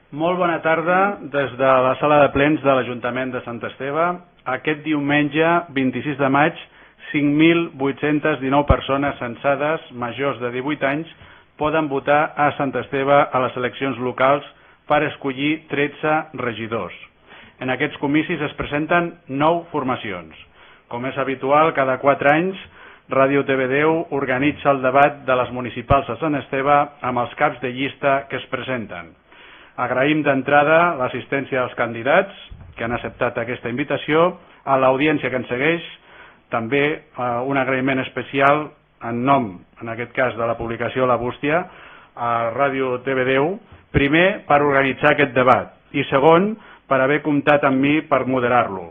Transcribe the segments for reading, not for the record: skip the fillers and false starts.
Molt bona tarda des de la sala de plens de l'Ajuntament de Sant Esteve. Aquest diumenge 26 de maig, 5.819 persones censades majors de 18 anys poden votar a Sant Esteve a les eleccions locals per escollir 13 regidors. En aquests comicis es presenten 9 formacions. Com és habitual, cada 4 anys, Ràdio TV10 organitza el debat de les municipals a Sant Esteve amb els caps de llista que es presenten. Agraïm d'entrada l'assistència dels candidats que han acceptat aquesta invitació, a l'audiència que ens segueix, també un agraïment especial en nom, en aquest cas de la publicació La Bústia, a Ràdio TV10, primer per organitzar aquest debat i segon per haver comptat amb mi per moderar-lo.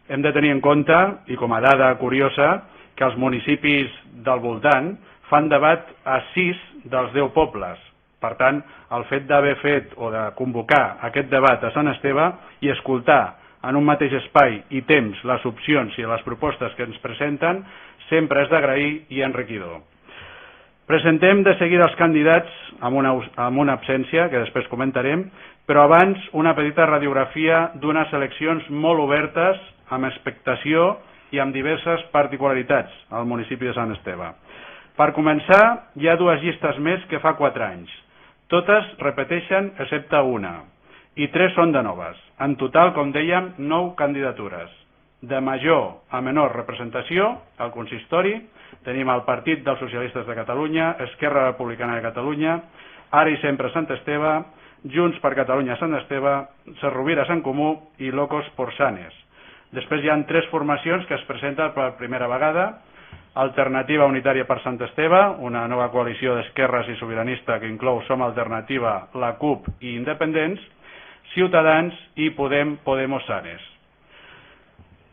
Hem de tenir en compte, i com a dada curiosa, que els municipis del voltant fan debat a 6 dels 10 pobles. Per tant, el fet d'haver fet o de convocar aquest debat a Sant Esteve i escoltar en un mateix espai i temps les opcions i les propostes que ens presenten sempre és d'agrair i enriquidor. Presentem de seguida els candidats amb una absència, que després comentarem, però abans una petita radiografia d'unes eleccions molt obertes, amb expectació i amb diverses particularitats al municipi de Sant Esteve. Per començar, hi ha 2 llistes més que fa 4 anys. Totes repeteixen excepte una, i 3 són de noves. En total, com dèiem, 9 candidatures. De major a menor representació, al consistori, tenim el Partit dels Socialistes de Catalunya, Esquerra Republicana de Catalunya, Ara i Sempre Sant Esteve, Junts per Catalunya Sant Esteve, Serrovires en Comú i Locos por Sanes. Després hi ha 3 formacions que es presenten per primera vegada: Alternativa Unitària per Sant Esteve, una nova coalició d'esquerres i sobiranista que inclou Som Alternativa, la CUP i Independents, Ciutadans i Podemos Sanes.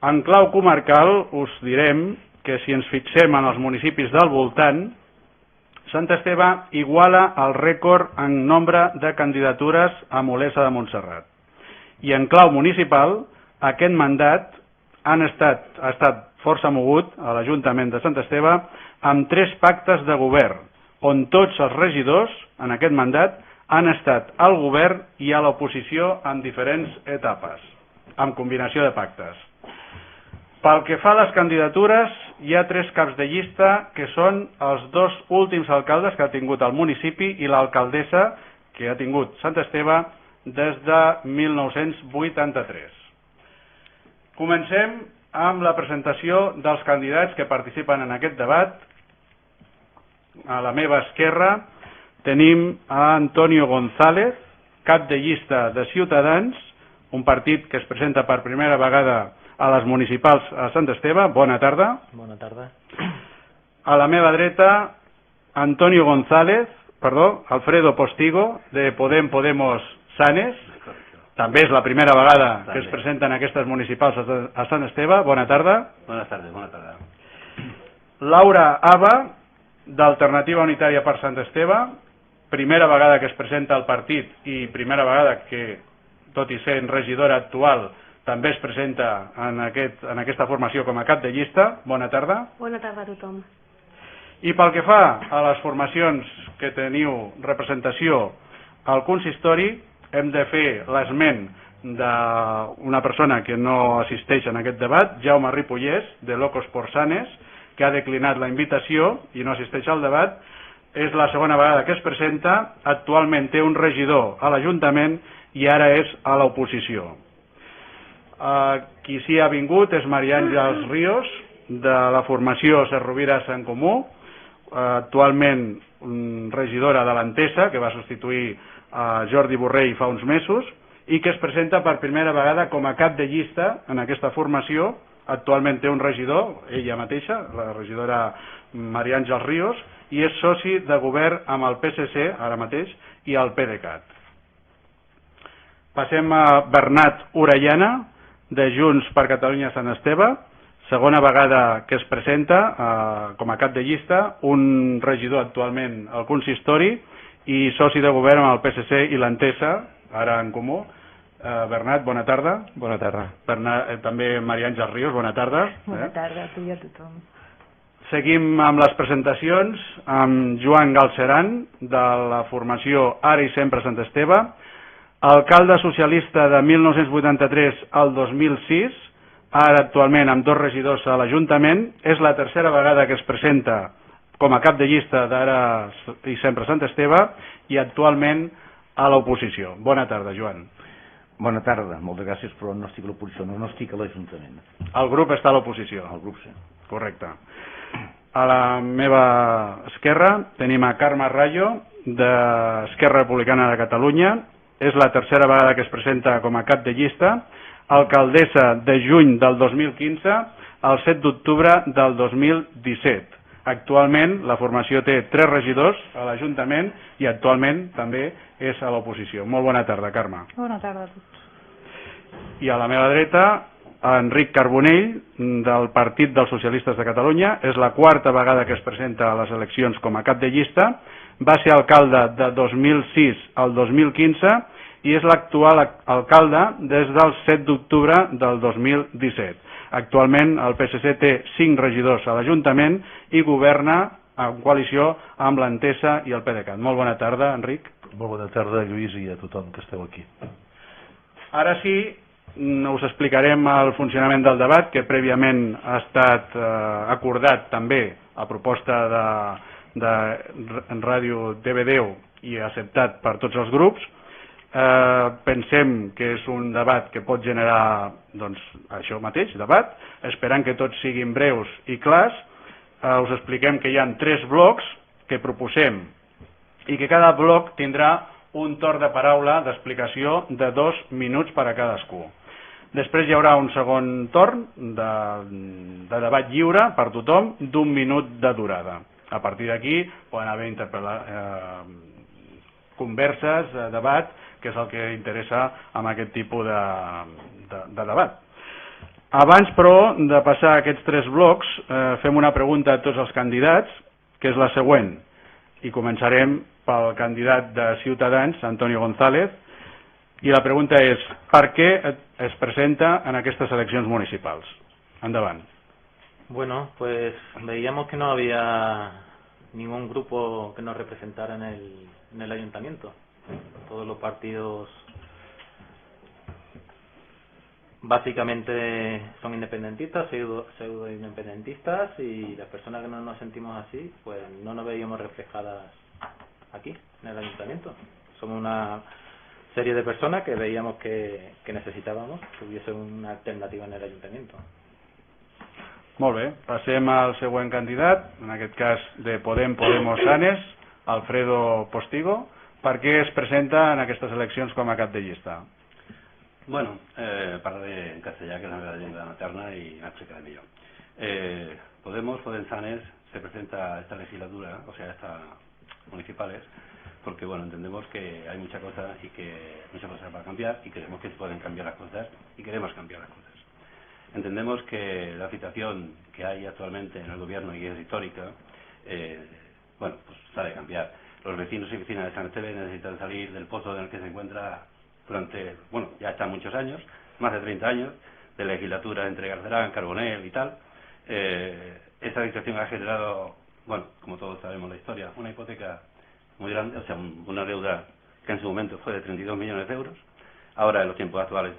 En clau comarcal us direm que si ens fixem en els municipis del voltant, Sant Esteve iguala el rècord en nombre de candidatures a Olesa de Montserrat. I en clau municipal, aquest mandat ha estat força mogut a l'Ajuntament de Sant Esteve amb 3 pactes de govern, on tots els regidors en aquest mandat han estat al govern i a l'oposició en diferents etapes, amb combinació de pactes. Pel que fa a les candidatures, hi ha 3 caps de llista que són els 2 últims alcaldes que ha tingut el municipi i l'alcaldessa que ha tingut Sant Esteve des de 1983. Comencem amb la presentació dels candidats que participen en aquest debat. A la meva esquerra tenim a Antonio González, cap de llista de Ciutadans, un partit que es presenta per primera vegada a les municipals a Sant Esteve. Bona tarda. Bona tarda. A la meva dreta, Alfredo Postigo, de Podemos Sanes. També és la primera vegada que es presenten aquestes municipals a Sant Esteve. Bona tarda. Bona tarda. Laura Aba, d'Alternativa Unitària per Sant Esteve. Primera vegada que es presenta al partit i primera vegada que, tot i sent regidora actual, també es presenta en aquesta formació com a cap de llista. Bona tarda. Bona tarda a tothom. I pel que fa a les formacions que teniu representació al consistori, hem de fer l'esment d'una persona que no assisteix en aquest debat, Jaume Ripollès, de Locos por Sanes, que ha declinat la invitació i no assisteix al debat. És la segona vegada que es presenta, actualment té un regidor a l'Ajuntament i ara és a l'oposició. Qui s'hi ha vingut és Maria Àngels Ríos, de la formació Serrovires en Comú, actualment regidora de l'Entesa, que va substituir a Jordi Borrell fa uns mesos, i que es presenta per primera vegada com a cap de llista en aquesta formació. Actualment té un regidor, ella mateixa, la regidora Maria Àngels Ríos, i és soci de govern amb el PSC, ara mateix, i el PDeCAT. Passem a Bernat Orellana, de Junts per Catalunya Sant Esteve, segona vegada que es presenta com a cap de llista, un regidor actualment al consistori i soci de govern amb el PSC i l'Entesa, ara en comú. Bernat, bona tarda. Bona tarda. També Maria Àngels Ríos, bona tarda. Bona tarda a tu i a tothom. Seguim amb les presentacions amb Joan Galceran, de la formació Ara i Sempre Sant Esteve, Alcalde socialista de 1983 al 2006, ara actualment amb 2 regidors a l'Ajuntament. És la tercera vegada que es presenta com a cap de llista d'Ara i Sempre Sant Esteve i actualment a l'oposició. Bona tarda, Joan. Bona tarda, moltes gràcies, però no estic a l'oposició, no estic a l'Ajuntament. El grup està a l'oposició? El grup sí. Correcte. A la meva esquerra tenim a Carme Rayo, d'Esquerra Republicana de Catalunya. És la tercera vegada que es presenta com a cap de llista, alcaldessa de juny del 2015 al 7 d'octubre del 2017. Actualment la formació té 3 regidors a l'Ajuntament i actualment també és a l'oposició. Molt bona tarda, Carme. Bona tarda a tots. I a la meva dreta, Enric Carbonell, del Partit dels Socialistes de Catalunya. És la 4a vegada que es presenta a les eleccions com a cap de llista. Va ser alcalde de 2006 al 2015 i és l'actual alcalde des del 7 d'octubre del 2017. Actualment el PSC té 5 regidors a l'Ajuntament i governa en coalició amb l'Entesa i el PDeCAT. Molt bona tarda, Enric. Molt bona tarda, Lluís, i a tothom que esteu aquí. Ara sí, us explicarem el funcionament del debat, que prèviament ha estat acordat també a proposta de Ràdio TV10 i acceptat per tots els grups. Pensem que és un debat que pot generar això mateix, debat, esperant que tots siguin breus i clars. Us expliquem que hi ha 3 blocs que proposem i que cada bloc tindrà un torn de paraula d'explicació de 2 minuts per a cadascú. Després hi haurà un segon torn de debat lliure per tothom d'1 minut de durada. A partir d'aquí poden haver converses, debat, que és el que interessa amb aquest tipus de debat. Abans, però, de passar a aquests 3 blocs, fem una pregunta a tots els candidats, que és la següent. I començarem pel candidat de Ciutadans, Antonio González, i la pregunta és: per què es presenta en aquestes eleccions municipals? Endavant. Bueno, pues veíamos que no había ningún grupo que nos representara en el ayuntamiento. Todos los partidos básicamente son independentistas, pseudo independentistas, y las personas que no nos sentimos así, pues no nos veíamos reflejadas aquí, en el ayuntamiento. Somos una serie de personas que veíamos que necesitábamos que hubiese una alternativa en el ayuntamiento. Molt bé, passem al següent candidat, en aquest cas de Podemos Sanes, Alfredo Postigo. Per què es presenta en aquestes eleccions com a cap de llista? Bueno, parlaré en castellà, que és la meva llengua materna, y me explicaré millor. Podemos Sanes se presenta a esta legislatura, o sea, a estas municipales, porque bueno, entendemos que hay muchas cosas para cambiar y creemos que se pueden cambiar las cosas y queremos cambiar las cosas. Entendemos que la situación que hay actualmente en el gobierno, y es histórica, pues ha de cambiar. Los vecinos y vecinas de Sant Esteve necesitan salir del pozo en el que se encuentra durante, ya están muchos años, más de 30 años, de legislatura entre Garcerán, Carbonell y tal. Esta situación ha generado, como todos sabemos la historia, una hipoteca muy grande, o sea, una deuda que en su momento fue de 32 millones de euros. Ahora en los tiempos actuales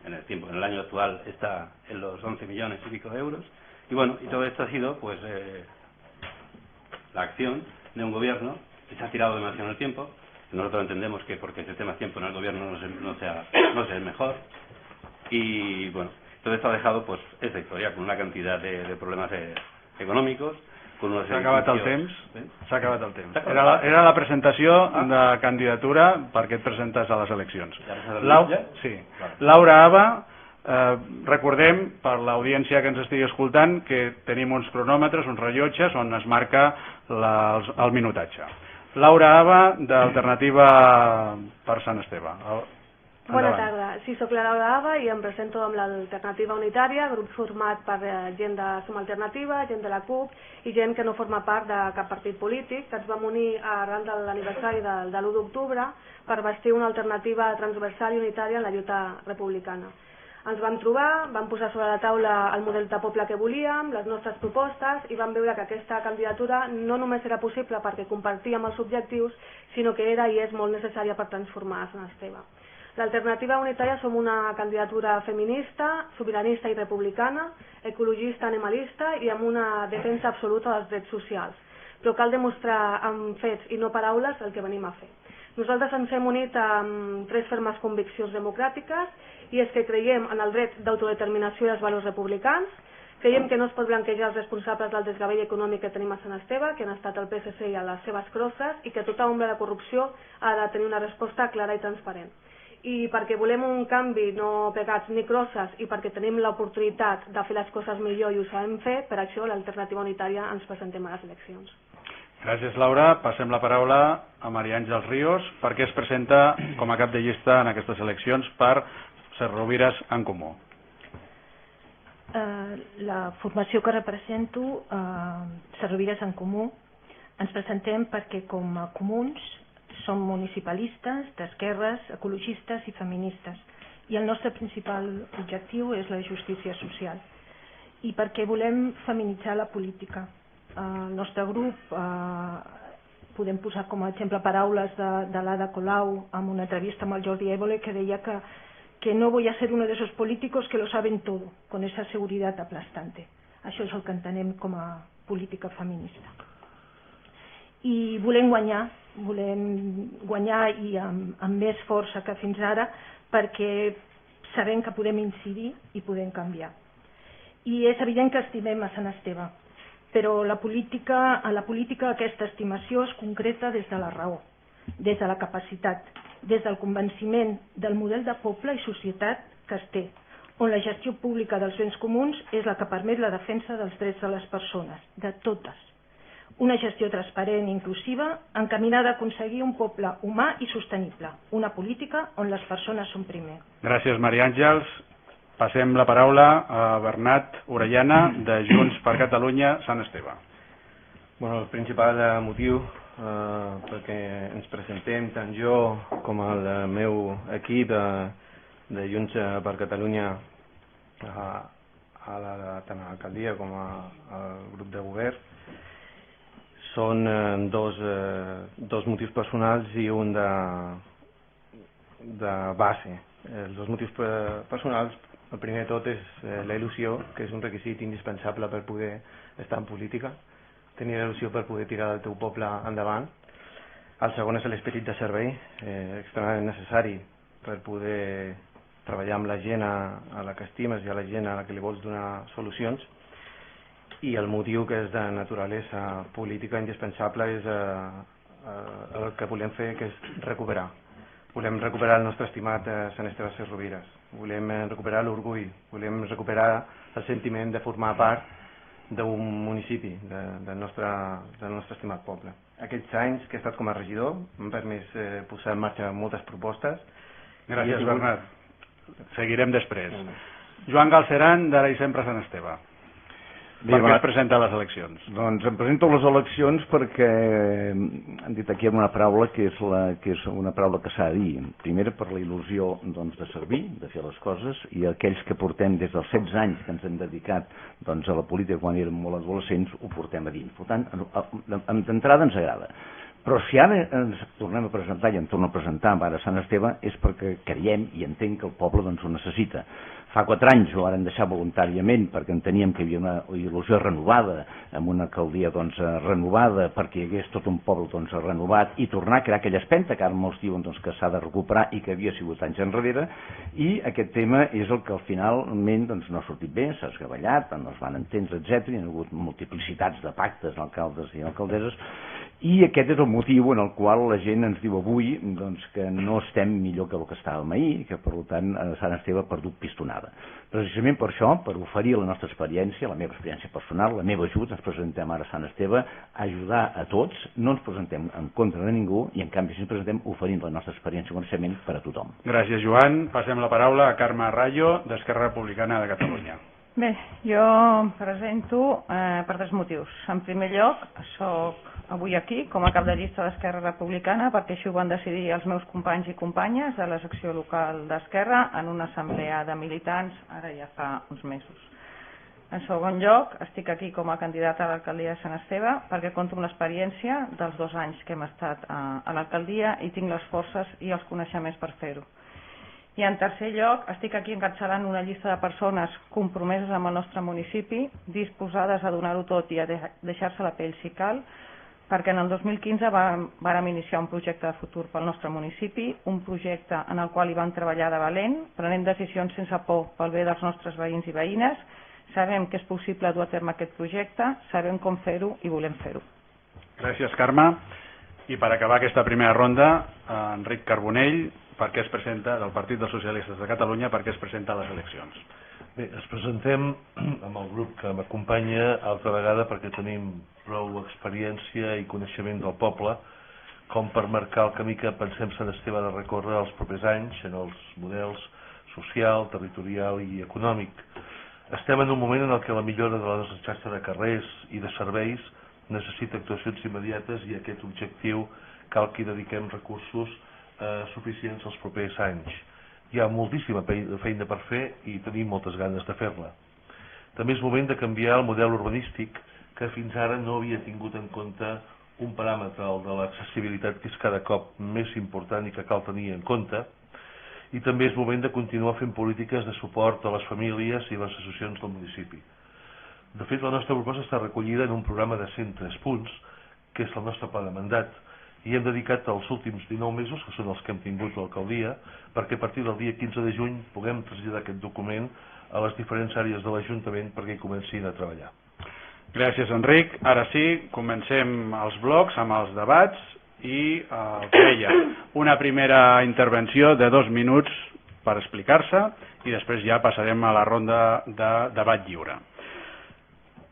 en el año actual está en los 11 millones y pico de euros. Y todo esto ha sido la acción de un gobierno que se ha tirado demasiado en el tiempo. Nosotros entendemos que porque se esté más tiempo en el gobierno no sea el mejor. Y todo esto ha dejado esta historia con una cantidad de problemas econòmics. S'ha acabat el temps. S'ha acabat el temps. Era la presentació de candidatura perquè et presentes a les eleccions. Laura Aba, recordem per l'audiència que ens estigui escoltant que tenim uns cronòmetres, uns rellotges on es marca el minutatge. Laura Aba, d'Alternativa per Sant Esteve. Bona tarda. Sí, soc la Laura Aba i em presento amb l'Alternativa Unitària, grup format per gent de Som Alternativa, gent de la CUP i gent que no forma part de cap partit polític, que ens vam unir arran de l'aniversari de l'1 d'octubre per bastir una alternativa transversal i unitària en la lluita republicana. Ens vam trobar, vam posar sobre la taula el model de poble que volíem, les nostres propostes, i vam veure que aquesta candidatura no només era possible perquè compartíem els objectius, sinó que era i és molt necessària per transformar Sant Esteve. L'Alternativa Unitària som una candidatura feminista, sobiranista i republicana, ecologista, animalista i amb una defensa absoluta dels drets socials. Però cal demostrar amb fets i no paraules el que venim a fer. Nosaltres ens hem unit amb 3 fermes conviccions democràtiques, i és que creiem en el dret d'autodeterminació i els valors republicans, creiem que no es pot blanquejar els responsables del desgavell econòmic que tenim a Sant Esteve, que han estat el PSC i a les seves crosses, i que tota ombra de corrupció ha de tenir una resposta clara i transparent. I perquè volem un canvi no pegats ni crosses i perquè tenim l'oportunitat de fer les coses millor i ho sabem fer, per això l'Alternativa Unitària ens presentem a les eleccions. Gràcies, Laura. Passem la paraula a Maria Àngels Ríos, perquè es presenta com a cap de llista en aquestes eleccions per Cerrovires en Comú. La formació que represento, Cerrovires en Comú, ens presentem perquè com a comuns som municipalistes, d'esquerres, ecologistes i feministes, i el nostre principal objectiu és la justícia social, i perquè volem feminitzar la política. El nostre grup, podem posar com a exemple paraules de l'Ada Colau en una entrevista amb el Jordi Évole, que deia que no voy a ser uno de esos políticos que lo saben todo, con esa seguridad aplastante. Això és el que entenem com a política feminista. I volem guanyar i amb més força que fins ara, perquè sabem que podem incidir i podem canviar. I és evident que estimem a Sant Esteve, però a la política aquesta estimació es concreta des de la raó, des de la capacitat, des del convenciment del model de poble i societat que es té, on la gestió pública dels béns comuns és la que permet la defensa dels drets de les persones, de totes. Una gestió transparent i inclusiva encaminada a aconseguir un poble humà i sostenible, una política on les persones són primer. Gràcies, Maria Àngels. Passem la paraula a Bernat Orellana, de Junts per Catalunya, Sant Esteve. El principal motiu perquè ens presentem tant jo com el meu equip de Junts per Catalunya tant a l'alcaldia com al grup de govern són dos motius personals i un de base. Els dos motius personals, el primer de tot és la il·lusió, que és un requisit indispensable per poder estar en política, tenir la il·lusió per poder tirar el teu poble endavant. El segon és l'esperit de servei, extremadament necessari per poder treballar amb la gent a la que estimes i a la gent a la que li vols donar solucions. I el motiu, que és de naturalesa política indispensable, és el que volem fer, que és recuperar. Volem recuperar el nostre estimat Sant Esteve Cerrovires, volem recuperar l'orgull, volem recuperar el sentiment de formar part d'un municipi, del nostre estimat poble. Aquests anys que he estat com a regidor m'han permès posar en marxa moltes propostes. Gràcies, Bernat. Seguirem després. Joan Galceran, d'Ara i Sempre Sant Esteve. Per què es presenta a les eleccions? Doncs em presento a les eleccions perquè han dit aquí una paraula que és una paraula que s'ha de dir. Primer, per la il·lusió de servir, de fer les coses, i aquells que portem des dels 16 anys que ens hem dedicat a la política quan érem molt adolescents, ho portem a dins. Per tant, d'entrada ens agrada. Però si ara ens tornem a presentar i em torno a presentar ara a Sant Esteve és perquè creiem i entenc que el poble ho necessita. Fa 4 anys ho vàrem deixar voluntàriament perquè enteníem que hi havia una il·lusió renovada, amb una alcaldia renovada, perquè hi hagués tot un poble renovat, i tornar a crear aquella espenta que ara molts diuen que s'ha de recuperar i que havia sigut anys enrere, i aquest tema és el que al finalment no ha sortit bé, s'ha esgavellat, no es van entendre, etc. Hi ha hagut multiplicitats de pactes d'alcaldes i alcaldesses, i aquest és el motiu en el qual la gent ens diu avui que no estem millor que el que estàvem ahir i que per tant Sant Esteve ha perdut pistonada. Precisament per això, per oferir la nostra experiència, la meva experiència personal, la meva ajuda, ens presentem ara a Sant Esteve a ajudar a tots, no ens presentem en contra de ningú i en canvi ens presentem oferint la nostra experiència i coneixement per a tothom. Gràcies, Joan. Passem la paraula a Carme Rayo, d'Esquerra Republicana de Catalunya. Bé, jo em presento per 2 motius. En primer lloc, soc avui aquí com a cap de llista d'Esquerra Republicana perquè així ho van decidir els meus companys i companyes de la secció local d'Esquerra en una assemblea de militants ara ja fa uns mesos. En segon lloc, estic aquí com a candidata a l'alcaldia de Sant Esteve perquè compto amb l'experiència dels 2 anys que hem estat a l'alcaldia i tinc les forces i els coneixements per fer-ho. I en tercer lloc, estic aquí encapçalant una llista de persones compromeses amb el nostre municipi, disposades a donar-ho tot i a deixar-se la pell si cal, perquè en el 2015 vàrem iniciar un projecte de futur pel nostre municipi, un projecte en el qual hi vam treballar de valent, prenent decisions sense por pel bé dels nostres veïns i veïnes. Sabem que és possible dur a terme aquest projecte, sabem com fer-ho i volem fer-ho. Gràcies, Carme. I per acabar aquesta primera ronda, Enric Carbonell, per què es presenta, del Partit dels Socialistes de Catalunya, per què es presenta a les eleccions? Bé, ens presentem amb el grup que m'acompanya altra vegada perquè tenim prou experiència i coneixement del poble com per marcar el camí que pensem Sant Esteve de recórrer els propers anys en els models social, territorial i econòmic. Estem en un moment en què la millora de la nostra xarxa de carrers i de serveis necessita actuacions immediates i a aquest objectiu cal que hi dediquem recursos suficients els propers anys. Hi ha moltíssima feina per fer i tenim moltes ganes de fer-la. També és moment de canviar el model urbanístic que fins ara no havia tingut en compte un paràmetre, el de l'accessibilitat, que és cada cop més important i que cal tenir en compte. I també és moment de continuar fent polítiques de suport a les famílies i les associacions del municipi. De fet, la nostra proposta està recollida en un programa de 103 punts, que és el nostre pla de mandat, i hem dedicat els últims 19 mesos, que són els que hem tingut l'alcaldia, perquè a partir del dia 15 de juny puguem traslladar aquest document a les diferents àrees de l'Ajuntament perquè hi comencin a treballar. Gràcies, Enric. Ara sí, comencem els blocs amb els debats i el que deia, una primera intervenció de 2 minuts per explicar-se i després ja passarem a la ronda de debat lliure.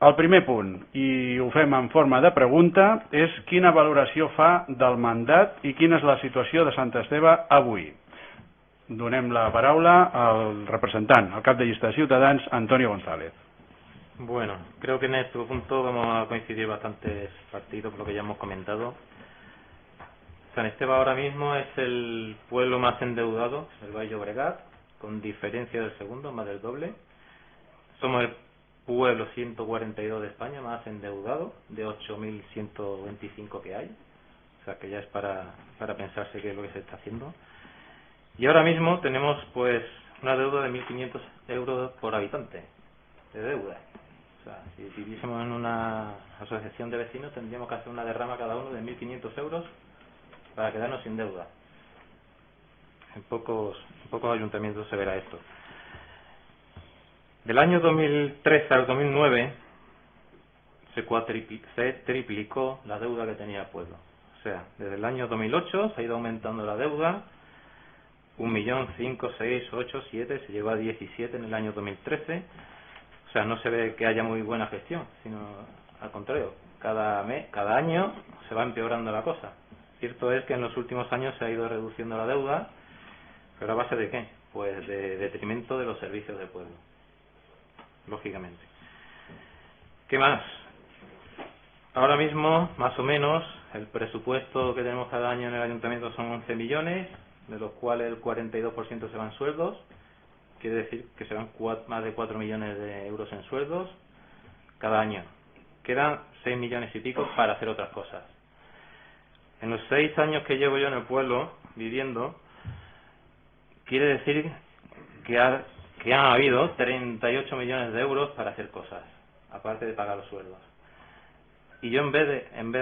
El primer punt, i ho fem en forma de pregunta, és quina valoració fa del mandat i quina és la situació de Sant Esteve avui. Donem la paraula al representant, al cap de llista de Ciutadans, Antonio González. Bueno, creo que en este punto vamos a coincidir bastantes partidos por lo que ya hemos comentado. San Esteve ahora mismo es el pueblo más endeudado del Valle Llobregat, con diferencia del segundo, más del doble. Somos el pueblo 142 de España más endeudado, de 8.125 que hay. O sea que ya es para pensarse qué es lo que se está haciendo. Y ahora mismo tenemos pues una deuda de 1.500 euros por habitante de deuda. O sea, si viviésemos en una asociación de vecinos tendríamos que hacer una derrama cada uno de 1.500 euros para quedarnos sin deuda. En pocos ayuntamientos se verá esto. Del año 2003 al 2009 se triplicó la deuda que tenía el pueblo. O sea, desde el año 2008 se ha ido aumentando la deuda, 1.500.000, 6, 8, 7, se llegó a 17 en el año 2013. O sea, no se ve que haya muy buena gestión, sino al contrario, cada año se va empeorando la cosa. Cierto es que en los últimos años se ha ido reduciendo la deuda, pero ¿a base de qué? Pues de detrimento de los servicios del pueblo, lógicamente. ¿Qué más? Ahora mismo, más o menos, el presupuesto que tenemos cada año en el ayuntamiento son 11 millones, de los cuales el 42% se van en sueldos. Quiere decir que se van más de 4 millones de euros en sueldos cada año. Quedan 6 millones y pico para hacer otras cosas. En los 6 años que llevo yo en el pueblo viviendo, quiere decir que han habido 38 millones de euros para hacer cosas, aparte de pagar los sueldos. Y yo en vez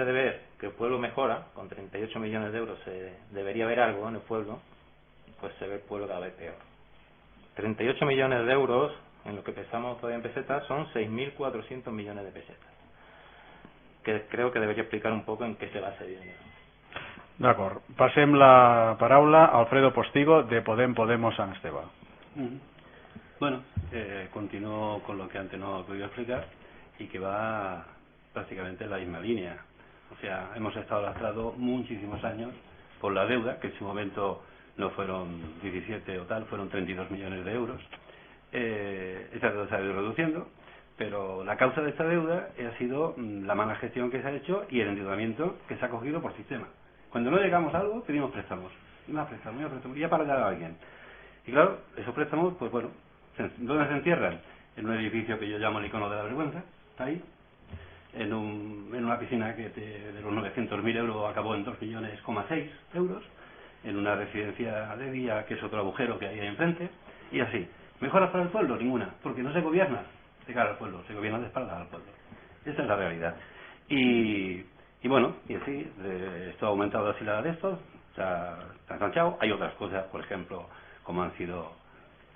de ver que el pueblo mejora, con 38 millones de euros debería haber algo en el pueblo, pues se ve el pueblo cada vez peor. 38 millones de euros, en lo que pensamos todavía en pesetas, son 6.400 millones de pesetas. Que creo que debería explicar un poco en qué se va ese dinero. D'acord. Passem la paraula a Alfredo Postigo, de Podemos Sant Esteve. Bueno, continúo con lo que antes no he podido explicar y que va prácticamente en la misma línea. O sea, hemos estado lastrados muchísimos años por la deuda, que en su momento no fueron 17 o tal, fueron 32 millones de euros. Esta deuda se ha ido reduciendo, Pero la causa de esta deuda ha sido la mala gestión que se ha hecho y el endeudamiento que se ha cogido por sistema. Cuando no llegamos a algo, pedimos préstamos. Y más préstamos, y ya para llegar a alguien. Y claro, esos préstamos, pues bueno, ¿dónde se entierran? En un edificio que yo llamo el icono de la vergüenza, está ahí. En una piscina que de los 900.000 euros acabó en 2,6 millones euros. En una residencia de día, que es otro agujero que hay ahí enfrente. Y así. ¿Mejoras para el pueblo? Ninguna. Porque no se gobierna de cara al pueblo, se gobierna de espaldas al pueblo. Esa es la realidad. Y bueno, y así, esto ha aumentado así la de esto, se ha ensanchado. Hay otras cosas, por ejemplo, como han sido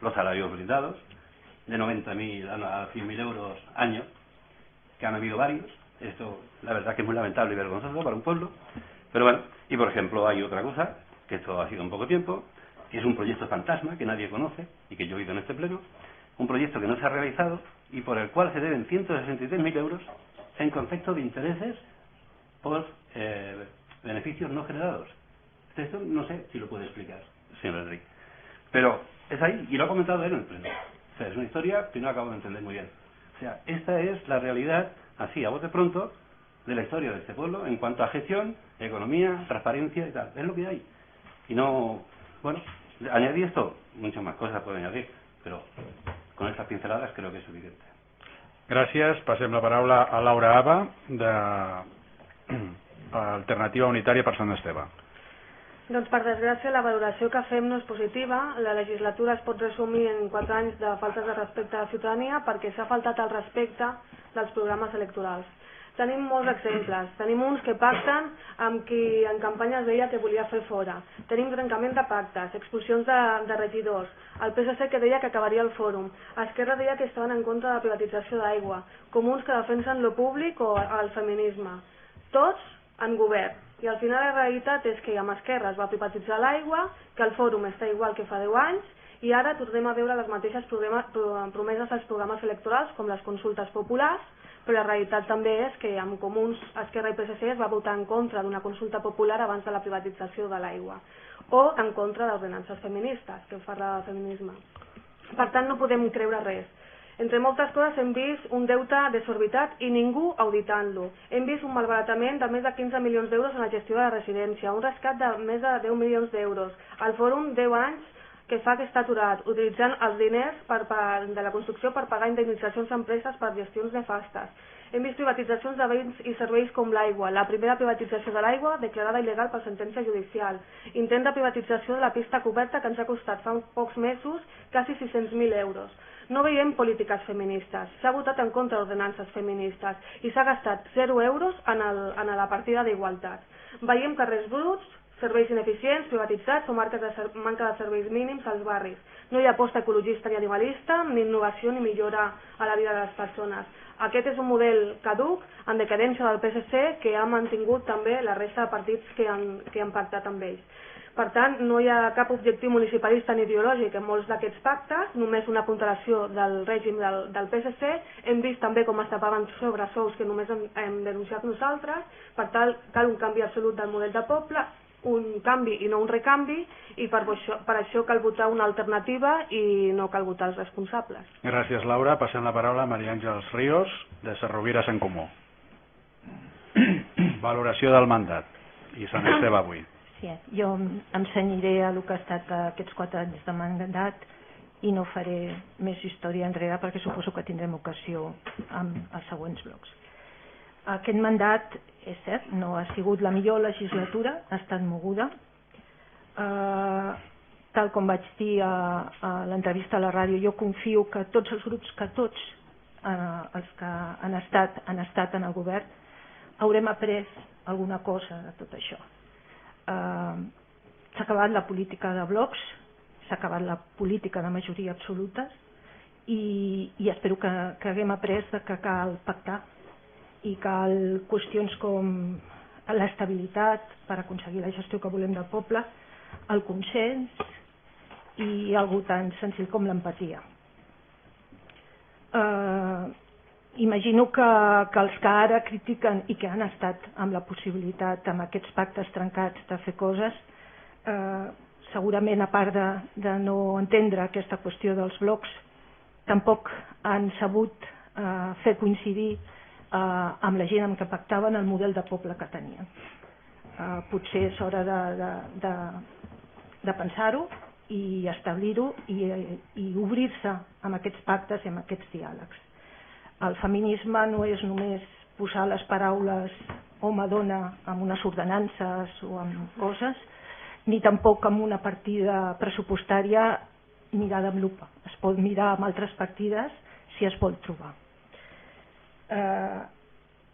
los salarios blindados, de 90.000 a 100.000 euros año, que han habido varios. Esto, la verdad, que es muy lamentable y vergonzoso para un pueblo. Pero bueno, y por ejemplo, hay otra cosa, que esto ha sido en poco tiempo, es un proyecto fantasma que nadie conoce y que yo he oído en este pleno, un proyecto que no se ha realizado y por el cual se deben 163.000 euros en concepto de intereses por beneficios no generados. Esto no sé si lo puede explicar, señor Enrique. Pero es ahí, y lo ha comentado él en el pleno. O sea, es una historia que no acabo de entender muy bien. O sea, esta es la realidad, así, a bote pronto, de la historia de este pueblo en cuanto a gestión, economía, transparencia y tal. Es lo que hay. Y no, bueno, añadir esto, muchas más cosas puedo añadir, però con estas pinceladas creo que es suficiente. Gràcies. Passem la paraula a Laura Aba, de Alternativa Unitària per Sant Esteve. Doncs per desgràcia la valoració que fem no és positiva. La legislatura es pot resumir en 4 anys de faltes de respecte a la ciutadania perquè s'ha faltat el respecte dels programes electorals. Tenim molts exemples. Tenim uns que pacten amb qui en campanya es deia que volia fer fora. Tenim trencament de pactes, expulsions de regidors, el PSC que deia que acabaria el fòrum, Esquerra deia que estaven en contra de la privatització d'aigua, comuns que defensen lo públic o el feminisme. Tots en govern. I al final la realitat és que amb Esquerra es va privatitzar l'aigua, que el fòrum està igual que fa 10 anys, i ara tornem a veure les mateixes promeses als programes electorals, com les consultes populars, però la realitat també és que amb Comuns, Esquerra i PSC es va votar en contra d'una consulta popular abans de la privatització de l'aigua, o en contra d'ordenances feministes, que parla de feminisme. Per tant, no podem creure res. Entre moltes coses hem vist un deute desorbitat i ningú auditant-lo. Hem vist un malbaratament de més de 15 milions d'euros en la gestió de la residència, un rescat de més de 10 milions d'euros, el fòrum 10 anys que fa que està aturat, utilitzant els diners de la construcció per pagar indemnitzacions a empreses per gestions nefastes. Hem vist privatitzacions de béns i serveis com l'aigua, la primera privatització de l'aigua declarada il·legal per sentència judicial, intent de privatització de la pista coberta que ens ha costat fa uns pocs mesos quasi 600.000 euros. No veiem polítiques feministes, s'ha votat en contra d'ordenances feministes i s'ha gastat 0 euros en la partida d'igualtat. Veiem carrers bruts, serveis ineficients, privatitzats o manca de serveis mínims als barris. No hi ha aposta ecologista ni animalista, ni innovació ni millora a la vida de les persones. Aquest és un model caduc, en decadència del PSC, que ha mantingut també la resta de partits que han pactat amb ells. Per tant, no hi ha cap objectiu municipalista ni ideològic en molts d'aquests pactes, només una punteració del règim del PSC. Hem vist també com es tapaven sobresous que només hem denunciat nosaltres. Per tant, cal un canvi absolut del model de poble, un canvi i no un recanvi, i per això cal votar una alternativa i no cal votar els responsables. Gràcies, Laura. Passem la paraula a Maria Àngels Ríos, de Sarrovires en Comú. Valoració del mandat i Sant Esteve avui. Sí, jo em cenyiré a el que ha estat aquests 4 anys de mandat i no faré més història enrere perquè suposo que tindrem ocasió amb els següents blocs. Aquest mandat, és cert, no ha sigut la millor legislatura, ha estat moguda. Tal com vaig dir a l'entrevista a la ràdio, jo confio que tots els grups, els que han estat en el govern, haurem après alguna cosa de tot això. S'ha acabat la política de blocs, s'ha acabat la política de majoria absolutes i espero que haguem après que cal pactar i cal qüestions com l'estabilitat per aconseguir la gestió que volem del poble, el consens i algo tan senzill com l'empatia. Imagino que els que ara critiquen i que han estat amb la possibilitat, amb aquests pactes trencats, de fer coses, segurament, a part de no entendre aquesta qüestió dels blocs, tampoc han sabut fer coincidir amb la gent amb què pactaven el model de poble que tenien. Potser és hora de pensar-ho i establir-ho i obrir-se amb aquests pactes i amb aquests diàlegs. El feminisme no és només posar les paraules home-dona amb unes ordenances o amb coses, ni tampoc amb una partida pressupostària mirada amb lupa. Es pot mirar amb altres partides si es vol trobar.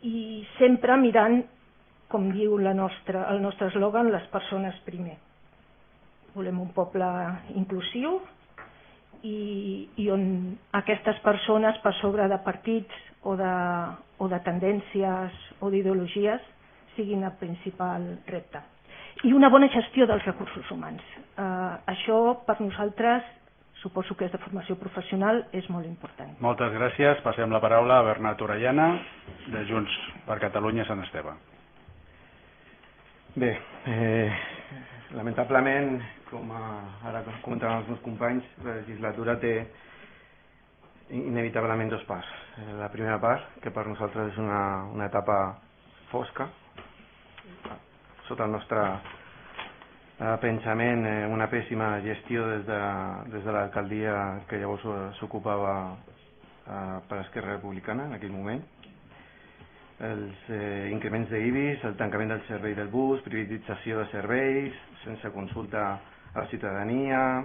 I sempre mirant, com diu el nostre eslògan, les persones primer. Volem un poble inclusiu i on aquestes persones, per sobre de partits o de tendències o d'ideologies, siguin el principal repte. I una bona gestió dels recursos humans. Això per nosaltres, suposo que és de formació professional, és molt important. Moltes gràcies. Passem la paraula a Bernat Orellana, de Junts per Catalunya Sant Esteve. Bé, lamentablement, com ara comentaven els meus companys, la legislatura té inevitablement dos parts. La primera part, que per nosaltres és una etapa fosca, sota el nostre pensament, una pèssima gestió des de l'alcaldia que llavors s'ocupava per Esquerra Republicana en aquell moment. Els increments d'IBIs, el tancament del servei del bus, privatització de serveis sense consulta a la ciutadania,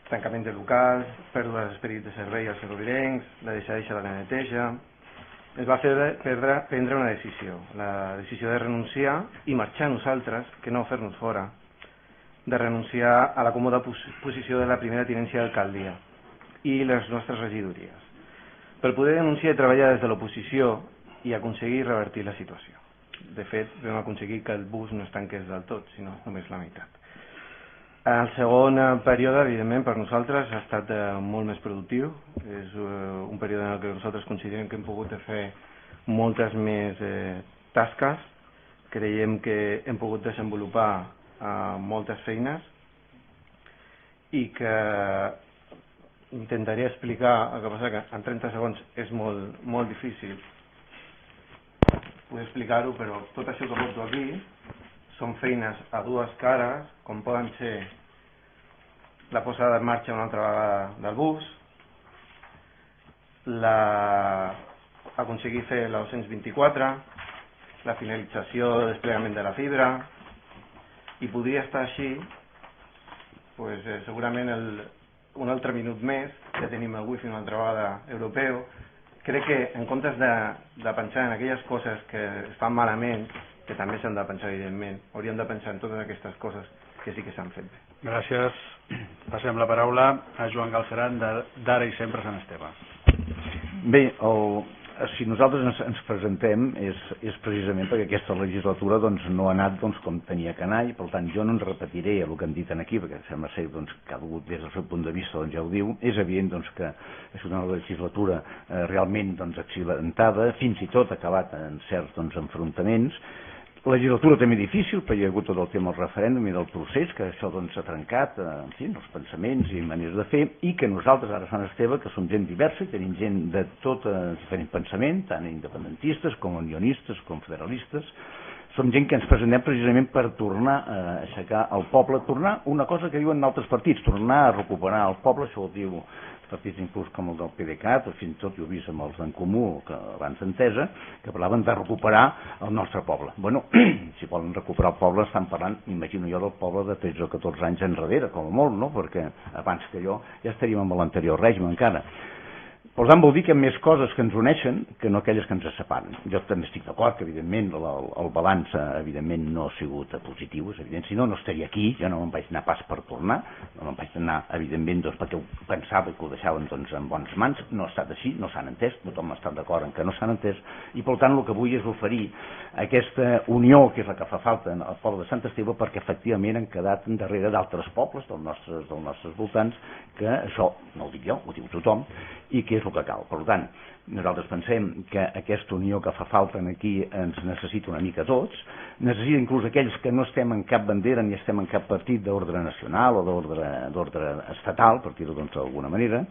tancament de locals, pèrdua d'esperit de servei als ferroviarencs, la deixadeixa de la neteja. Ens va fer prendre una decisió, la decisió de renunciar i marxar nosaltres, que no fer-nos fora, de renunciar a la còmoda posició de la primera tinència d'alcaldia i les nostres regidories, per poder denunciar i treballar des de l'oposició i aconseguir revertir la situació. De fet, vam aconseguir que el bus no es tanqués del tot, sinó només la meitat. El segon període, evidentment, per nosaltres ha estat molt més productiu. És un període en què nosaltres considerem que hem pogut fer moltes més tasques. Creiem que hem pogut desenvolupar moltes feines i que intentaré explicar, el que passa que en 30 segons és molt difícil poder explicar-ho, però tot això que porto aquí són feines a dues cares, com poden ser la posada en marxa una altra vegada del bus, aconseguir fer la 224, la finalització del desplegament de la fibra, i podria estar així segurament un altre minut més, que tenim el wifi una altra vegada europeu. Crec que en comptes de pensar en aquelles coses que es fan malament, que també s'han de pensar evidentment, hauríem de pensar en totes aquestes coses que sí que s'han fet bé. Gràcies. Passem la paraula a Joan Galceran, d'Ara i Sempre Sant Esteve. Bé, si nosaltres ens presentem és precisament perquè aquesta legislatura no ha anat com tenia que anar, i per tant jo no ens repetiré el que han dit aquí, perquè sembla ser que cada un des del seu punt de vista ja ho diu. És evident que és una legislatura realment accidentada, fins i tot acabat en certs enfrontaments. La legislatura també difícil, perquè hi ha hagut tot el tema del referèndum i del procés, que això s'ha trencat, en fi, els pensaments i maneres de fer, i que nosaltres, ara a Sant Esteve, que som gent diversa, i tenim gent de tot diferent pensament, tant independentistes com unionistes com federalistes, som gent que ens presentem precisament per tornar a aixecar el poble, tornar una cosa que diuen altres partits, tornar a recuperar el poble. Això ho diu partits inclús com el del PDeCAT, o fins i tot ho he vist amb els d'en Comú, que abans d'Entesa, que parlaven de recuperar el nostre poble. Bueno, si volen recuperar el poble, estan parlant, imagino jo, del poble de 13 o 14 anys enrere, com a molt, no? Perquè abans que jo ja estaríem amb l'anterior règim encara. Per tant, vol dir que hi ha més coses que ens uneixen que no aquelles que ens separen. Jo també estic d'acord que, evidentment, el balanç evidentment no ha sigut positiu, és evident. Si no, no estaria aquí, jo no me'n vaig anar pas per tornar, no me'n vaig anar, evidentment, perquè ho pensava que ho deixaven en bones mans. No ha estat així, no s'han entès, tothom ha estat d'acord en que no s'han entès, i per tant el que vull és oferir aquesta unió, que és la que fa falta al poble de Sant Esteve, perquè efectivament han quedat darrere d'altres pobles dels nostres voltants, que això no ho dic jo, ho diu tothom, i que és el que cal. Per tant, nosaltres pensem que aquesta unió que fa falta aquí ens necessita una mica tots, necessita inclús aquells que no estem en cap bandera ni estem en cap partit d'ordre nacional o d'ordre estatal, per dir-ho d'alguna manera,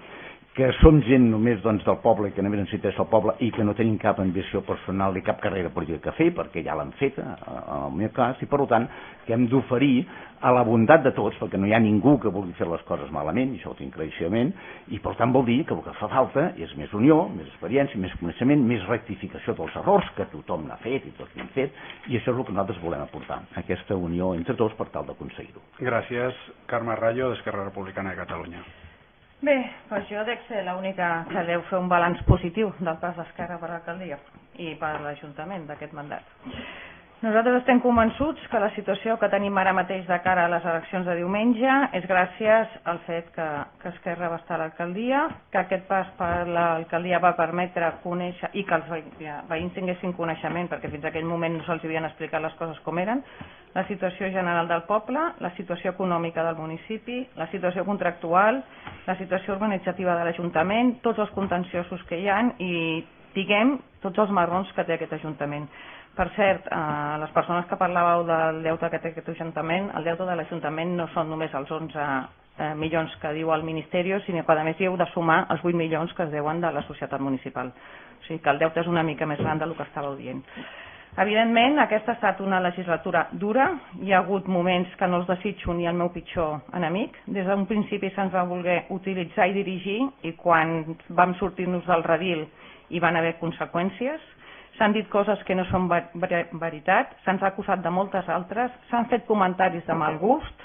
que som gent només del poble, que només ens interessa el poble i que no tenim cap ambició personal ni cap carrera política a fer, perquè ja l'han fet en el meu cas, i per tant que hem d'oferir a la bondat de tots, perquè no hi ha ningú que vulgui fer les coses malament, i això ho tinc claríssimament, i per tant vol dir que el que fa falta és més unió, més experiència, més coneixement, més rectificació dels errors que tothom n'ha fet i tots n'hem fet, i això és el que nosaltres volem aportar, aquesta unió entre tots per tal d'aconseguir-ho. Gràcies. Carme Rayo, d'Esquerra Republicana de Catalunya. Bé, doncs jo dec ser l'única que deu fer un balanç positiu del pas d'Esquerra per l'alcaldia i per l'Ajuntament d'aquest mandat. Nosaltres estem convençuts que la situació que tenim ara mateix de cara a les eleccions de diumenge és gràcies al fet que Esquerra va estar a l'alcaldia, que aquest pas per l'alcaldia va permetre conèixer i que els veïns tinguessin coneixement, perquè fins a aquell moment no se'ls havien explicat les coses com eren, la situació general del poble, la situació econòmica del municipi, la situació contractual, la situació organitzativa de l'Ajuntament, tots els contenciosos que hi ha i, diguem, tots els marrons que té aquest Ajuntament. Per cert, les persones que parlàveu del deute que té aquest Ajuntament, el deute de l'Ajuntament no són només els 11 milions que diu el Ministeri, sinó que a més hi heu de sumar els 8 milions que es deuen de la societat municipal. O sigui que el deute és una mica més gran del que estàveu dient. Evidentment, aquesta ha estat una legislatura dura, hi ha hagut moments que no els desitjo ni el meu pitjor enemic. Des d'un principi se'ns va voler utilitzar i dirigir i quan vam sortir-nos del redil hi van haver conseqüències. S'han dit coses que no són veritat, se'ns ha acusat de moltes altres, s'han fet comentaris de mal gust,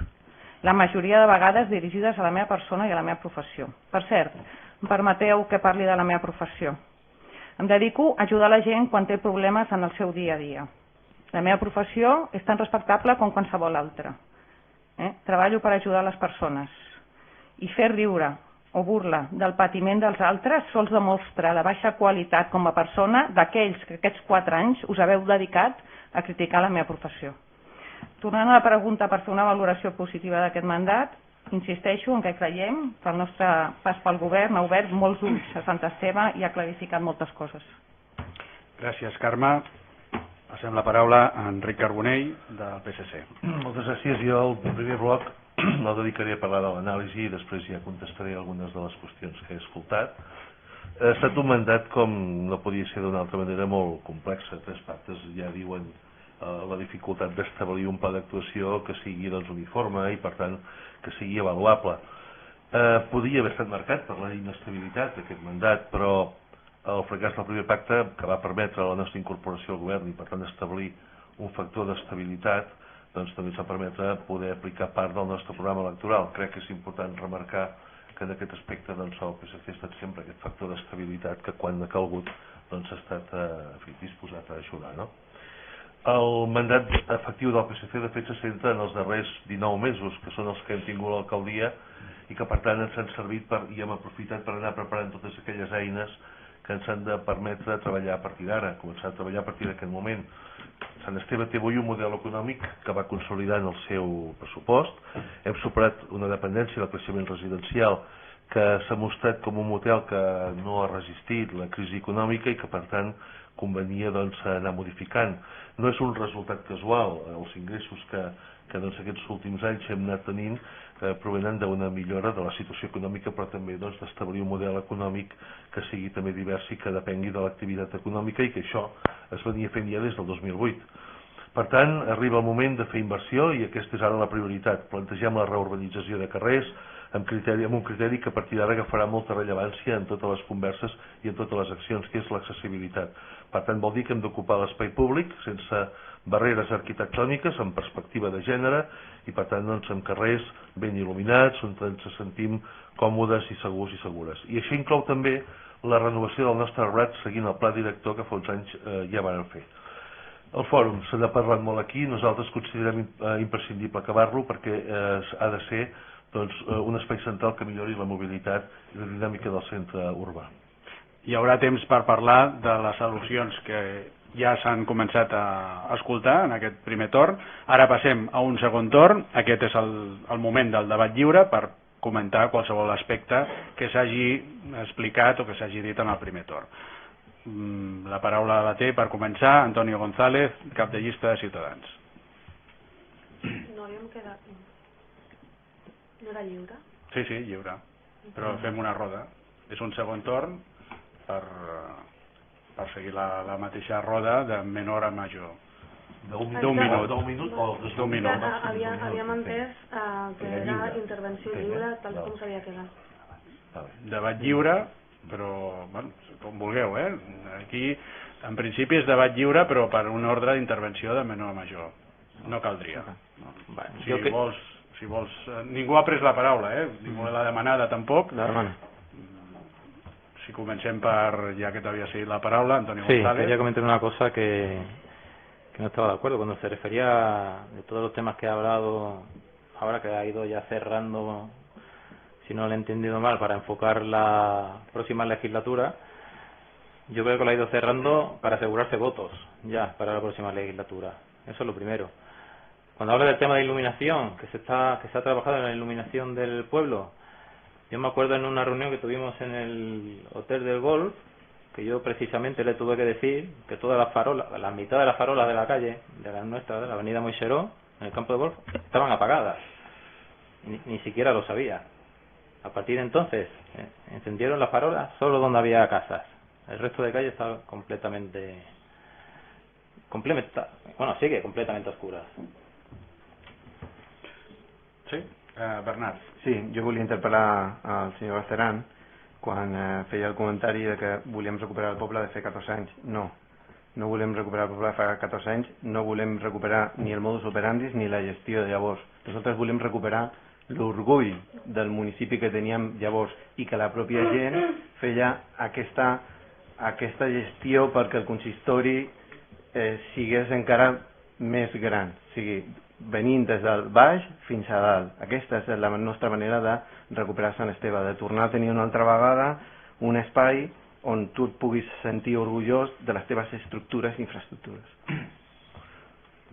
la majoria de vegades dirigides a la meva persona i a la meva professió. Per cert, em permeteu que parli de la meva professió. Em dedico a ajudar la gent quan té problemes en el seu dia a dia. La meva professió és tan respectable com qualsevol altra. Treballo per ajudar les persones. I fer riure o burla del patiment dels altres sols demostra la baixa qualitat com a persona d'aquells que aquests 4 anys us haveu dedicat a criticar la meva professió. Tornant a la pregunta per fer una valoració positiva d'aquest mandat, insisteixo en que creiem que el nostre pas pel govern ha obert molts ulls a Sant Esteve i ha clarificat moltes coses. Gràcies, Carme. Passem la paraula a Enric Carbonell, del PSC. Moltes gràcies. Jo el primer bloc no dedicaré a parlar de l'anàlisi i després ja contestaré algunes de les qüestions que he escoltat. Ha estat un mandat, com no podia ser d'una altra manera, molt complex. 3 pactes ja diuen la dificultat d'establir un pla d'actuació que sigui uniforme i per tant que sigui avaluable. Podria haver estat marcat per la inestabilitat d'aquest mandat, però el fracàs del primer pacte, que va permetre la nostra incorporació al govern i per tant establir un factor d'estabilitat, doncs també ens va permetre poder aplicar part del nostre programa electoral. Crec que és important remarcar que en aquest aspecte el PSC ha estat sempre aquest factor d'estabilitat que quan ha calgut ha estat disposat a ajudar. El mandat efectiu del PSC de fet se centra en els darrers 19 mesos, que són els que hem tingut l'alcaldia i que per tant ens han servit i hem aprofitat per anar preparant totes aquelles eines que ens han de permetre treballar a partir d'ara, començar a treballar a partir d'aquest moment. Sant Esteve té avui un model econòmic que va consolidant el seu pressupost, hem superat una dependència del creixement residencial que s'ha mostrat com un model que no ha resistit la crisi econòmica i que per tant convenia anar modificant. No és un resultat casual, els ingressos que aquests últims anys hem anat tenint provenen d'una millora de la situació econòmica però també d'establir un model econòmic que sigui també divers i que depengui de l'activitat econòmica i que això es venia fent ja des del 2008. Per tant, arriba el moment de fer inversió i aquesta és ara la prioritat. Plantegem la reurbanització de carrers amb un criteri que a partir d'ara agafarà molta rellevància en totes les converses i en totes les accions, que és l'accessibilitat. Per tant, vol dir que hem d'ocupar l'espai públic sense barreres arquitectòniques, amb perspectiva de gènere i per tant amb carrers ben il·luminats on ens sentim còmodes i segurs i segures. I això inclou també la renovació del nostre arbrat seguint el pla director que fa uns anys ja vam fer. El fòrum, se n'ha parlat molt aquí, nosaltres considerem imprescindible acabar-lo perquè ha de ser un espai central que millori la mobilitat i la dinàmica del centre urbà. Hi haurà temps per parlar de les solucions que ja s'han començat a escoltar en aquest primer torn. Ara passem a un segon torn. Aquest és el moment del debat lliure per comentar qualsevol aspecte que s'hagi explicat o que s'hagi dit en el primer torn. La paraula la té per començar Antonio González, cap de llista de Ciutadans. No havíem quedat... No era lliure? Sí, lliure. Però fem una roda. és un segon torn per seguir la mateixa roda de menor a major. D'un minut o d'un minut. Havíem entès que era intervenció lliure tal com s'havia quedat. Debat lliure, però bueno, com vulgueu, aquí en principi és debat lliure però per un ordre d'intervenció de menor a major. No caldria. Si vols, ningú ha pres la paraula, ningú l'ha demanada tampoc. Si comencem per, ya que te había seguido la palabra, Antonio González. Sí, quería comentar una cosa que no estaba de acuerdo. Cuando se refería de todos los temas que ha hablado, ahora que ha ido ya cerrando, si no lo he entendido mal, para enfocar la próxima legislatura, yo creo que lo ha ido cerrando para asegurarse votos ya para la próxima legislatura. Eso es lo primero. Cuando habla del tema de iluminación, que se ha trabajado en la iluminación del pueblo, yo me acuerdo en una reunión que tuvimos en el Hotel del Golf, que yo precisamente le tuve que decir que todas las farolas, la mitad de las farolas de la calle, de la nuestra, de la avenida Moixeró, en el campo de golf, estaban apagadas. Ni siquiera lo sabía. A partir de entonces, encendieron las farolas solo donde había casas. El resto de calle estaba sigue completamente oscuras. Sí, Bernat. Sí, jo volia interpel·lar al senyor Basteran quan feia el comentari de que volíem recuperar el poble de fer 14 anys. No volem recuperar el poble de fa 14 anys, no volem recuperar ni el modus operandi ni la gestió de llavors. Nosaltres volem recuperar l'orgull del municipi que teníem llavors i que la pròpia gent feia aquesta gestió perquè el consistori sigués encara més gran, sigui venint des del baix fins a dalt. Aquesta és la nostra manera de recuperar Sant Esteve, de tornar a tenir una altra vegada un espai on tu et puguis sentir orgullós de les teves estructures i infraestructures.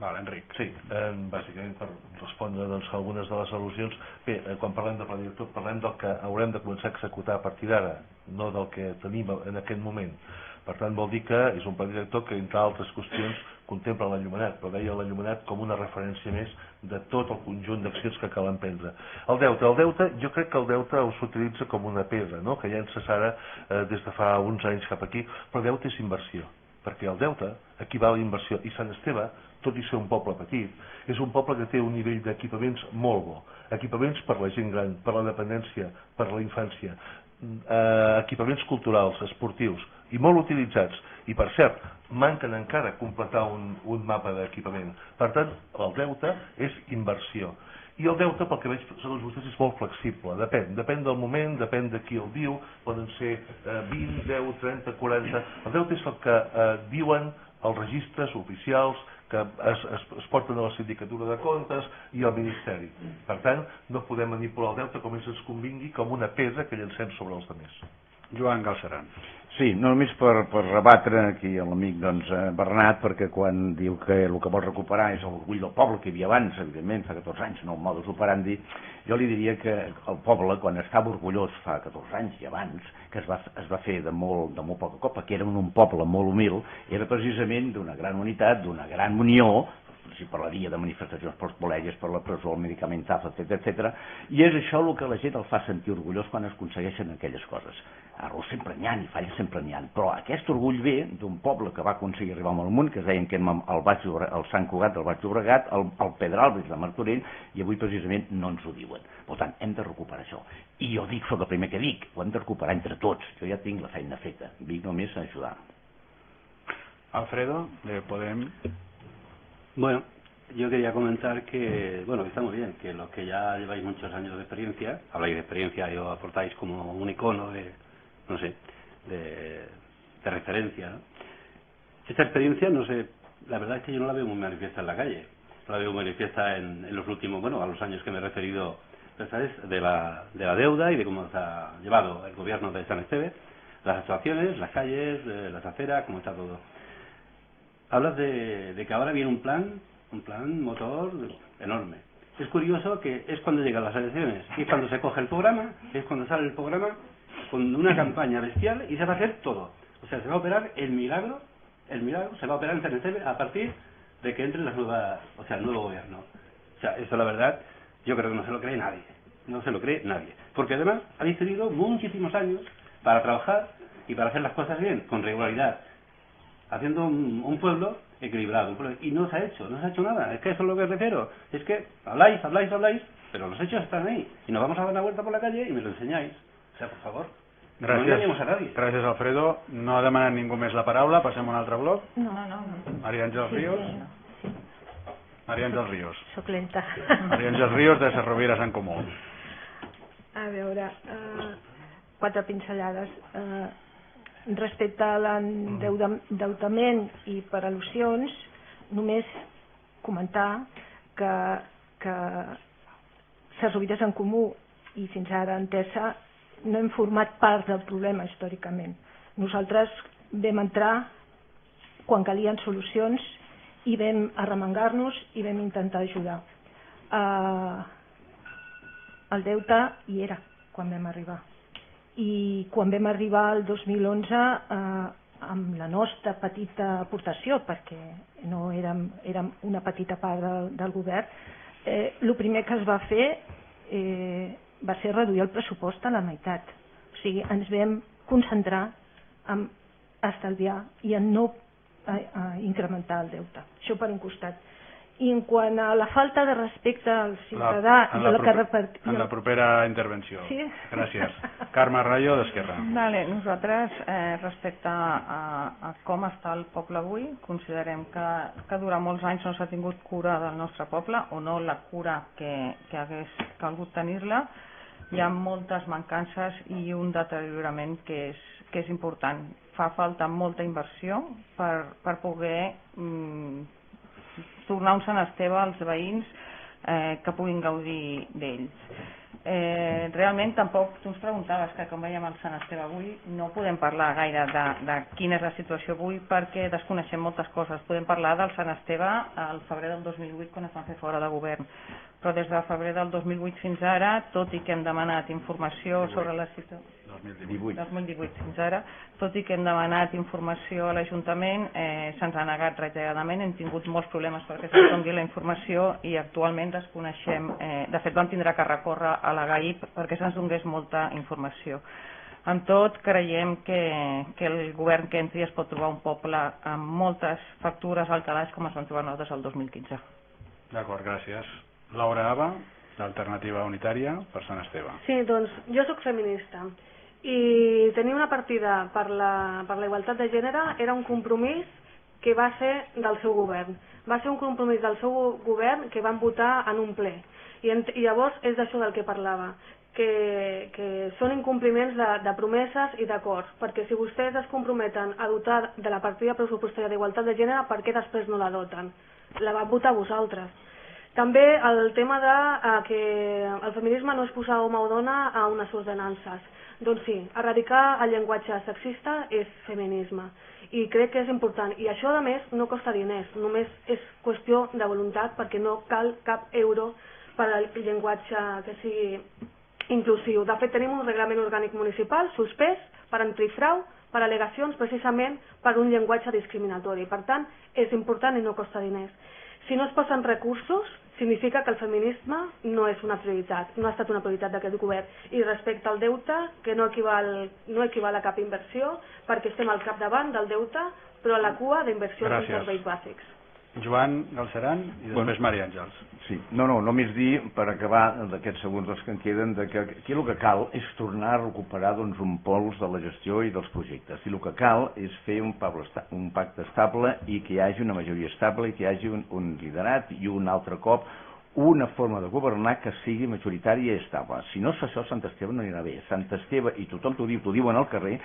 Val, Enric. Sí, bàsicament per respondre algunes de les al·lusions. Bé, quan parlem de pla director parlem del que haurem de començar a executar a partir d'ara, no del que tenim en aquest moment. Per tant, vol dir que és un pla director que, entre altres qüestions, contempla l'enllumenat, però deia l'enllumenat com una referència més de tot el conjunt d'accions que cal emprendre. El deute, jo crec que el deute s'utilitza com una pedra, no? Que ja ens cessara des de fa uns anys cap aquí, però deute és inversió, perquè el deute equival a inversió, i Sant Esteve, tot i ser un poble petit, és un poble que té un nivell d'equipaments molt bo, equipaments per la gent gran, per la dependència, per la infància, equipaments culturals, esportius, i molt utilitzats, i per cert, manquen encara completar un mapa d'equipament. Per tant, el deute és inversió. I el deute, pel que veig, segons vostès, és molt flexible. Depèn del moment, depèn de qui el diu, poden ser 20, 10, 30, 40... El deute és el que diuen els registres oficials que es porten a la sindicatura de comptes i al Ministeri. Per tant, no podem manipular el deute com ens convingui, com una pedra que llancem sobre els altres. Joan Galceran. Sí, no només per rebatre aquí l'amic Bernat, perquè quan diu que el que vol recuperar és l'orgull del poble que hi havia abans, evidentment, fa 14 anys, no el modus operandi, jo li diria que el poble, quan estava orgullós fa 14 anys i abans, que es va fer de molt poca copa, que era un poble molt humil, era precisament d'una gran unitat, d'una gran unió, si parlaria de manifestacions pels col·legis, per la presó, el medicamentazo, etc. I és això el que la gent el fa sentir orgullós quan es aconsegueixen aquelles coses. Errors sempre n'hi ha i falles sempre n'hi ha, però aquest orgull ve d'un poble que va aconseguir arribar al món, que es deien que el Sant Cugat del Baix Llobregat, el Pedralbes de Martorell, i avui precisament no ens ho diuen. Per tant, hem de recuperar això. I jo soc el primer que dic, ho hem de recuperar entre tots. Jo ja tinc la feina feta, vinc només a ajudar. Alfredo, de Podem. Bueno, yo quería comentar que, que está muy bien, que los que ya lleváis muchos años de experiencia, habláis de experiencia y os aportáis como un icono de referencia, ¿no? Esta experiencia, no sé, la verdad es que yo no la veo muy manifiesta en la calle, no la veo manifiesta en los últimos, a los años que me he referido, ¿sabes?, de la deuda y de cómo se ha llevado el gobierno de San Esteve, las actuaciones, las calles, las aceras, cómo está todo. Hablas de que ahora viene un plan motor enorme. Es curioso que es cuando llegan las elecciones, y es cuando se coge el programa, es cuando sale el programa con una campaña bestial y se va a hacer todo. O sea, se va a operar el milagro se va a operar en San Esteve a partir de que entre el nuevo gobierno. O sea, eso la verdad, yo creo que no se lo cree nadie. No se lo cree nadie. Porque además habéis tenido muchísimos años para trabajar y para hacer las cosas bien, con regularidad, haciendo un pueblo equilibrado, y no se ha hecho nada. Es que eso es lo que refiero, es que habláis, pero los hechos están ahí, y nos vamos a dar una vuelta por la calle y me lo enseñáis. O sea, por favor, no engañemos a nadie. Gràcies, Alfredo. No ha demanat ningú més la paraula, passem a un altre bloc. No. Maria Àngels Ríos. Maria Àngels Ríos. Soc lenta. Maria Àngels Ríos, de Cerrovires en Comú. A veure, 4 pinzellades. Respecte a l'endeutament i per al·lusions, només comentar que Cerrovires en Comú i fins ara Entesa no hem format part del problema històricament. Nosaltres vam entrar quan calien solucions i vam arremangar-nos i vam intentar ajudar. El deute hi era quan vam arribar. I quan vam arribar al 2011 amb la nostra petita aportació, perquè no érem una petita part del govern, el primer que es va fer va ser reduir el pressupost a la meitat. O sigui, ens vam concentrar en estalviar i en no incrementar el deute. Això per un costat. I en quant a la falta de respecte al ciutadà en la propera intervenció. Sí? Gràcies. Carme Rayo, d'Esquerra. Nosaltres, respecte a com està el poble avui, considerem que durant molts anys no s'ha tingut cura del nostre poble, o no la cura que hagués calgut tenir-la. Hi ha moltes mancances i un deteriorament que és important. Fa falta molta inversió per poder tornar un Sant Esteve als veïns que puguin gaudir d'ells. Realment tampoc tu ens preguntaves que com veiem el Sant Esteve avui no podem parlar gaire de quina és la situació avui perquè desconeixem moltes coses. Podem parlar del Sant Esteve al febrer del 2008 quan es van fer fora de govern, però des de febrer del 2008 fins ara, tot i que hem demanat informació sobre la situació 2018 fins ara, tot i que hem demanat informació a l'Ajuntament, se'ns ha negat reiteradament, hem tingut molts problemes perquè se'ns doni la informació i actualment desconeixem, de fet vam tindre que recórrer a la GAIP perquè se'ns donés molta informació. Amb tot, creiem que el govern que entri es pot trobar un poble amb moltes factures al calaix com es van trobar nosaltres el 2015. D'acord, gràcies. Laura Aba, d'Alternativa Unitària per Sant Esteve. Sí, doncs jo sóc feminista i tenir una partida per la igualtat de gènere era un compromís que va ser del seu govern. Va ser un compromís del seu govern que van votar en un ple. I llavors és d'això del que parlava, que són incompliments de promeses i d'acords, perquè si vostès es comprometen a dotar de la partida pressupostària d'igualtat de gènere, per què després no la doten? La van votar vosaltres. També el tema que el feminisme no és posar home o dona a unes ordenances. Doncs sí, erradicar el llenguatge sexista és feminisme i crec que és important. I això, a més, no costa diners, només és qüestió de voluntat perquè no cal cap euro per al llenguatge que sigui inclusiu. De fet, tenim un reglament orgànic municipal suspès per antifrau, per al·legacions, precisament per un llenguatge discriminatori. Per tant, és important i no costa diners. Si no es posen recursos, significa que el feminisme no és una prioritat, no ha estat una prioritat d'aquest govern. I respecte al deute, que no equival a cap inversió, perquè estem al capdavant del deute, però a la cua d'inversions en serveis bàsics. Joan Galceran i després Maria Àngels. Sí, només dir, per acabar d'aquests segons que en queden, que aquí el que cal és tornar a recuperar un pols de la gestió i dels projectes. I el que cal és fer un pacte estable i que hi hagi una majoria estable i que hi hagi un liderat i un altre cop una forma de governar que sigui majoritària i estable. Si no és això, Sant Esteve no anirà bé. Sant Esteve, i tothom t'ho diuen al carrer,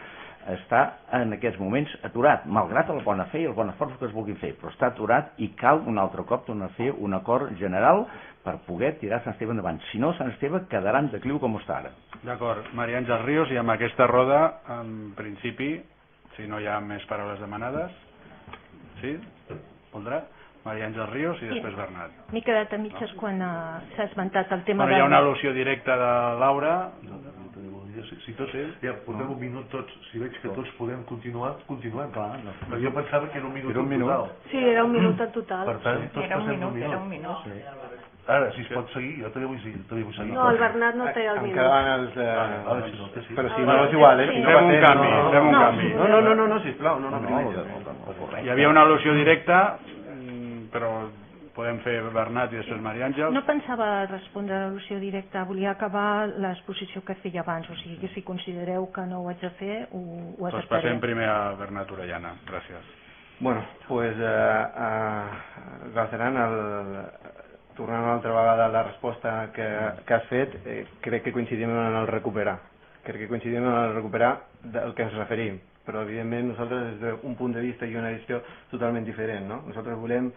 està en aquests moments aturat, malgrat la bona fe i el bon esforç que es vulguin fer, però està aturat i cal un altre cop tornar a fer un acord general per poder tirar Sant Esteve endavant. Si no, Sant Esteve quedarà en decliu com està ara. D'acord, Maria Àngels Ríos, i amb aquesta roda, en principi, si no hi ha més paraules demanades, sí? Voldrà? Maria Àngels Ríos i després Bernat. M'he quedat a mitges quan s'ha esmentat el tema de... Hi ha una al·lusió directa de Laura. Si tots, ja portem un minut tots, si veig que tots podem continuar, continuem. Però jo pensava que era un minut total. Sí, era un minut en total. Per tant, tots passem un minut. Era un minut. Ara, si es pot seguir, jo també vull seguir. No, el Bernat no té el Em minut. quedaven els... Vale, si no el té, sí. Però si no és igual, Sí. si no Fem un passem, canvi, no. fem un canvi. No, sisplau, no, Hi havia una al·lusió directa, però podem fer Bernat i després Maria Àngels. No pensava respondre a l'al·lusió directa, volia acabar l'exposició que feia abans, o sigui que si considereu que no ho haig de fer, ho Doncs acceptaré. passem primer a Bernat Orellana. Gràcies. Bueno, pues Galceran, tornant una altra vegada a la resposta que has fet, crec que coincidim en el recuperar. Crec que coincidim en el recuperar del que ens referim, però evidentment nosaltres des d'un punt de vista i una visió totalment diferent, no? Nosaltres volem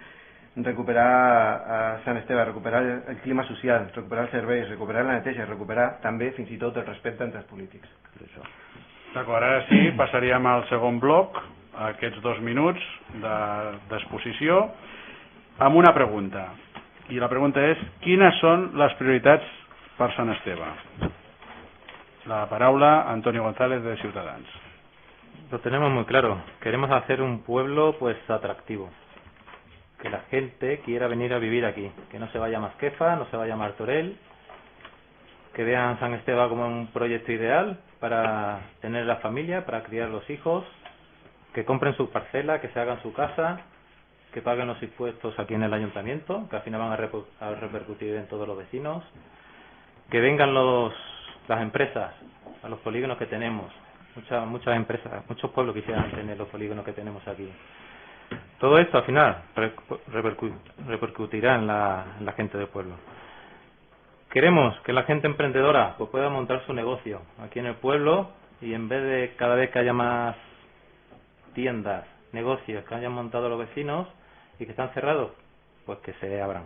recuperar Sant Esteve, recuperar el clima social, recuperar els serveis, recuperar la neteja, recuperar també fins i tot el respecte entre els polítics. D'acord, ara sí, passaríem al segon bloc, aquests 2 minuts d'exposició, amb una pregunta. I la pregunta és, quines són les prioritats per Sant Esteve? La paraula a Antonio González de Ciutadans. Lo tenemos muy claro. Queremos hacer un pueblo pues atractivo. Que la gente quiera venir a vivir aquí. Que no se vaya a Masquefa, no se vaya a Martorell. Que vean San Esteve como un proyecto ideal para tener la familia, para criar los hijos. Que compren su parcela, que se hagan su casa. Que paguen los impuestos aquí en el ayuntamiento, que al final van a repercutir en todos los vecinos. Que vengan las empresas a los polígonos que tenemos. Muchas empresas, muchos pueblos quisieran tener los polígonos que tenemos aquí. Todo esto al final repercutirá en la gente del pueblo. Queremos que la gente emprendedora pues pueda montar su negocio aquí en el pueblo y en vez de cada vez que haya más tiendas, negocios que hayan montado los vecinos y que están cerrados, pues que se abran,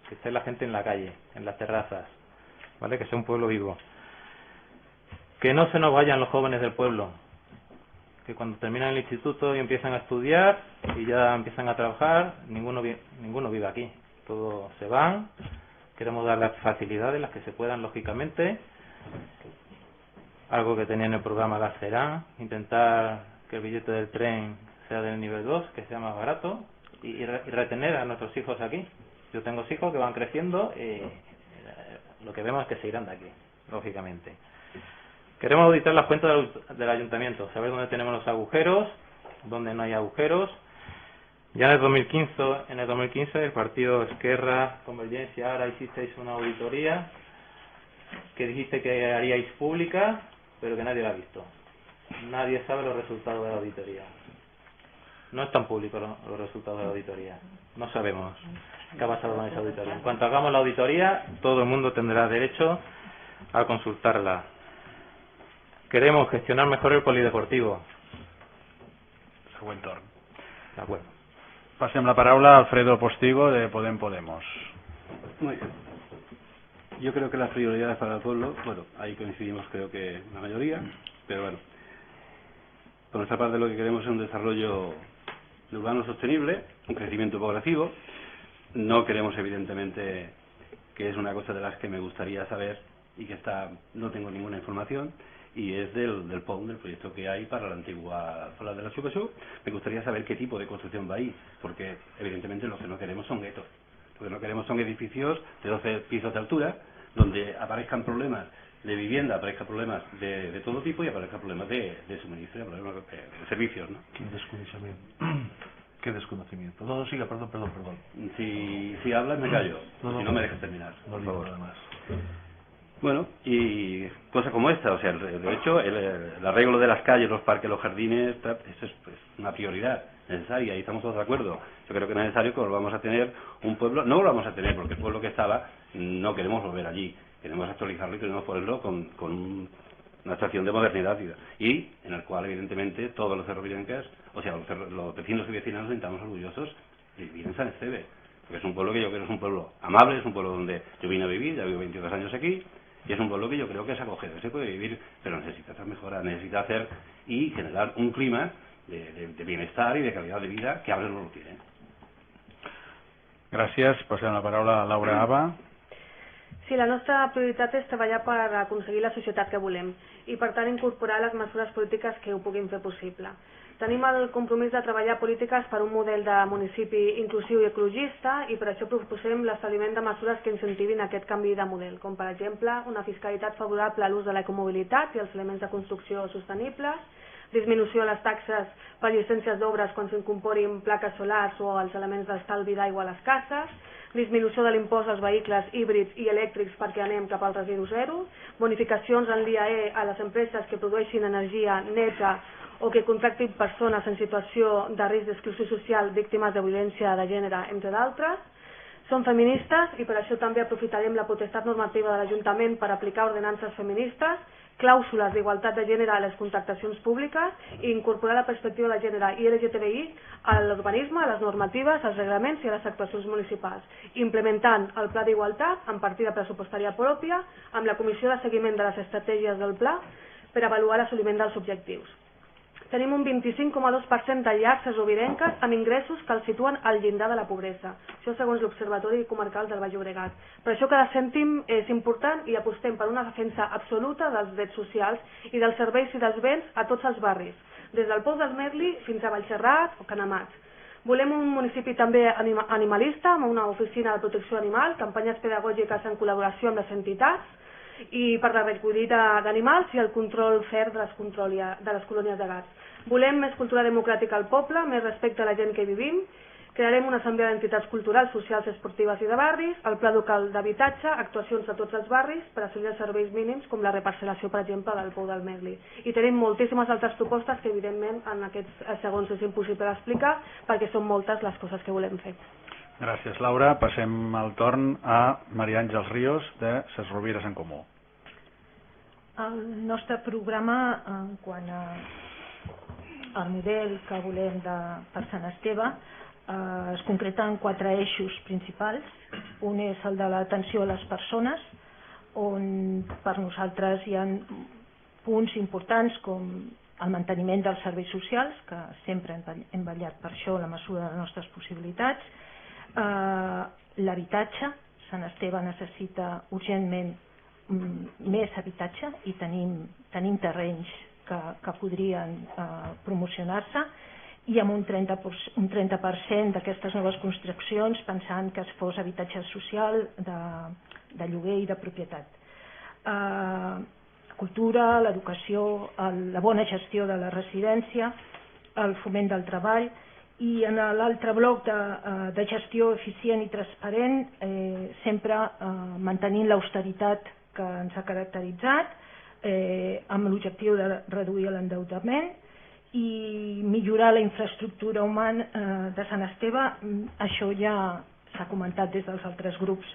que esté la gente en la calle, en las terrazas, ¿vale? Que sea un pueblo vivo. Que no se nos vayan los jóvenes del pueblo, que cuando terminan el instituto y empiezan a estudiar y ya empiezan a trabajar, ninguno vive aquí, todos se van. Queremos dar las facilidades, las que se puedan lógicamente, algo que tenía en el programa Galceran, intentar que el billete del tren sea del nivel 2, que sea más barato y retener a nuestros hijos aquí. Yo tengo hijos que van creciendo y lo que vemos es que se irán de aquí, lógicamente. Queremos auditar las cuentas del ayuntamiento, saber dónde tenemos los agujeros, dónde no hay agujeros. Ya en el 2015 el partido Esquerra, Convergencia, ahora hicisteis una auditoría que dijiste que haríais pública, pero que nadie la ha visto. Nadie sabe los resultados de la auditoría. No están públicos los resultados de la auditoría. No sabemos qué ha pasado con esa auditoría. En cuanto hagamos la auditoría, todo el mundo tendrá derecho a consultarla. Queremos gestionar mejor el polideportivo. Següent torn. De acuerdo. Passem la paraula a Alfredo Postigo de Podemos. Muy bien. Yo creo que las prioridades para el pueblo, bueno, ahí coincidimos creo que la mayoría, pero bueno, por nuestra parte lo que queremos es un desarrollo urbano sostenible, un crecimiento progresivo. No queremos evidentemente, que es una cosa de las que me gustaría saber y que no tengo ninguna información, y es del POUM, del proyecto que hay para la antigua zona de la Xucasú. Me gustaría saber qué tipo de construcción va ahí, porque evidentemente lo que no queremos son guetos. Lo que no queremos son edificios de 12 pisos de altura, donde aparezcan problemas de vivienda, aparezcan problemas de todo tipo y aparezcan problemas de suministro, problemas de servicios, ¿no? Qué desconocimiento. No, siga, perdón. Si hablas me callo, si no me dejas terminar, por favor. Nada más. Bueno, y cosas como esta, o sea, de hecho, el arreglo de las calles, los parques, los jardines, eso es pues, una prioridad necesaria, y estamos todos de acuerdo. Yo creo que es necesario que volvamos a tener un pueblo, no lo vamos a tener porque el pueblo que estaba, no queremos volver allí, queremos actualizarlo y queremos ponerlo con una estación de modernidad y en el cual evidentemente todos los cerrovirenques, o sea, los vecinos y vecinas nos sintamos orgullosos de vivir en San Esteve, porque es un pueblo que yo creo que es un pueblo amable, es un pueblo donde yo vine a vivir, ya vivo 22 años aquí, y es un pueblo que yo creo que es acogedor, se puede vivir, pero necesita hacer mejoras, necesita hacer y generar un clima de bienestar y de calidad de vida que Ables no lo tiene. Gràcies. Passem la paraula a Laura Aba. Sí, la nostra prioritat és treballar per aconseguir la societat que volem i, per tant, incorporar les mesures polítiques que ho puguin fer possible. Tenim el compromís de treballar polítiques per un model de municipi inclusiu i ecologista i per això proposem l'establiment de mesures que incentivin aquest canvi de model, com per exemple una fiscalitat favorable a l'ús de l'ecomobilitat i els elements de construcció sostenibles, disminució de les taxes per llicències d'obres quan s'incorporin plaques solars o els elements d'estalvi d'aigua a les cases, disminució de l'impost als vehicles híbrids i elèctrics perquè anem cap al residu zero, bonificacions en l'IAE a les empreses que produeixin energia neta o que contractin persones en situació de risc d'exclusió social víctimes de violència de gènere, entre d'altres. Som feministes i per això també aprofitarem la potestat normativa de l'Ajuntament per aplicar ordenances feministes, clàusules d'igualtat de gènere a les contractacions públiques i incorporar la perspectiva de gènere i LGTBI a l'urbanisme, a les normatives, als reglaments i a les actuacions municipals, implementant el Pla d'Igualtat amb partida pressupostària pròpia, amb la Comissió de Seguiment de les Estratègies del Pla per avaluar l'assoliment dels objectius. Tenim un 25,2% de llars sesovirenques amb ingressos que els situen al llindar de la pobresa. Això segons l'Observatori Comarcal del Baix Llobregat. Per això cada cèntim és important i apostem per una defensa absoluta dels drets socials i dels serveis i dels béns a tots els barris, des del Pou del Merli fins a Vallserrat o Canamats. Volem un municipi també animalista, amb una oficina de protecció animal, campanyes pedagògiques en col·laboració amb les entitats, i per la recollida d'animals i el control fer de les colònies de gats. Volem més cultura democràtica al poble, més respecte a la gent que vivim, crearem una assemblea d'entitats culturals, socials, esportives i de barris, el pla local d'habitatge, actuacions a tots els barris per assolir els serveis mínims com la reparcel·lació, per exemple, del Pou del Merli. I tenim moltíssimes altres propostes que evidentment en aquests segons és impossible d'explicar perquè són moltes les coses que volem fer. Gràcies, Laura. Passem el torn a Maria Àngels Ríos, de Ses Rovires en Comú. El nostre programa, en quant al model que volem per Sant Esteve, es concreta en 4 eixos principals. Un és el de l'atenció a les persones, on per nosaltres hi ha punts importants com el manteniment dels serveis socials, que sempre hem vetllat per això a la mesura de les nostres possibilitats, l'habitatge. Sant Esteve necessita urgentment més habitatge i tenim terrenys que podrien promocionar-se, i amb un 30% d'aquestes noves construccions pensant que es fos habitatge social, de lloguer i de propietat. La cultura, l'educació, la bona gestió de la residència, el foment del treball. I en l'altre bloc de gestió eficient i transparent, sempre mantenint l'austeritat que ens ha caracteritzat, amb l'objectiu de reduir l'endeutament i millorar la infraestructura humana de Sant Esteve. Això ja s'ha comentat des dels altres grups.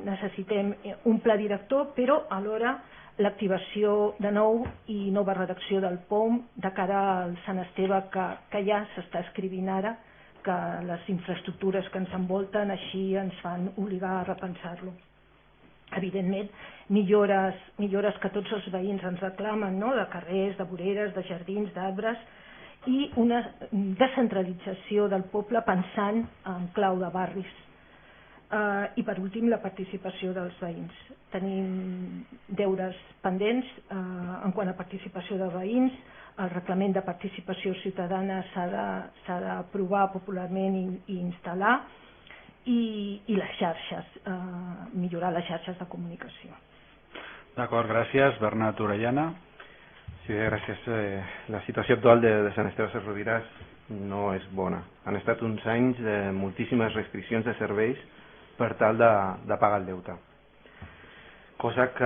Necessitem un pla director, però alhora l'activació de nou i nova redacció del POM de cara al Sant Esteve que ja s'està escrivint ara, que les infraestructures que ens envolten així ens fan obligar a repensar-lo. Evidentment, millores que tots els veïns ens reclamen, de carrers, de voreres, de jardins, d'arbres, i una descentralització del poble pensant en clau de barris. I per últim, la participació dels veïns. Tenim deures pendents en quant a participació de veïns. El reglament de participació ciutadana s'ha d'aprovar popularment i instal·lar, i les xarxes, millorar les xarxes de comunicació. D'acord, gràcies. Bernat Orellana. Sí, gràcies. La situació actual de Sant Esteve Ses Rovires no és bona. Han estat uns anys de moltíssimes restriccions de serveis per tal de pagar el deute, cosa que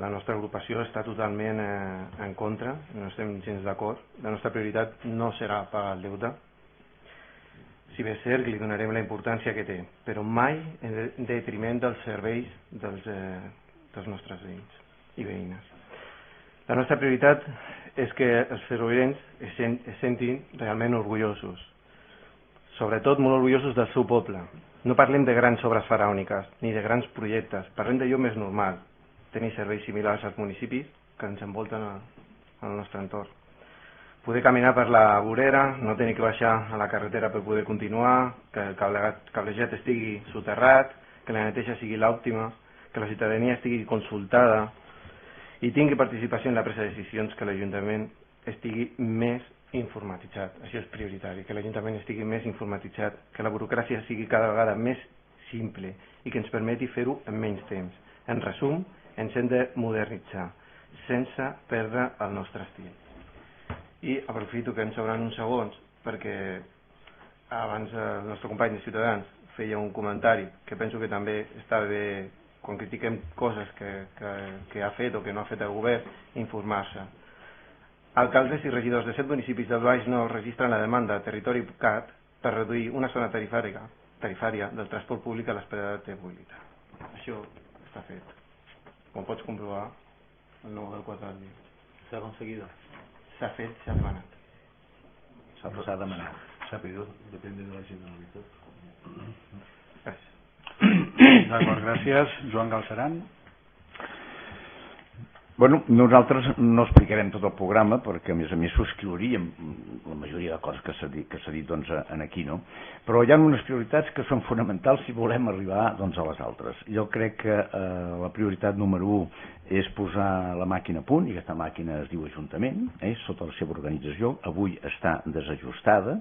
la nostra agrupació està totalment en contra, no estem gens d'acord. La nostra prioritat no serà pagar el deute, si bé és cert que li donarem la importància que té, però mai en detriment dels serveis dels nostres veïns i veïnes. La nostra prioritat és que els serovirens es sentin realment orgullosos, sobretot molt orgullosos del seu poble. No parlem de grans obres faraòniques ni de grans projectes, parlem d'allò més normal, tenir serveis similars als municipis que ens envolten al nostre entorn. Poder caminar per la vorera, no tenir que baixar a la carretera per poder continuar, que el cablejat estigui soterrat, que la neteja sigui l'òptima, que la ciutadania estigui consultada i tingui participació en la presa de decisions, que l'Ajuntament estigui més informatitzat. Això és prioritari, que l'Ajuntament estigui més informatitzat, que la burocràcia sigui cada vegada més simple i que ens permeti fer-ho en menys temps. En resum, ens hem de modernitzar sense perdre el nostre estil. I aprofito que ens sobran uns segons perquè abans el nostre company de Ciutadans feia un comentari que penso que també està bé quan critiquem coses que ha fet o que no ha fet el govern, informar-se. Alcaldes i regidors de 7 municipis del Baix Nord registren la demanda a Territori CAT per reduir una zona tarifària del transport públic a l'espera de T8. Això està fet. Com pots comprovar, el 9 del 4 del dia. ¿Se ha conseguido? S'ha fet, s'ha demanat. S'ha demanat. S'ha pedido, depende de la Generalitat. Gràcies. D'acord, gràcies. Joan Galceran. Bueno, nosaltres no explicarem tot el programa perquè a més subscriuríem la majoria de coses que s'ha dit doncs, aquí, no? Però hi ha unes prioritats que són fonamentals si volem arribar doncs, a les altres. Jo crec que la prioritat número 1 és posar la màquina a punt, i aquesta màquina es diu Ajuntament, sota la seva organització. Avui està desajustada,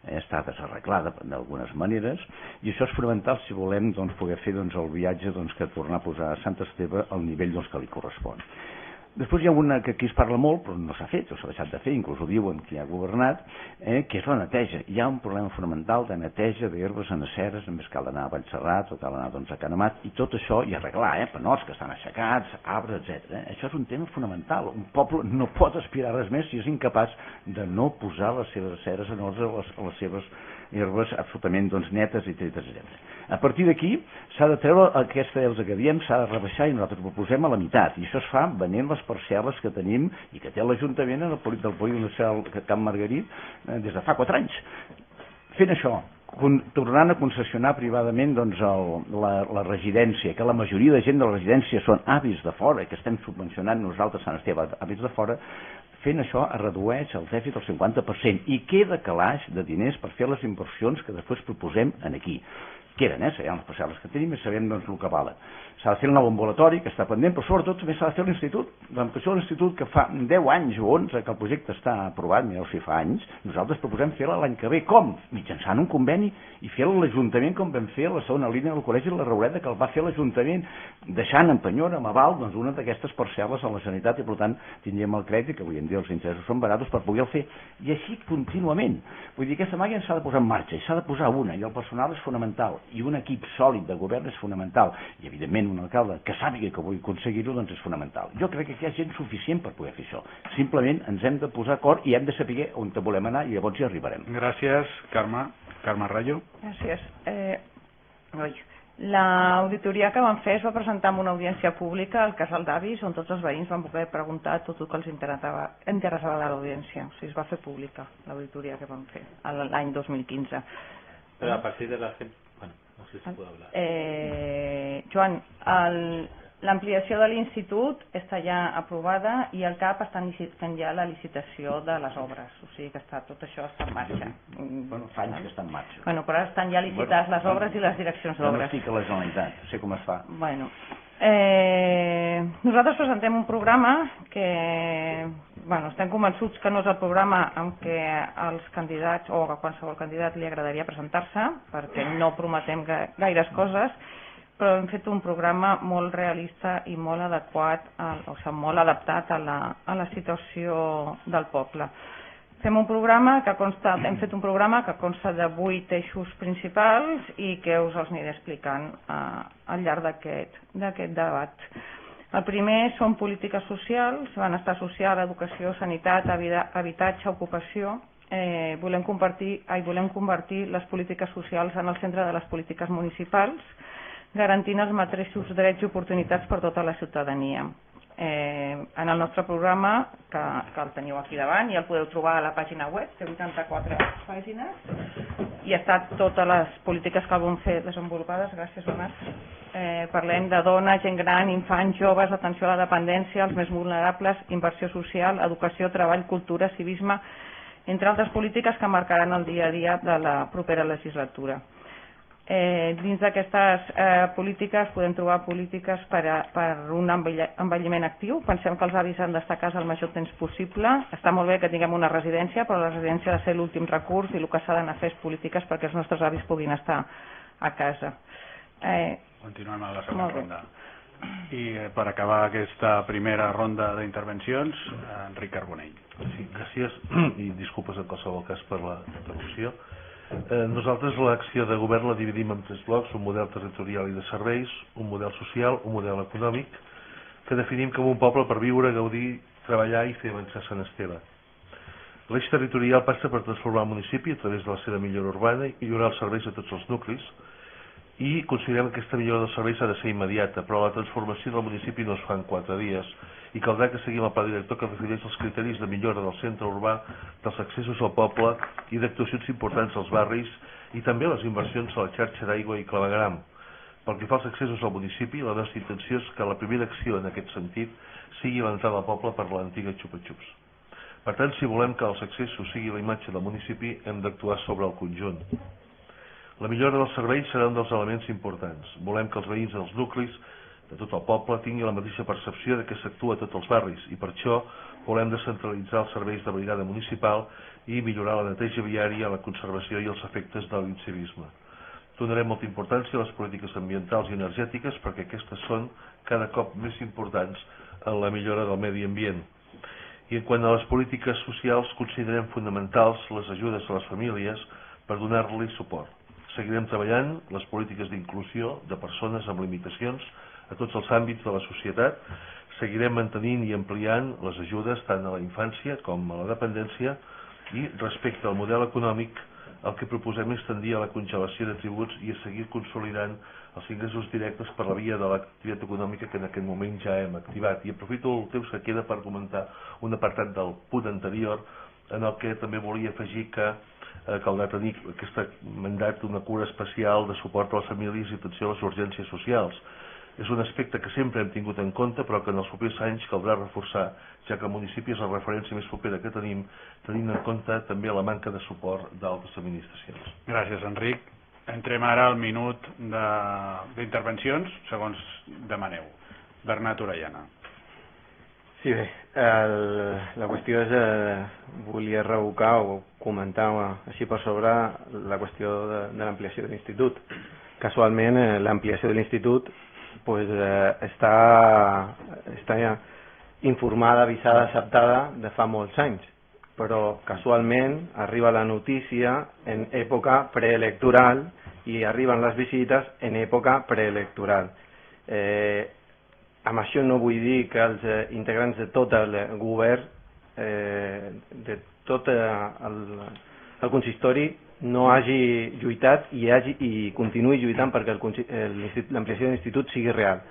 està desarreglada d'algunes maneres, i això és fonamental si volem doncs, poder fer doncs, el viatge doncs, que tornar a posar a Sant Esteve al nivell doncs, que li correspon. Després hi ha una que aquí es parla molt, però no s'ha fet, o s'ha deixat de fer, inclús ho diuen qui ha governat, que és la neteja. Hi ha un problema fonamental de neteja d'herbes en aceres, només cal anar a Vallserrat o cal anar doncs, a Canemat, i tot això, i arreglar, penots que estan aixecats, arbres, etc. Això és un tema fonamental. Un poble no pot aspirar res més si és incapaç de no posar les seves aceres en les seves herbes absolutament doncs, netes, etc. A partir d'aquí s'ha de treure aquesta elsa que diem, s'ha de rebaixar i nosaltres ho proposem a la meitat, i això es fa venent les parcel·les que tenim i que té l'Ajuntament en el polígon industrial Camp Margarit des de fa 4 anys. Fent això, tornant a concessionar privadament doncs, la residència, que la majoria de gent de la residència són avis de fora, que estem subvencionant nosaltres Sant Esteve avis de fora, fent això es redueix el dèficit al 50% i queda calaix de diners per fer les inversions que després proposem aquí. Queden, sabem les parcel·les que tenim i sabem doncs, el que valen. S'ha de fer el nou ambulatori, que està pendent, però sobretot també s'ha de fer l'institut. L'ampliació de l'institut, que fa 10 anys o 11 que el projecte està aprovat, mireu si fa anys, nosaltres proposem fer-la l'any que ve. Com? Mitjançant un conveni i fer-la l'Ajuntament com vam fer la segona línia del Col·legi de la Raureda, que el va fer l'Ajuntament, deixant en penyora, amb aval, doncs, una d'aquestes parcel·les a la Generalitat i, per tant, tindríem el crèdit, que avui en dia els interessos són baratos, per poder-ho fer. I així contínuament. Vull dir, aquesta màquina s'ha de posar en marxa, i s'ha de posar una, i el personal és fonamental, i un equip sòlid de govern és fonamental, i evidentment un alcalde que sàpiga que vull aconseguir-ho doncs és fonamental. Jo crec que hi ha gent suficient per poder fer això. Simplement ens hem de posar d'acord i hem de saber on volem anar i llavors hi arribarem. Gràcies, Carme. Carme Rayo. Gràcies. L'auditoria que vam fer es va presentar en una audiència pública al Casal d'Avis, on tots els veïns van poder preguntar tot el que els interessava de l'audiència. O sigui, es va fer pública l'auditoria que vam fer l'any 2015. Però a partir de la gent... Bueno, no sé si puc hablar. Joan, l'ampliació de l'institut està ja aprovada i el CAP està fent ja la licitació de les obres, o sigui que tot això està en marxa. Bueno, fa anys que està en marxa. Bueno, però estan ja licitades les obres i les direccions d'obres. No estic a la Generalitat, sé com es fa. Bueno, nosaltres presentem un programa que estem convençuts que no és el programa amb què als candidats o a qualsevol candidat li agradaria presentar-se, perquè no prometem gaires coses, però hem fet un programa molt realista i molt adequat, molt adaptat a la situació del poble. Hem fet un programa que consta de 8 eixos principals i que us els aniré explicant al llarg d'aquest debat. El primer són polítiques socials, benestar social, educació, sanitat, habitatge, ocupació. Volem convertir les polítiques socials en el centre de les polítiques municipals, garantint els mateixos drets i oportunitats per tota la ciutadania. En el nostre programa, que el teniu aquí davant i el podeu trobar a la pàgina web, té 84 pàgines i està totes les polítiques que vam fer desenvolupades. Gràcies, Donat. Parlem de dones, gent gran, infants, joves, atenció a la dependència, els més vulnerables, inversió social, educació, treball, cultura, civisme, entre altres polítiques que marcaran el dia a dia de la propera legislatura. Dins d'aquestes polítiques podem trobar polítiques per un envelliment actiu. Pensem que els avis han d'estar a casa el major temps possible. Està molt bé que tinguem una residència, però la residència ha de ser l'últim recurs i el que s'ha d'anar a fer és polítiques perquè els nostres avis puguin estar a casa. Continuem a la segona ronda. I per acabar aquesta primera ronda d'intervencions, Enric Carbonell. Sí, gràcies i disculpes en qualsevol cas per la interrupció. Nosaltres l'acció de govern la dividim en 3 blocs, un model territorial i de serveis, un model social, un model econòmic, que definim com un poble per viure, gaudir, treballar i fer avançar Sant Esteve. L'eix territorial passa per transformar el municipi a través de la seva millora urbana i millorar els serveis a tots els nuclis, i considerem que aquesta millora dels serveis ha de ser immediata, però la transformació del municipi no es fa en 4 dies i caldrà que seguim el pla director que defineix els criteris de millora del centre urbà, dels accessos al poble i d'actuacions importants als barris i també les inversions a la xarxa d'aigua i clavegueram. Pel que fa als accessos al municipi, la nostra intenció és que la primera acció en aquest sentit sigui l'entrada al poble per l'antiga xupa-xups. Per tant, si volem que els accessos sigui la imatge del municipi, hem d'actuar sobre el conjunt. La millora dels serveis serà un dels elements importants. Volem que els veïns dels nuclis de tot el poble tinguin la mateixa percepció de que s'actua a tots els barris i per això volem descentralitzar els serveis de brigada municipal i millorar la neteja viària, la conservació i els efectes de l'incivisme. Donarem molta importància a les polítiques ambientals i energètiques perquè aquestes són cada cop més importants en la millora del medi ambient. I en quant a les polítiques socials, considerem fonamentals les ajudes a les famílies per donar-li suport. Seguirem treballant les polítiques d'inclusió de persones amb limitacions a tots els àmbits de la societat, seguirem mantenint i ampliant les ajudes tant a la infància com a la dependència i respecte al model econòmic el que proposem és tendir a la congelació de tributs i a seguir consolidant els ingressos directes per la via de l'activitat econòmica que en aquest moment ja hem activat. I aprofito el temps que queda per comentar un apartat del punt anterior en el que també volia afegir que caldrà tenir aquest mandat d'una cura especial de suport a les famílies i atenció a les urgències socials. És un aspecte que sempre hem tingut en compte però que en els propers anys caldrà reforçar, ja que el municipi és la referència més propera que tenim, tenint en compte també la manca de suport d'altres administracions. Gràcies, Enric. Entrem ara al minut d'intervencions, segons demaneu. Bernat Orellana. Sí, bé, la qüestió és, volia revocar o comentar així per sobre la qüestió de l'ampliació de l'institut. Casualment, l'ampliació de l'institut està informada, avisada, acceptada de fa molts anys, però casualment arriba la notícia en època preelectoral i arriben les visites en època preelectoral. Amb això no vull dir que els integrants de tot el govern, de tot el consistori, no hagi lluitat i continuï lluitant perquè l'ampliació de l'institut sigui real.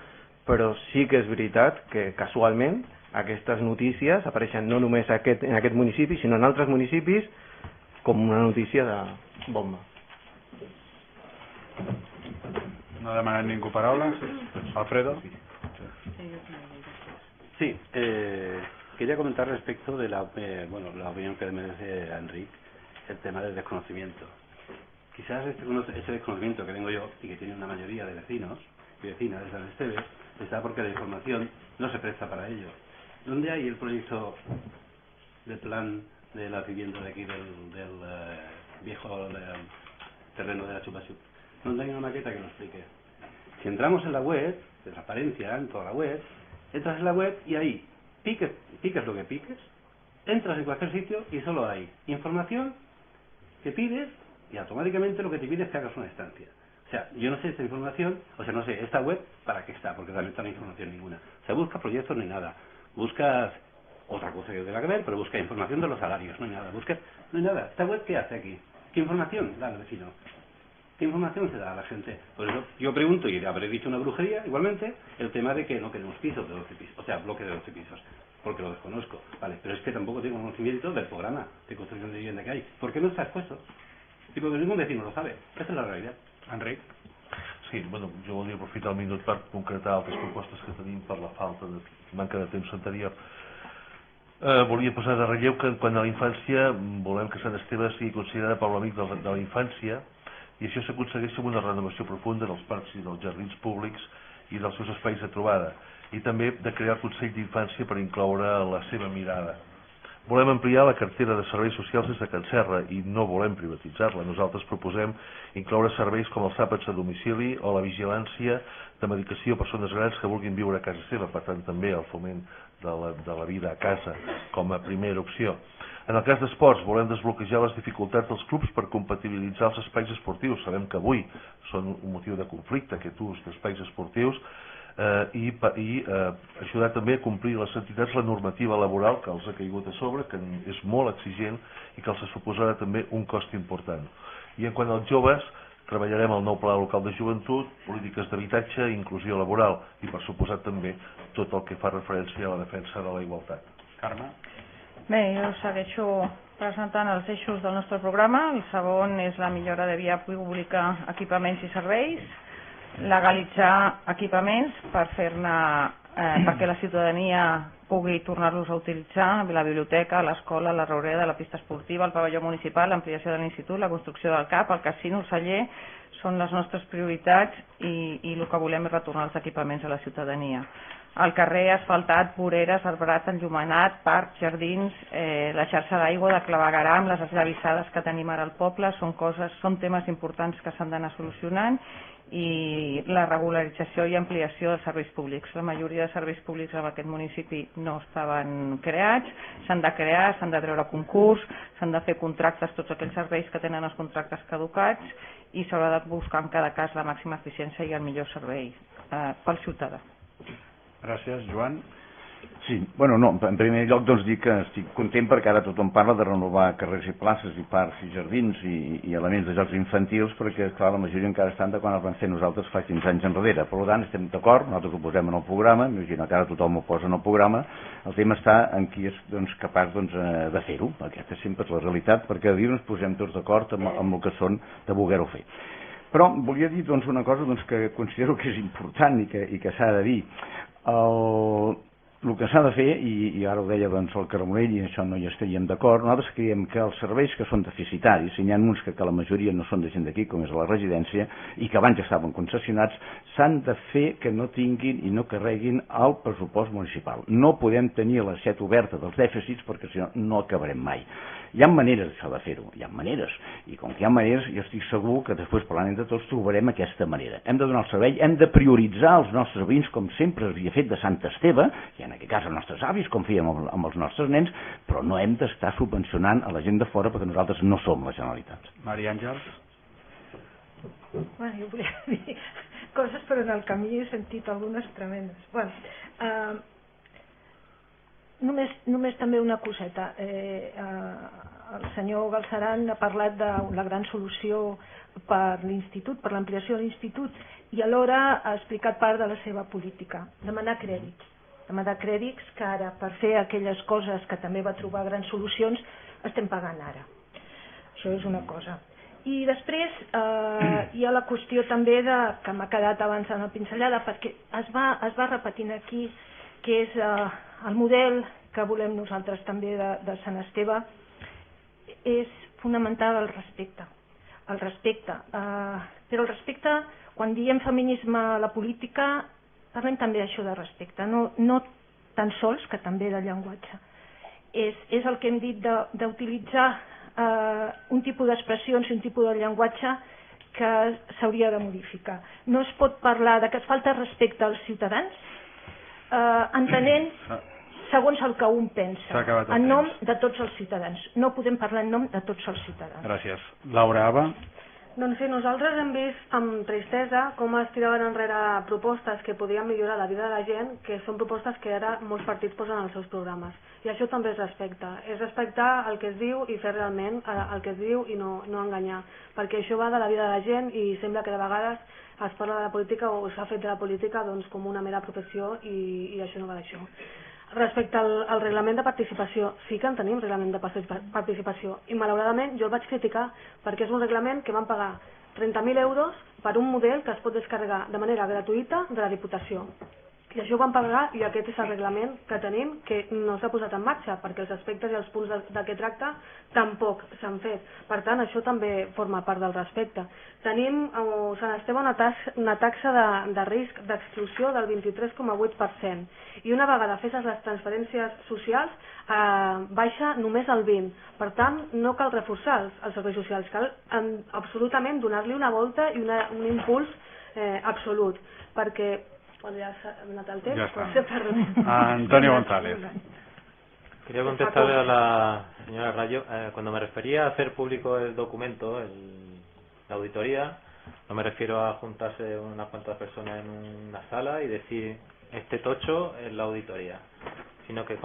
Però sí que és veritat que casualment aquestes notícies apareixen no només en aquest municipi, sinó en altres municipis com una notícia de bomba. No ha demanat ningú paraula? Alfredo? Sí, quería comentar respecto de la opinión que merece Enric, el tema del desconocimiento. Quizás ese desconocimiento que tengo yo y que tiene una mayoría de vecinos y vecinas de San Esteve está porque la información no se presta para ello. ¿Dónde hay el proyecto de plan de la vivienda de aquí del viejo terreno de la Chupa-Chup? ¿Dónde hay una maqueta que lo explique? Si entramos en la web, de transparencia en toda la web, entras en la web y ahí piques lo que piques, entras en cualquier sitio y solo hay información que pides y automáticamente lo que te pide es que hagas una estancia. O sea, yo no sé esta información, no sé, esta web para qué está, porque realmente no hay información ninguna. O sea, buscas proyectos, no hay nada. Buscas otra cosa que tenga que ver, pero busca información de los salarios, no hay nada. No hay nada. ¿Esta web qué hace aquí? ¿Qué información da al vecino? ¿Qué información se da a la gente? Por eso yo pregunto, y habré dicho una brujería igualmente, el tema de que no queremos pisos de 12 pisos, o sea, bloque de 12 pisos, porque lo desconozco, ¿vale? Pero es que tampoco tengo conocimiento del programa de construcción de vivienda que hay. ¿Por qué no está expuesto? Y porque ningún vecino lo sabe. Esa és la realitat. Enric? Sí, jo volia aprofitar el minut per concretar altres propostes que tenim per la manca de temps anterior. Volia posar de relleu que quant a la infància volem que Sant Esteve sigui considerada poble amic de la infància i això s'aconsegueix amb una renovació profunda dels parcs i dels jardins públics i dels seus espais de trobada, i també de crear el Consell d'Infància per incloure la seva mirada. Volem ampliar la cartera de serveis socials des de Can Serra i no volem privatitzar-la. Nosaltres proposem incloure serveis com els àpats a domicili o la vigilància de medicació a persones grans que vulguin viure a casa seva, per tant també el foment de la vida a casa com a primera opció. En el cas d'esports, volem desbloquejar les dificultats dels clubs per compatibilitzar els espais esportius. Sabem que avui són un motiu de conflicte aquest ús d'espais esportius, i ajudar també a complir les entitats la normativa laboral que els ha caigut a sobre, que és molt exigent i que els suposarà també un cost important. I en quant als joves, treballarem el nou Pla Local de Joventut, polítiques d'habitatge i inclusió laboral i, per suposat, també tot el que fa referència a la defensa de la igualtat. Carme? Bé, jo segueixo presentant els eixos del nostre programa. El segon és la millora de via pública, equipaments i serveis, legalitzar equipaments perquè la ciutadania pugui tornar-los a utilitzar, la biblioteca, l'escola, la reoreda, la pista esportiva, el pavelló municipal, l'ampliació de l'institut, la construcció del CAP, el casino, el celler, són les nostres prioritats i el que volem és retornar els equipaments a la ciutadania. El carrer asfaltat, voreres, arbrat, enllumenat, parcs, jardins, la xarxa d'aigua de clavegueram, les esllavissades que tenim ara al poble, són temes importants que s'han d'anar solucionant, i la regularització i ampliació dels serveis públics. La majoria de serveis públics en aquest municipi no estaven creats, s'han de crear, s'han de treure concurs, s'han de fer contractes, tots aquells serveis que tenen els contractes caducats, i s'haurà de buscar en cada cas la màxima eficiència i el millor servei pel ciutadà. Gràcies. Joan? Sí, bueno, no, en primer lloc doncs dir que estic content perquè ara tothom parla de renovar carrers i places i parcs i jardins i elements de jocs infantils, perquè clar, la majoria encara estan de quan els vam fer nosaltres fa 15 anys enrere. Per tant, estem d'acord, nosaltres ho posem en el programa, m'imagino que ara tothom ho posa en el programa, el tema està en qui és capaç de fer-ho. Aquesta sempre és la realitat, perquè a dir ens posem tots d'acord amb el que són de voler-ho fer. Però volia dir una cosa que considero que és important i que s'ha de dir. El que s'ha de fer, i ara ho deia el Caramonell, i això no hi estaríem d'acord, nosaltres creiem que els serveis que són deficitaris, i n'hi ha uns que la majoria no són de gent d'aquí, com és la residència, i que abans ja estaven concessionats, s'han de fer que no tinguin i no carreguin el pressupost municipal. No podem tenir l'aixeta oberta dels dèficits perquè si no, no acabarem mai. Hi ha maneres d'això de fer-ho, hi ha maneres, i com que hi ha maneres, jo estic segur que després parlant entre tots trobarem aquesta manera. Hem de donar el servei, hem de prioritzar els nostres veïns com sempre s'havia fet de Sant Esteve, i en aquest cas els nostres avis, com fèiem amb els nostres nens, però no hem d'estar subvencionant a la gent de fora perquè nosaltres no som la Generalitat. Maria Àngels? Bueno, jo volia dir coses, però en el camí he sentit algunes tremendes. Bueno, només també una coseta. El senyor Galceran ha parlat de la gran solució per l'institut, per l'ampliació de l'institut, i alhora ha explicat part de la seva política, demanar crèdits. Demanar crèdits que ara, per fer aquelles coses que també va trobar grans solucions, estem pagant ara. Això és una cosa. I després hi ha la qüestió també que m'ha quedat abans en la pinzellada, perquè es va repetint aquí, que és el model que volem nosaltres també de Sant Esteve, és fonamental el respecte. El respecte. Però el respecte, quan diem feminisme a la política, parlem també d'això de respecte, no tan sols, que també de llenguatge. És el que hem dit d'utilitzar un tipus d'expressions i un tipus de llenguatge que s'hauria de modificar. No es pot parlar de que es falta respecte als ciutadans entenent segons el que un pensa, en nom de tots els ciutadans. No podem parlar en nom de tots els ciutadans. Gràcies. Laura Aba? Doncs sí, nosaltres hem vist amb tristesa com es tiraven enrere propostes que podien millorar la vida de la gent, que són propostes que ara molts partits posen als seus programes. I això també és respecte. És respectar el que es diu i fer realment el que es diu i no enganyar. Perquè això va de la vida de la gent i sembla que de vegades es parla de la política o s'ha fet de la política com una mera professió i això no va d'això. Respecte al reglament de participació, sí que en tenim reglament de participació i malauradament jo el vaig criticar perquè és un reglament que van pagar 30.000 euros per un model que es pot descarregar de manera gratuïta de la Diputació. I això ho vam pagar i aquest és el reglament que tenim, que no s'ha posat en marxa, perquè els aspectes i els punts de què tracta tampoc s'han fet. Per tant, això també forma part del respecte. Tenim a Sant Esteve una taxa de risc d'exclusió del 23,8% i una vegada fetes les transferències socials baixa només el 20%. Per tant, no cal reforçar els serveis socials, cal absolutament donar-li una volta i un impuls absolut, perquè cuando ya ha anat el temps, Antonio González. Quería contestarle a la señora Rayo. Cuando me refería a hacer público el documento, la auditoría, no me refiero a juntarse unas cuantas personas en una sala y decir este tocho es la auditoría, sino que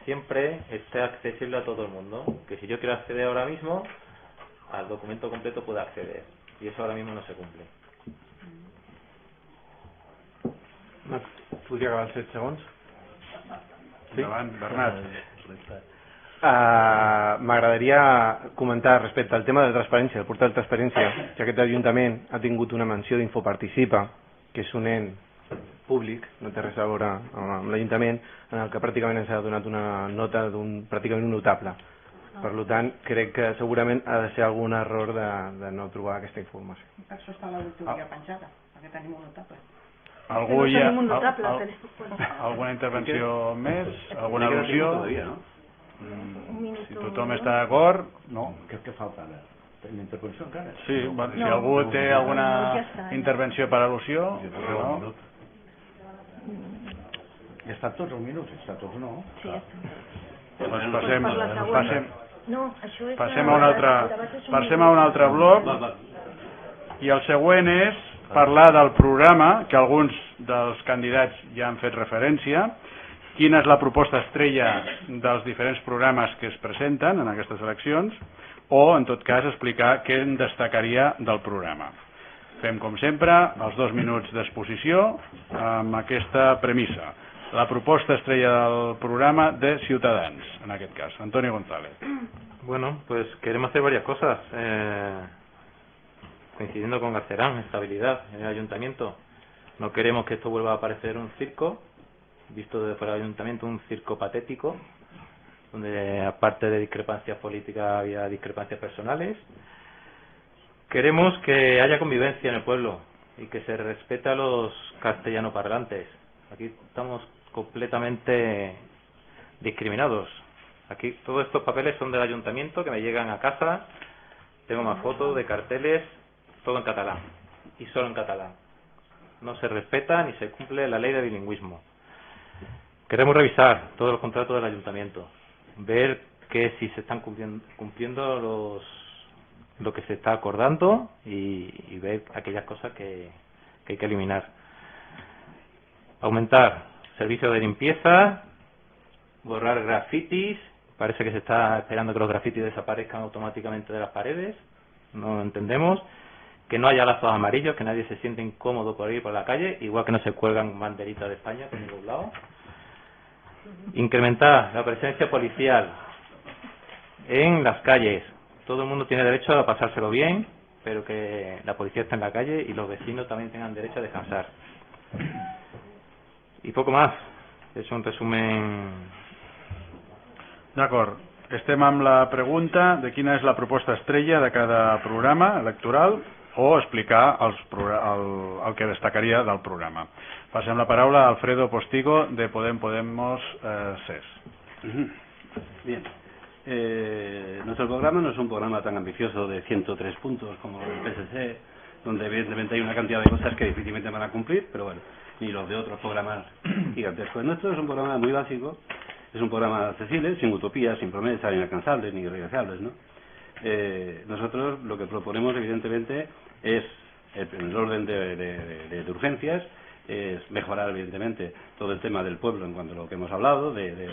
siempre esté accesible a todo el mundo, que si yo quiero acceder ahora mismo al documento completo pueda acceder, y eso ahora mismo no se cumple. Podria acabar els 7 segons? Sí? Endavant, Bernat. M'agradaria comentar respecte al tema de transparència, el portal de transparència, que aquest Ajuntament ha tingut una menció d'Infoparticipa, que és un ens públic, no té res a veure amb l'Ajuntament, en el que pràcticament ens ha donat una nota pràcticament notable. Per tant, crec que segurament ha de ser algun error de no trobar aquesta informació. Per això està l'auditoria penjada, perquè tenim un notable. Alguna intervenció més? Alguna al·lusió? Si tothom està d'acord, no? Què falta ara? Tenim intervenció encara? Sí, si algú té alguna intervenció per al·lusió, no? Ja estan tots els minuts, ja estan tots no? Sí, ja està. Passem a un altre bloc, i el següent és parlar del programa, que alguns dels candidats ja han fet referència, quina és la proposta estrella dels diferents programes que es presenten en aquestes eleccions, o, en tot cas, explicar què en destacaria del programa. Fem, com sempre, els 2 minuts d'exposició amb aquesta premissa. La proposta estrella del programa de Ciutadans, en aquest cas. Antonio González. Bueno, pues queremos hacer varias cosas. Coincidiendo con Garcerán, estabilidad en el ayuntamiento. No queremos que esto vuelva a parecer un circo, visto desde fuera del ayuntamiento, un circo patético, donde aparte de discrepancias políticas había discrepancias personales. Queremos que haya convivencia en el pueblo y que se respete a los castellanoparlantes. Aquí estamos completamente discriminados. Aquí todos estos papeles son del ayuntamiento que me llegan a casa. Tengo más fotos de carteles, todo en catalán y solo en catalán. No se respeta ni se cumple la ley de bilingüismo. Queremos revisar todos los contratos del ayuntamiento, ver que si se están cumpliendo lo que se está acordando y ver aquellas cosas que hay que eliminar. Aumentar servicios de limpieza, borrar grafitis. Parece que se está esperando que los grafitis desaparezcan automáticamente de las paredes. No lo entendemos. Que no haya lazos amarillos, que nadie se siente incómodo por ir por la calle, igual que no se cuelgan banderitas de España por ningún lado. Incrementar la presencia policial en las calles. Todo el mundo tiene derecho a pasárselo bien, pero que la policía esté en la calle y los vecinos también tengan derecho a descansar. I poco más. És un resumen. D'acord. Estem amb la pregunta de quina és la proposta estrella de cada programa electoral o explicar el que destacaria del programa. Passem la paraula a Alfredo Postigo de Podemos CES. Bien. Nuestro programa no es un programa tan ambicioso de 103 puntos como el PSC, donde evidentemente hay una cantidad de cosas que difícilmente van a cumplir, pero bueno, ni los de otros programas gigantescos. El nuestro es un programa muy básico, es un programa accesible, sin utopías, sin promesas, inalcanzables ni irrealizables, ¿no? Nosotros lo que proponemos evidentemente es, en el orden de urgencias, es mejorar evidentemente todo el tema del pueblo en cuanto a lo que hemos hablado, de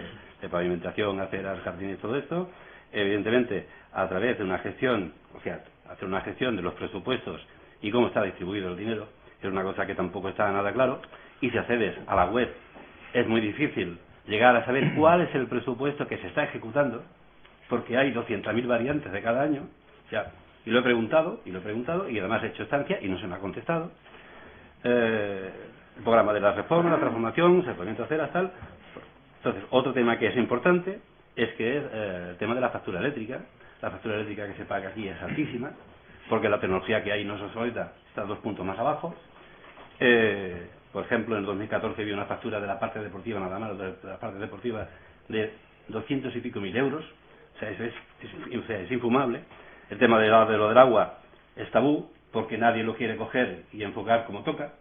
pavimentación, aceras, jardines, todo esto. Evidentemente, a través de una gestión, o sea, hacer una gestión de los presupuestos y cómo está distribuido el dinero, es una cosa que tampoco está nada claro, y si accedes a la web es muy difícil llegar a saber cuál es el presupuesto que se está ejecutando, porque hay 200.000 variantes de cada año, o sea, y lo he preguntado, y además he hecho estancia y no se me ha contestado. el programa de la reforma, la transformación, saneamiento de aceras, tal. Entonces, otro tema que es importante es que es el tema de la factura eléctrica. La factura eléctrica que se paga aquí es altísima, porque la tecnología que hay no es obsoleta, está 2 puntos más abajo. Por ejemplo, en el 2014 había una factura de la parte deportiva, nada más, de la parte deportiva, de 200 y pico mil euros. O sea, es infumable. El tema de lo del agua es tabú, porque nadie lo quiere coger y enfocar como toca.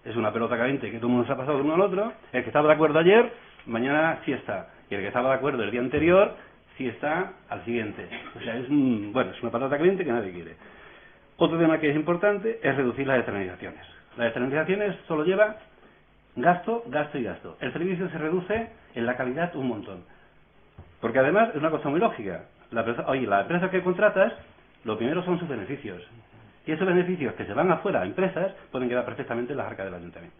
Es una pelota caliente que todo el mundo se ha pasado de uno al otro. El que estaba de acuerdo ayer, mañana sí está. Y el que estaba de acuerdo el día anterior, sí está al siguiente. O sea, es una patata caliente que nadie quiere. Otro tema que es importante es reducir las externalizaciones. Las externalizaciones solo lleva gasto, gasto y gasto. El servicio se reduce en la calidad un montón. Porque además es una cosa muy lógica. La empresa que contratas, lo primero son sus beneficios. Y esos beneficios que se van afuera a empresas pueden quedar perfectamente en la arca del ayuntamiento.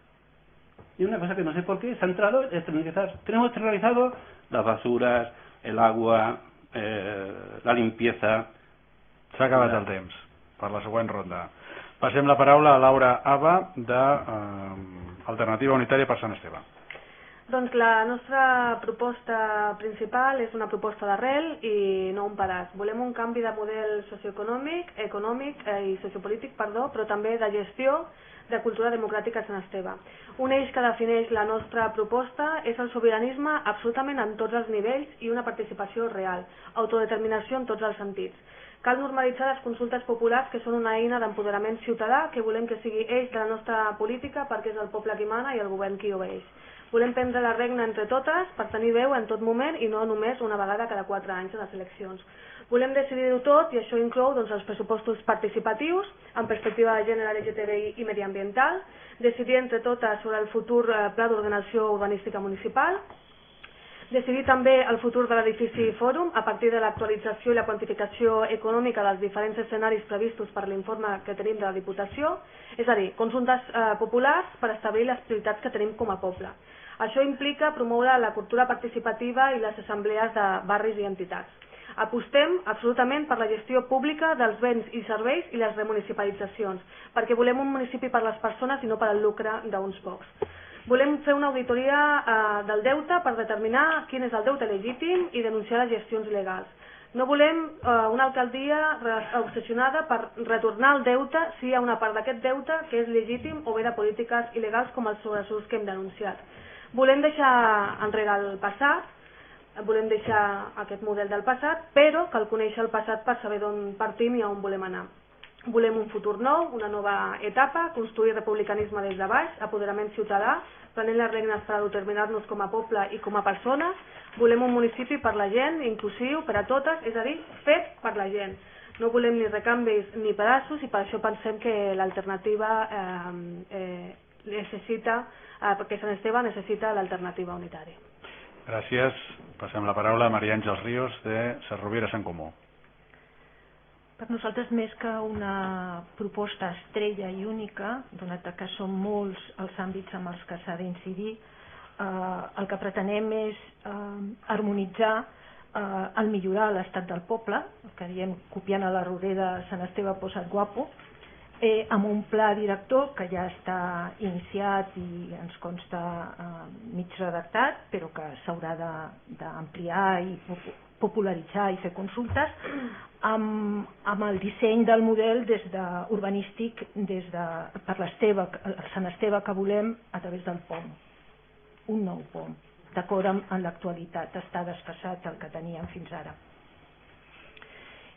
Y una cosa que no sé por qué se ha entrado a externalizar. Tenemos externalizado las basuras, el agua, la limpieza. S'ha acabat el temps per la següent ronda. Passem la paraula a Laura Aba, d'Alternativa Unitària per Sant Esteve. Doncs la nostra proposta principal és una proposta d'arrel i no un pedaç. Volem un canvi de model socioeconòmic, econòmic i sociopolític, però també de gestió de cultura democràtica a Sant Esteve. Un eix que defineix la nostra proposta és el sobiranisme absolutament en tots els nivells i una participació real, autodeterminació en tots els sentits. Cal normalitzar les consultes populars, que són una eina d'empoderament ciutadà, que volem que sigui eix de la nostra política perquè és el poble qui mana i el govern qui obeeix. Volem prendre la regna entre totes per tenir veu en tot moment i no només una vegada cada 4 anys en les eleccions. Volem decidir-ho tot i això inclou els pressupostos participatius amb perspectiva de gènere, LGTBI i mediambiental, decidir entre totes sobre el futur pla d'ordenació urbanística municipal, decidir també el futur de l'edifici Fòrum a partir de l'actualització i la quantificació econòmica dels diferents escenaris previstos per l'informe que tenim de la Diputació, és a dir, consultes populars per establir les prioritats que tenim com a poble. Això implica promoure la cultura participativa i les assemblees de barris i entitats. Apostem absolutament per la gestió pública dels béns i serveis i les remunicipalitzacions, perquè volem un municipi per les persones i no per al lucre d'uns pocs. Volem fer una auditoria del deute per determinar quin és el deute legítim i denunciar les gestions il·legals. No volem una alcaldia obsessionada per retornar el deute si hi ha una part d'aquest deute que és legítim o bé de polítiques il·legals com els sobresurs que hem denunciat. Volem deixar enrere el passat, volem deixar aquest model del passat, però cal conèixer el passat per saber d'on partim i on volem anar. Volem un futur nou, una nova etapa, construir republicanisme des de baix, apoderament ciutadà, prenent les regnes per autodeterminar-nos com a poble i com a persones. Volem un municipi per la gent, inclusiu, per a totes, és a dir, fet per la gent. No volem ni recanvis ni pedaços i per això pensem que l'alternativa perquè Sant Esteve necessita l'alternativa unitària. Gràcies. Passem la paraula a Maria Àngels Ríos de Sant Rovira Sant Comú. Per nosaltres, més que una proposta estrella i única, donat que són molts els àmbits en els que s'ha d'incidir, el que pretenem és harmonitzar el millorar l'estat del poble, el que diem copiant a la Rodera Sant Esteve posat guapo, amb un pla director que ja està iniciat i ens consta mig redactat, però que s'haurà d'ampliar i popularitzar i fer consultes, amb el disseny del model urbanístic per el Sant Esteve que volem a través del POM, un nou POM, d'acord amb l'actualitat, està desfasat el que teníem fins ara.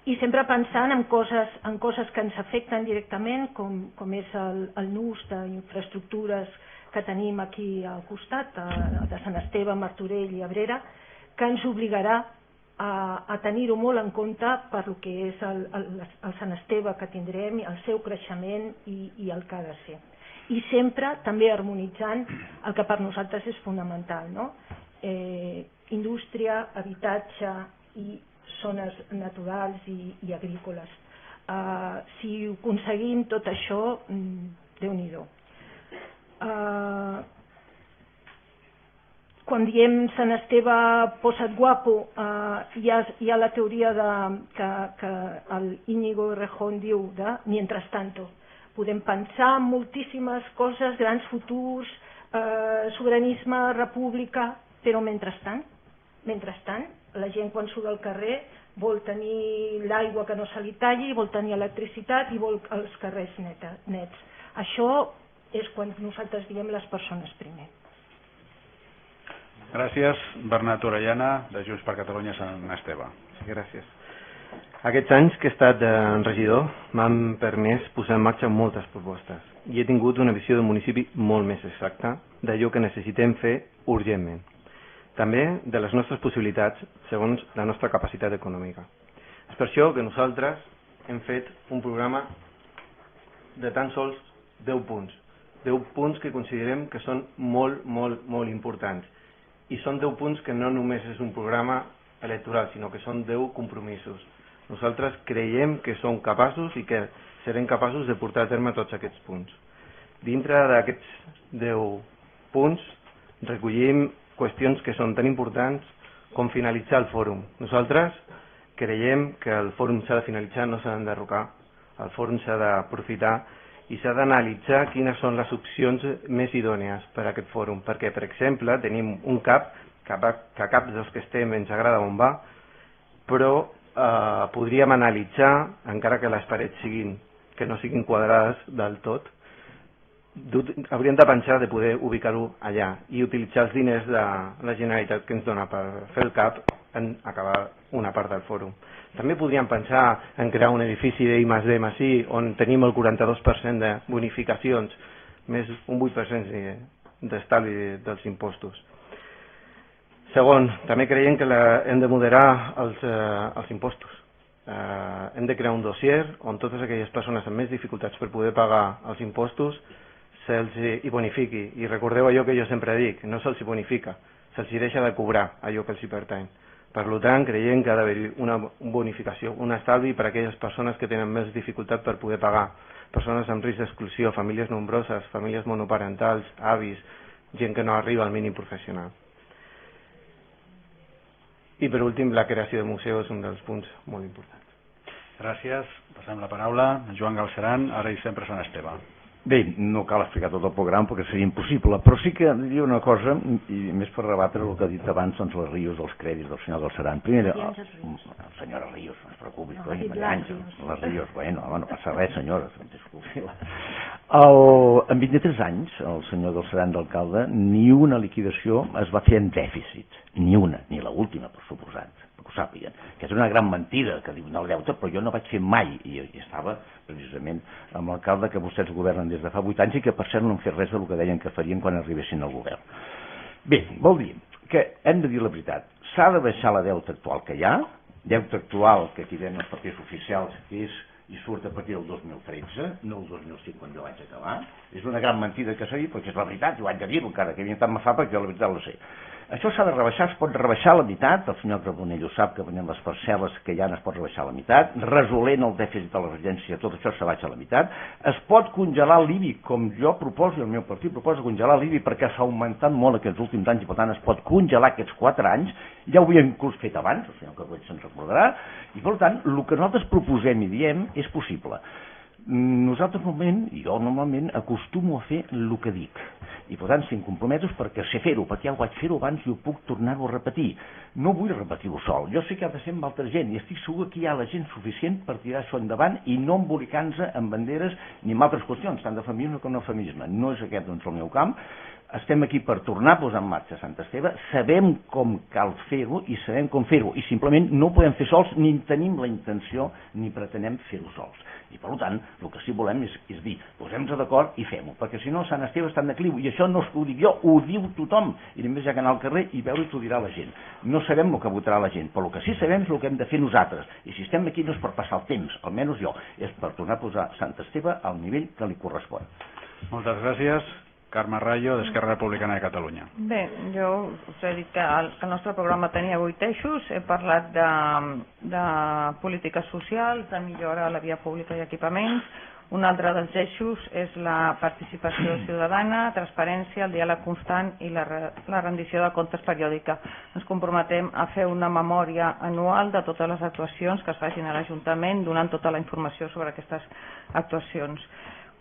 I sempre pensant en coses que ens afecten directament, com és el nus d'infraestructures que tenim aquí al costat, de Sant Esteve, Martorell i Abrera, que ens obligarà a tenir-ho molt en compte per el que és el Sant Esteve que tindrem, el seu creixement i el que ha de ser. I sempre també harmonitzant el que per nosaltres és fonamental, no? Indústria, habitatge i zones naturals i agrícoles. Si ho aconseguim tot això, Déu-n'hi-do. Quan diem Sant Esteve posat guapo, hi ha la teoria que el Íñigo Errejón diu de mientras tanto. Podem pensar en moltíssimes coses, grans futurs, sobiranisme, república, però mentrestant, la gent quan surt al carrer vol tenir l'aigua que no se li talli, vol tenir electricitat i vol els carrers nets. Això és quan nosaltres diem les persones primer. Gràcies. Bernat Orellana, de Junts per Catalunya, Sant Esteve. Sí, gràcies. Aquests anys que he estat regidor m'han permès posar en marxa moltes propostes i he tingut una visió del municipi molt més exacta d'allò que necessitem fer urgentment. També de les nostres possibilitats segons la nostra capacitat econòmica. És per això que nosaltres hem fet un programa de tan sols 10 punts. 10 punts que considerem que són molt, molt, molt importants. I són 10 punts que no només és un programa electoral, sinó que són 10 compromisos. Nosaltres creiem que som capaços i que serem capaços de portar a terme tots aquests punts. Dintre d'aquests 10 punts recollim qüestions que són tan importants com finalitzar el fòrum. Nosaltres creiem que el fòrum s'ha de finalitzar, no s'ha d'enderrocar. El fòrum s'ha d'aprofitar i s'ha d'analitzar quines són les opcions més idònies per a aquest fòrum. Perquè, per exemple, tenim un CAP, que a cap dels que estem ens agrada on va, però podríem analitzar, encara que les parets que no siguin quadrades del tot, hauríem de pensar de poder ubicar-ho allà i utilitzar els diners de la Generalitat que ens dona per fer el CAP en acabar una part del fòrum. També podríem pensar en crear un edifici d'I+D+I on tenim el 42% de bonificacions, més un 8% d'estalvi dels impostos. Segon, també creiem que hem de moderar els impostos. Hem de crear un dossier on totes aquelles persones amb més dificultats per poder pagar els impostos se'ls hi bonifiqui. I recordeu allò que jo sempre dic, no se'ls hi bonifica, se'ls hi deixa de cobrar allò que els hi pertany. Per tant, creiem que ha d'haver-hi una bonificació, un estalvi per a aquelles persones que tenen més dificultat per poder pagar. Persones amb risc d'exclusió, famílies nombroses, famílies monoparentals, avis, gent que no arriba al mínim professional. I per últim, la creació de museus és un dels punts molt importants. Gràcies. Passem la paraula a Joan Galceran, ara i sempre Sant Esteve. Bé, no cal explicar tot el programa perquè seria impossible, però sí que diria una cosa, i més per rebatre el que ha dit abans, doncs les rius dels crèdits del senyor Galceran. Primer, senyora Ríos, no es preocupi, les Ríos, bueno, no passa res, senyora, disculpi. En 23 anys, el senyor Galceran d'alcalde, ni una liquidació es va fer en dèficit, ni una, ni l'última, per suposat, que ho sàpiguen, que és una gran mentida que diuen el deute, però jo no vaig fer mai, i estava precisament amb l'alcalde que vostès governen des de fa 8 anys i que per cert no han fet res del que deien que farien quan arribessin al govern. Bé, vol dir que hem de dir la veritat, s'ha de baixar la deute actual que hi ha, deute actual que aquí tenen els papers oficials, que és i surt a partir del 2013, no el 2005 quan jo vaig acabar. És una gran mentida que s'ha dit, perquè és la veritat, jo haig de dir-ho, encara que tant me fa perquè la veritat la sé. Això s'ha de rebaixar, es pot rebaixar a la meitat, el senyor Carbonell ho sap, que venint les parcel·les que hi ha es pot rebaixar a la meitat, resolent el dèficit de la residència, tot això s'abaixa a la meitat, es pot congelar l'IBI, com jo proposo, i el meu partit proposa congelar l'IBI perquè s'ha augmentat molt aquests últims anys i per tant es pot congelar aquests 4 anys, ja ho havíem inclús fet abans, el senyor Carbonell se'n recordarà, i per tant, el que nosaltres proposem i diem és possible. Nosaltres normalment acostumo a fer el que dic i per tant estic compromesos perquè sé fer-ho, perquè ja ho vaig fer-ho abans i ho puc tornar-ho a repetir. No vull repetir-ho sol, jo sé que ha de ser amb altra gent i estic segur que hi ha la gent suficient per tirar això endavant i no embolicant-se amb banderes ni amb altres qüestions, tant de feminisme com no feminisme. No és aquest doncs el meu camp. Estem aquí per tornar a posar en marxa Sant Esteve, sabem com cal fer-ho i sabem com fer-ho i simplement no ho podem fer sols ni tenim la intenció ni pretenem fer-ho sols. I per tant, el que sí volem és dir, posem-nos d'acord i fem-ho, perquè si no Sant Esteve està en decliu i això no ho dic jo, ho diu tothom i només hi ha que anar al carrer i veure i t'ho dirà la gent. No sabem el que votarà la gent, però el que sí sabem és el que hem de fer nosaltres i si estem aquí no és per passar el temps, almenys jo, és per tornar a posar Sant Esteve al nivell que li correspon. Moltes gràcies. Carme Rayo, d'Esquerra Republicana de Catalunya. Bé, jo us he dit que el nostre programa tenia 8 eixos, he parlat de polítiques socials, de millora a la via pública i equipaments, un altre dels eixos és la participació ciutadana, transparència, el diàleg constant i la rendició de comptes periòdica. Ens comprometem a fer una memòria anual de totes les actuacions que es facin a l'Ajuntament, donant tota la informació sobre aquestes actuacions.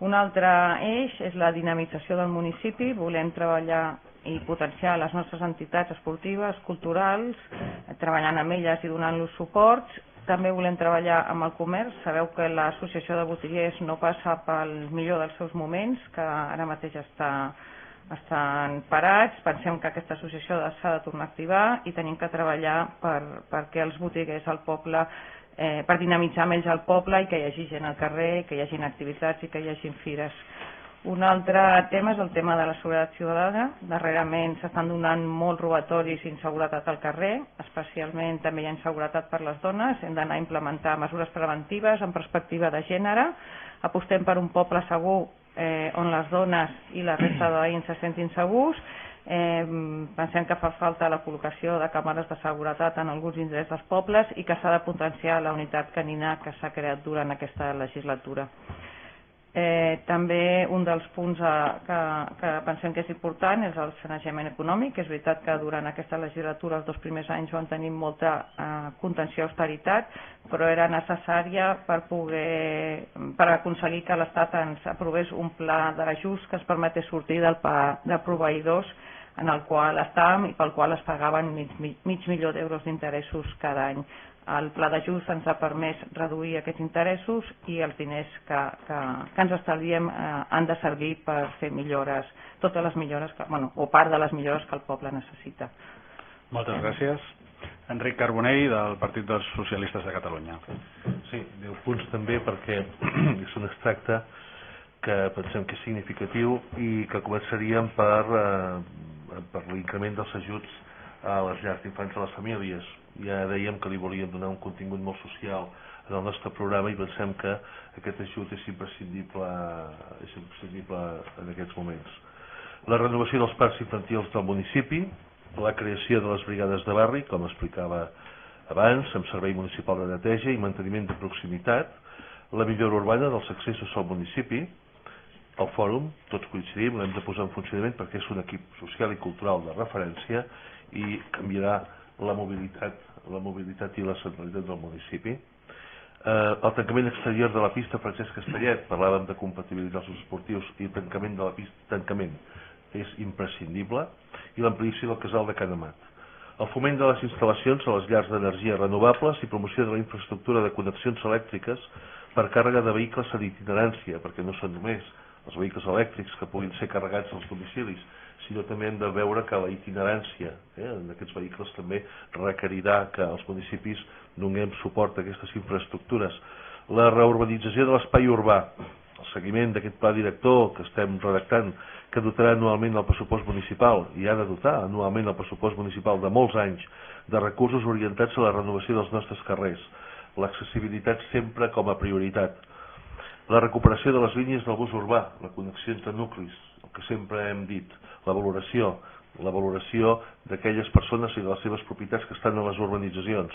Un altre eix és la dinamització del municipi. Volem treballar i potenciar les nostres entitats esportives, culturals, treballant amb elles i donant-los suports. També volem treballar amb el comerç. Sabeu que l'associació de botiguers no passa pel millor dels seus moments, que ara mateix estan parats. Pensem que aquesta associació s'ha de tornar a activar i tenim que treballar perquè els botiguers al poble, per dinamitzar més el poble i que hi hagi gent al carrer, que hi hagi activitats i que hi hagi fires. Un altre tema és el tema de la seguretat ciutadana. Darrerament s'estan donant molts robatoris i inseguretat al carrer, especialment també hi ha inseguretat per les dones. Hem d'anar a implementar mesures preventives en perspectiva de gènere. Apostem per un poble segur on les dones i la resta de veïns se sentin segurs. Pensem que fa falta la col·locació de càmeres de seguretat en alguns indrets dels pobles i que s'ha de potenciar la unitat canina que s'ha creat durant aquesta legislatura. També un dels punts que pensem que és important és el sanejament econòmic. És veritat que durant aquesta legislatura els 2 primers anys van tenir molta contenció i austeritat, però era necessària per aconseguir que l'Estat ens aprovés un pla d'ajust que ens permetés sortir del pla de proveïdors en el qual estàvem i pel qual es pagaven mig milió d'euros d'interessos cada any. El pla d'ajust ens ha permès reduir aquests interessos i els diners que ens estalviem han de servir per fer millores, totes les millores, o part de les millores que el poble necessita. Moltes gràcies. Enric Carbonell, del Partit dels Socialistes de Catalunya. Sí, 10 punts també perquè és un extracte que pensem que és significatiu i que començaríem per l'increment dels ajuts a les llars d'infants a les famílies. Ja dèiem que li volíem donar un contingut molt social en el nostre programa i pensem que aquest ajut és imprescindible en aquests moments. La renovació dels parcs infantils del municipi, la creació de les brigades de barri, com explicava abans, amb servei municipal de neteja i manteniment de proximitat, la millora urbana dels accessos al municipi, el fòrum, tots coincidim, l'hem de posar en funcionament perquè és un equip social i cultural de referència i canviarà la mobilitat i la centralitat del municipi. El tancament exterior de la pista Francesc Castellet, parlàvem de compatibilitzar els esportius i el tancament de la pista, tancament és imprescindible, i l'ampliació del casal de Can Amat. El foment de les instal·lacions a les llars d'energia renovables i promoció de la infraestructura de connexions elèctriques per càrrega de vehicles en itinerància, perquè no són només els vehicles elèctrics que puguin ser carregats als domicilis, sinó també hem de veure que la itinerància en aquests vehicles també requerirà que els municipis donem suport a aquestes infraestructures. La reurbanització de l'espai urbà, el seguiment d'aquest pla director que estem redactant, que dotarà anualment el pressupost municipal i ha de dotar anualment el pressupost municipal de molts anys de recursos orientats a la renovació dels nostres carrers, l'accessibilitat sempre com a prioritat. La recuperació de les línies del bus urbà, la connexió entre nuclis, el que sempre hem dit, la valoració d'aquelles persones i de les seves propietats que estan a les urbanitzacions,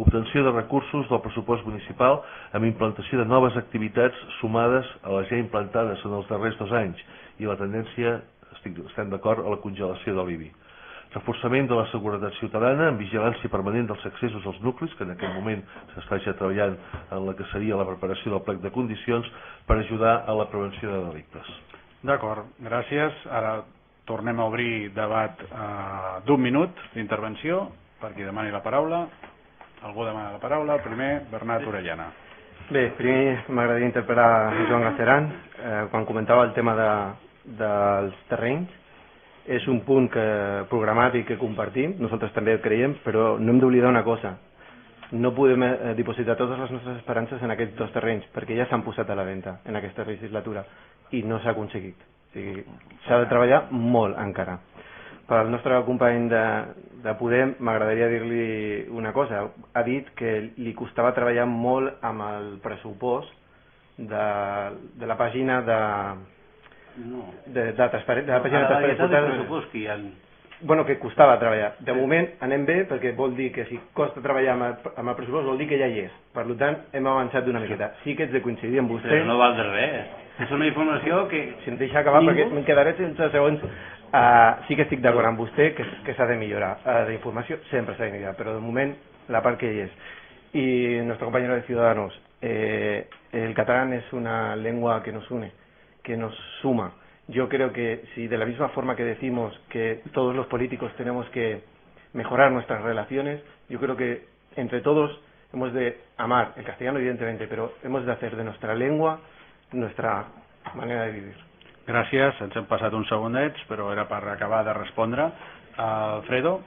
obtenció de recursos del pressupost municipal amb implantació de noves activitats sumades a les ja implantades en els darrers 2 anys i la tendència, estem d'acord, a la congelació de l'IBI. Reforçament de la seguretat ciutadana amb vigilància permanent dels accessos als nuclis, que en aquest moment s'està ja treballant en la que seria la preparació del plec de condicions per ajudar a la prevenció de delictes. D'acord, gràcies. Ara tornem a obrir debat d'1 minut d'intervenció per qui demani la paraula. Algú demana la paraula? El primer, Bernat Orellana. Bé, primer m'agradaria interpel·lar Joan Galceran quan comentava el tema dels terrenys. És un punt programàtic que compartim, nosaltres també el creiem, però no hem d'oblidar una cosa. No podem dipositar totes les nostres esperances en aquests 2 terrenys, perquè ja s'han posat a la venda en aquesta legislatura i no s'ha aconseguit. S'ha de treballar molt encara. Per al nostre company de Podem m'agradaria dir-li una cosa. Ha dit que li costava treballar molt amb el pressupost de la pàgina de la pàgina de transparència. Bueno, que costava treballar. De moment anem bé perquè vol dir que si costa treballar amb el pressupost vol dir que ja hi és. Per tant, hem avançat d'una miqueta. Sí que ets de coincidir amb vostè. Però no val de res. És una informació que... Si em deixa acabar perquè em quedaré sense segons. Sí que estic d'acord amb vostè que s'ha de millorar. La informació sempre s'ha de millorar, però de moment la part que hi és. Y nuestro compañero de Ciudadanos, el catalán es una lengua que nos une. que nos suma. Yo creo que si de la misma forma que decimos que todos los políticos tenemos que mejorar nuestras relaciones, yo creo que entre todos hemos de amar el castellano, evidentemente, pero hemos de hacer de nuestra lengua nuestra manera de vivir. Gràcies, ens hem passat uns segundets, però era per acabar de respondre. Alfredo.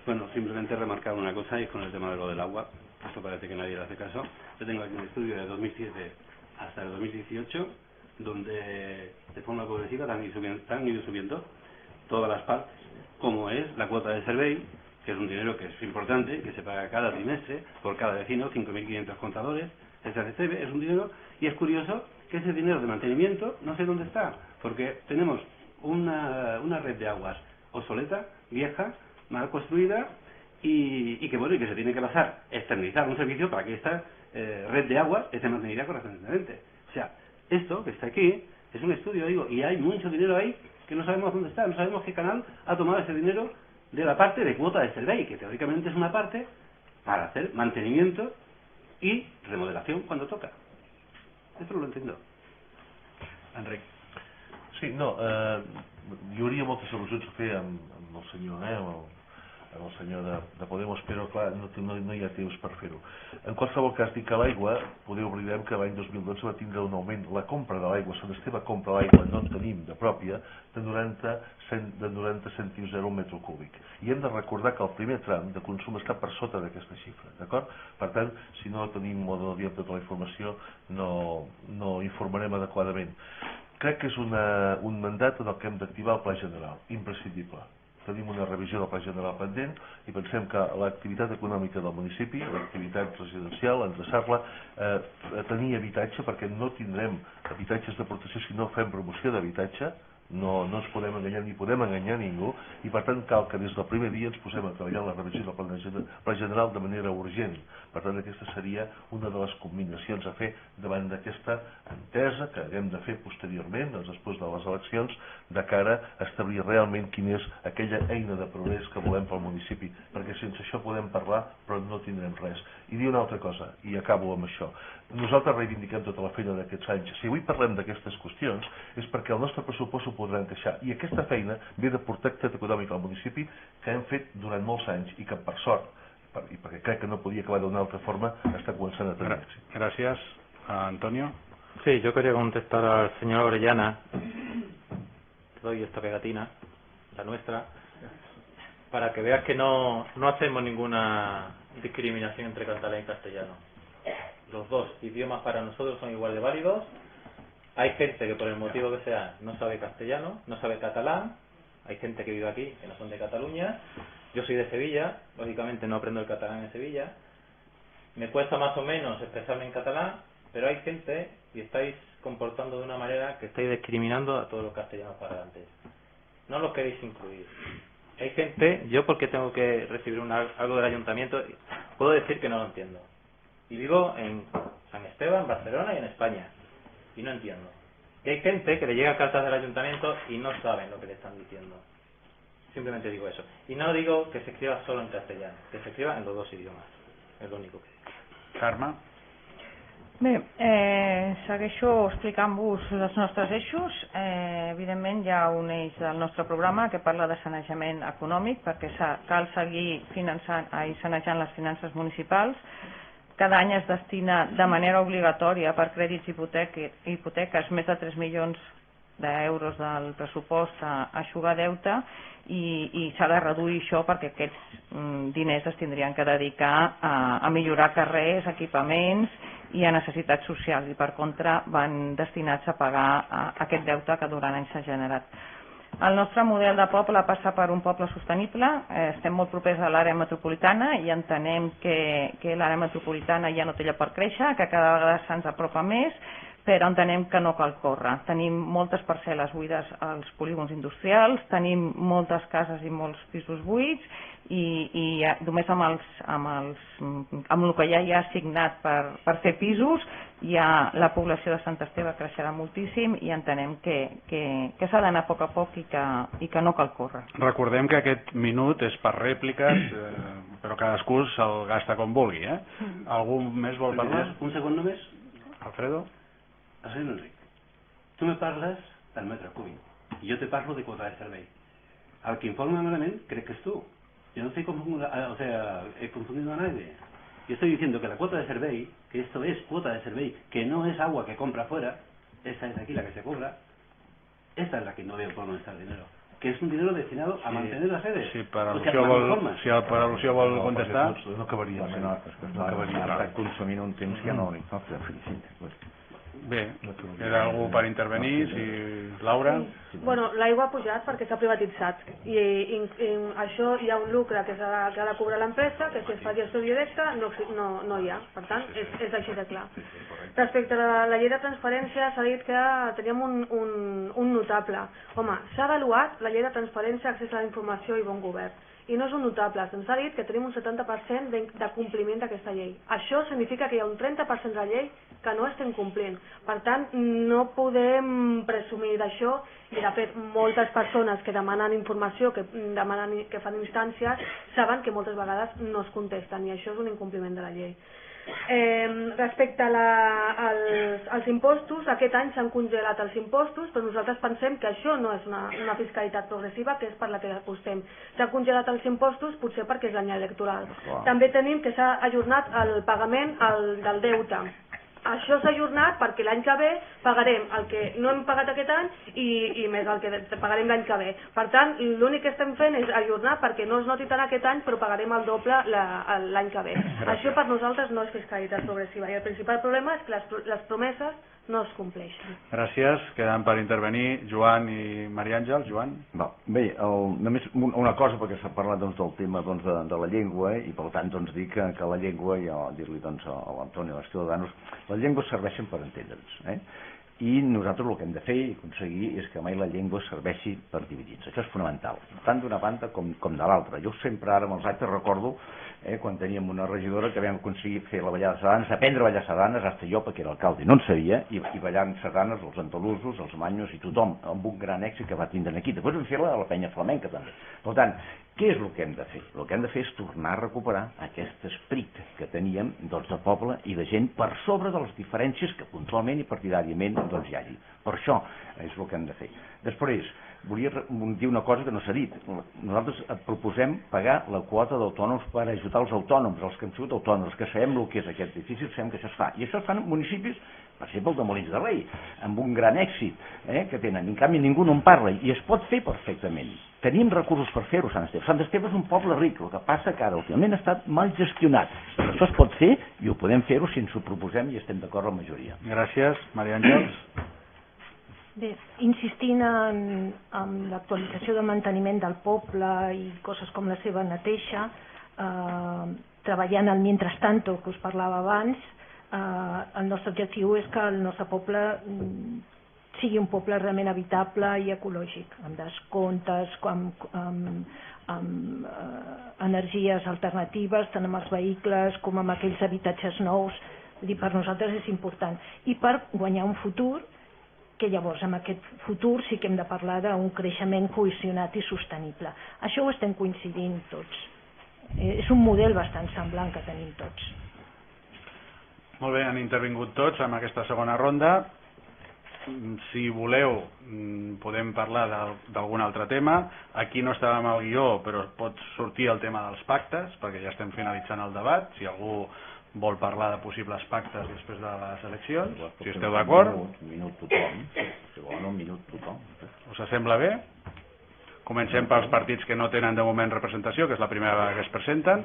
Bueno, simplemente remarcar una cosa, y con el tema de lo del agua, esto parece que nadie le hace caso. Yo tengo aquí un estudio de 2007 hasta el 2018, donde de forma progresiva han ido subiendo todas las partes, como es la cuota de servei, que es un dinero que es importante, que se paga cada trimestre por cada vecino, 5.500 contadores, es un dinero, y es curioso que ese dinero de mantenimiento no sé dónde está, porque tenemos una red de aguas obsoleta, vieja, mal construida, y que bueno, y que se tiene que pasar, externalizar un servicio para que esta red de aguas esté mantenida correctamente. O sea, esto que está aquí es un estudio, digo, y hay mucho dinero ahí que no sabemos dónde está, no sabemos qué canal ha tomado ese dinero de la parte de cuota de servei, que teóricamente es una parte para hacer mantenimiento y remodelación cuando toca. Esto lo entiendo. Enric. Sí, no, hi hauria moltes al·lusions a fer amb el senyor, amb el senyor de Podemos, però clar, no hi ha temps per fer-ho. En qualsevol cas, dic que l'aigua, podeu oblidem que l'any 2012 va tindre un augment, la compra de l'aigua, Sant Esteve compra l'aigua, no en tenim de pròpia, de 90 cèntims un metre cúbic. I hem de recordar que el primer tram de consum està per sota d'aquesta xifra, d'acord? Per tant, si no tenim o no diem tota la informació, no informarem adequadament. Crec que és un mandat en el que hem d'activar el pla general, imprescindible. Tenim una revisió del pla general pendent i pensem que l'activitat econòmica del municipi, l'activitat residencial, endreçar-la, tenir habitatge, perquè no tindrem habitatges de protecció si no fem promoció d'habitatge, no ens podem enganyar ni podem enganyar ningú, i per tant cal que des del primer dia ens posem a treballar en la revisió del pla general de manera urgent. Per tant, aquesta seria una de les combinacions a fer davant d'aquesta entesa que haguem de fer posteriorment, després de les eleccions, de cara a establir realment quina és aquella eina de progrés que volem pel municipi, perquè sense això podem parlar però no tindrem res. I dir una altra cosa, i acabo amb això. Nosaltres reivindiquem tota la feina d'aquests anys. Si avui parlem d'aquestes qüestions és perquè el nostre pressupost ho podrà encaixar, i aquesta feina ve de portar activitat econòmica al municipi que hem fet durant molts anys i que per sort, i perquè crec que no podia acabar d'una altra forma, està començant a tenir èxit. Gracias. Antonio. Sí, yo quería contestar al señor Orellana. Te doy esta pegatina, la nuestra, para que veas que no hacemos ninguna discriminación entre catalán y castellano. Los dos idiomas para nosotros son igual de válidos. Hay gente que por el motivo que sea no sabe castellano, no sabe catalán. Hay gente que vive aquí que no son de Cataluña. Yo soy de Sevilla, lógicamente no aprendo el catalán en Sevilla. Me cuesta más o menos expresarme en catalán, pero hay gente y estáis comportando de una manera que estáis discriminando a todos los castellanos parlantes. No los queréis incluir. Hay gente, yo porque tengo que recibir algo del ayuntamiento, puedo decir que no lo entiendo. Y vivo en San Esteban, Barcelona y en España. Y no entiendo. Y hay gente que le llega cartas del ayuntamiento y no saben lo que le están diciendo. Simplemente digo eso. Y no digo que se escriba solo en castellano, que se escriba en los dos idiomas. És l'únic que dic. Carme. Bé, segueixo explicant-vos els nostres eixos. Evidentment hi ha un eix del nostre programa que parla de sanejament econòmic, perquè cal seguir sanejant les finances municipals. Cada any es destina de manera obligatòria per crèdits hipoteques més de 3 milions d'euros del pressupost a eixugar deute, i s'ha de reduir això perquè aquests diners es tindrien que dedicar a millorar carrers, equipaments i a necessitats socials, i per contra van destinats a pagar aquest deute que durant anys s'ha generat. El nostre model de poble passa per un poble sostenible. Estem molt propers a l'àrea metropolitana i entenem que l'àrea metropolitana ja no té lloc per créixer, que cada vegada se'ns apropa més, però entenem que no cal córrer. Tenim moltes parcel·les buides als polígons industrials, tenim moltes cases i molts pisos buits, i només amb el que ja hi ha assignat per fer pisos, ja la població de Sant Esteve creixerà moltíssim, i entenem que s'ha d'anar a poc a poc i que no cal córrer. Recordem que aquest minut és per rèpliques, però cadascú se'l gasta com vulgui. Algú més vol parlar? Un segon només. Alfredo. Senyor Enric, tu Tu me parles del metre cúbic i jo te parlo de quota de servei. El que informa malament crec que es tú. Yo no estoy confundiendo, o sea, he confundido a nadie. Yo estoy diciendo que la cuota de servei, que esto es cuota de servei, que no es agua que compra fuera, esta es aquí la que se cobra, esta es la que no veo por dónde está el dinero. Que es un dinero destinado a mantener la sede. Sí, per o sea, al·lusió vol contestar. No acabaria. No acabaria. Està consumint un temps que no li toca. Bé, era algú per intervenir, si... Laura? Bueno, l'aigua ha pujat perquè s'ha privatitzat i això hi ha un lucre que ha de cobrar l'empresa, que si es fa gestió directa no hi ha, per tant és així de clar. Respecte a la llei de transparència s'ha dit que teníem un notable. Home, s'ha avaluat la llei de transparència, accés a la informació i bon govern. I no és un notable, se'ns ha dit que tenim un 70% de compliment d'aquesta llei. Això significa que hi ha un 30% de la llei que no estem complint. Per tant, no podem presumir d'això i de fet moltes persones que demanen informació, que fan instàncies, saben que moltes vegades no es contesten i això és un incompliment de la llei. Respecte als impostos, aquest any s'han congelat els impostos, però nosaltres pensem que això no és una fiscalitat progressiva, que és per la que apostem. S'han congelat els impostos potser perquè és l'any electoral. També tenim que s'ha ajornat el pagament del deute. Això s'ha ajornat perquè l'any que ve pagarem el que no hem pagat aquest any i més el que pagarem l'any que ve. Per tant, l'únic que estem fent és ajornar perquè no es noti tant aquest any, però pagarem el doble l'any que ve. Això per nosaltres no és fiscalitat progressiva i el principal problema és que les promeses no es compleixen. Gràcies. Queden per intervenir Joan i Maria Àngels. Joan? Bé, només una cosa, perquè s'ha parlat del tema de la llengua i per tant dir que la llengua, jo dir-li a l'Antoni i als ciutadans, les llengües serveixen per entendre'ns, i nosaltres el que hem de fer i aconseguir és que mai la llengua serveixi per dividir-nos. Això és fonamental, tant d'una banda com de l'altra. Jo sempre ara amb els actes recordo quan teníem una regidora que vam aconseguir fer la ballada de sardanes, aprendre a ballar sardanes, fins jo perquè era alcalde, no en sabia, i ballant sardanes els andalusos, els manyos i tothom, amb un gran èxit que va tindre aquí. Després vam fer-la a la penya flamenca també. Per tant, què és el que hem de fer? El que hem de fer és tornar a recuperar aquest esperit que teníem de poble i de gent per sobre de les diferències que puntualment i partidàriament hi hagi. Per això és el que hem de fer. Després, volia dir una cosa que no s'ha dit. Nosaltres proposem pagar la quota d'autònoms per ajudar els autònoms, els que hem sigut autònoms, els que sabem el que és aquest difícil, sabem que això es fa. I això es fa en municipis, per exemple el de Molins de Rei, amb un gran èxit que tenen. En canvi ningú no en parla i es pot fer perfectament. Tenim recursos per fer-ho, Sant Esteve. Sant Esteve és un poble ric, el que passa que ara últimament ha estat mal gestionat. Però això es pot fer i ho podem fer-ho si ens ho proposem i estem d'acord amb la majoria. Gràcies. Maria Àngels? Bé, insistint en l'actualització del manteniment del poble i coses com la seva neteja, treballant al mientras-tanto que us parlava abans, el nostre objectiu és que el nostre poble sigui un poble realment habitable i ecològic, amb descomptes, amb energies alternatives, tant amb els vehicles com amb aquells habitatges nous. Per nosaltres és important. I per guanyar un futur, que llavors amb aquest futur sí que hem de parlar d'un creixement cohesionat i sostenible. Això ho estem coincidint tots. És un model bastant semblant que tenim tots. Molt bé, han intervingut tots en aquesta segona ronda. Si voleu podem parlar d'algun altre tema. Aquí no estava amb el guió, però pot sortir el tema dels pactes, perquè ja estem finalitzant el debat. Si algú vol parlar de possibles pactes després de les eleccions, si esteu d'acord. Un minut tothom, si volen un minut tothom. Us sembla bé? Comencem pels partits que no tenen de moment representació, que és la primera vegada que es presenten.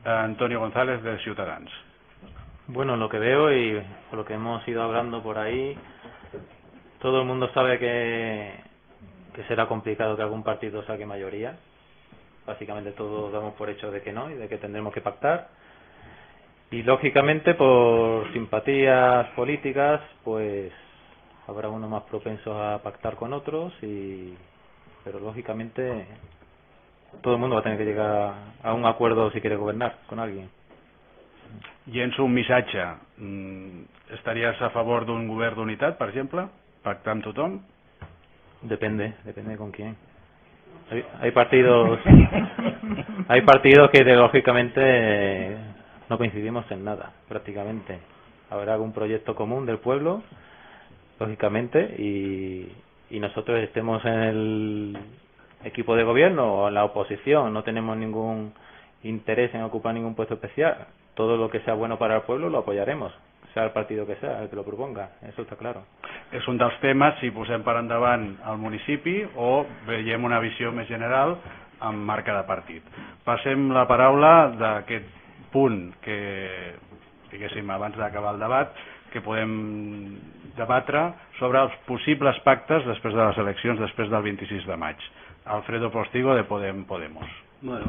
Antonio González, de Ciutadans. Bueno, lo que veo y por lo que hemos ido hablando por ahí, todo el mundo sabe que será complicado que algún partido saque mayoría. Básicamente todos damos por hecho de que no y de que tendremos que pactar. Y lógicamente por simpatías políticas pues habrá unos más propensos a pactar con otros, pero lógicamente todo el mundo va a tener que llegar a un acuerdo si quiere gobernar con alguien. Llenço un missatge. Estaries a favor d'un govern d'unitat, per exemple? Pactar amb tothom? Depende con quién. Hay partidos que ideológicamente no coincidimos en nada, prácticamente. Habrá algún proyecto común del pueblo, lógicamente, y nosotros estemos en el equipo de gobierno o en la oposición, no tenemos ningún interés en ocupar ningún puesto especial. Todo lo que sea bueno para el pueblo lo apoyaremos, sea el partido que sea el que lo proponga, eso está claro. És un dels temes si posem per endavant el municipi o veiem una visió més general amb marca de partit. Passem la paraula d'aquest punt que, diguéssim, abans d'acabar el debat, que podem debatre sobre els possibles pactes després de les eleccions, després del 26 de maig. Alfredo Postigo, de Podemos. Bueno,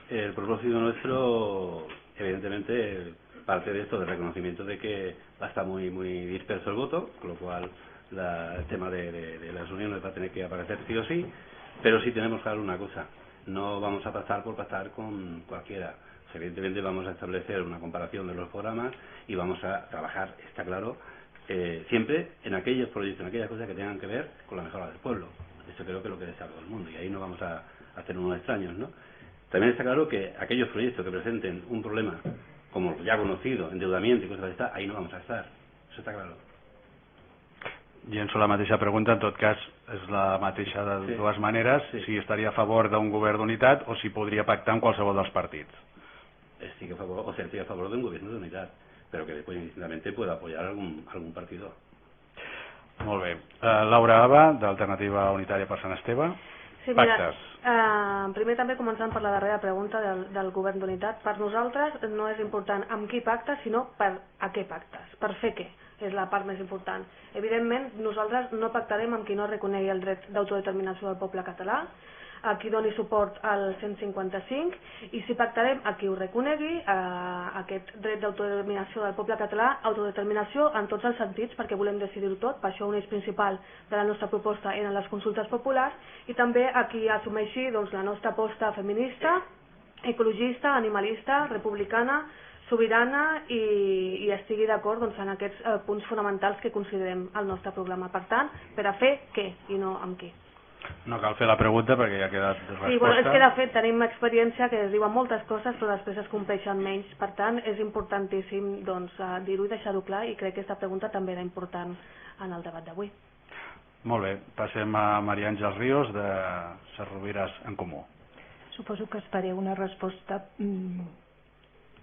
el propósito nuestro, evidentemente, parte de esto, del reconocimiento de que va a estar muy disperso el voto, con lo cual el tema de las uniones va a tener que aparecer sí o sí, pero sí tenemos claro una cosa, no vamos a pactar por pactar con cualquiera. Evidentemente vamos a establecer una comparación de los programas y vamos a trabajar, está claro, siempre en aquellos proyectos, en aquellas cosas que tengan que ver con la mejora del pueblo. Eso creo que es lo que desea todo el mundo y ahí no vamos a hacer unos extraños, ¿no? También está claro que aquellos proyectos que presenten un problema, como ya conocido, endeudamiento y cosas de esta, ahí no vamos a estar. Eso está claro. Llenço la mateixa pregunta, en tot cas és la mateixa de dues maneres, si estaria a favor d'un govern d'unitat o si podria pactar amb qualsevol dels partits. Estoy a favor de un gobierno de unidad, pero que después indistintamente pueda apoyar algún partido. Molt bé. Laura Aba, d'Alternativa Unitària per Sant Esteve. Sí, mira, pactes. Primer també començant per la darrera pregunta del govern d'unitat. Per nosaltres no és important amb qui pactes, sinó per a què pactes, per fer què, és la part més important. Evidentment, nosaltres no pactarem amb qui no reconegui el dret d'autodeterminació del poble català, a qui doni suport al 155, i si pactarem a qui ho reconegui, aquest dret d'autodeterminació del poble català, autodeterminació en tots els sentits, perquè volem decidir-ho tot, per això un eix principal de la nostra proposta eren les consultes populars, i també a qui assumeixi la nostra aposta feminista, ecologista, animalista, republicana, sobirana i estigui d'acord en aquests punts fonamentals que considerem al nostre programa. Per tant, per a fer què i no amb qui. No cal fer la pregunta perquè ja ha quedat resposta. Sí, bueno, és que de fet tenim experiència que es diuen moltes coses però després es compleixen menys. Per tant, és importantíssim dir-ho i deixar-ho clar i crec que aquesta pregunta també era important en el debat d'avui. Molt bé, passem a Maria Àngels Ríos de Sarrovires en Comú. Suposo que espereu una resposta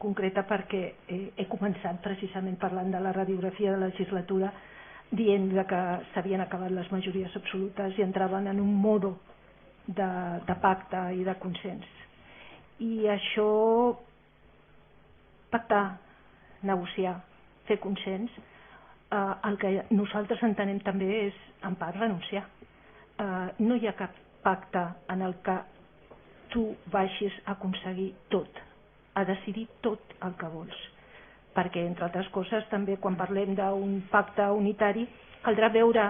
concreta perquè he començat precisament parlant de la radiografia de la legislatura dient que s'havien acabat les majories absolutes i entraven en un modo de pacte i de consens. I això, pactar, negociar, fer consens, el que nosaltres entenem també és, en part, renunciar. No hi ha cap pacte en el que tu vagis a aconseguir tot, a decidir tot el que vols. Perquè, entre altres coses, també quan parlem d'un pacte unitari caldrà veure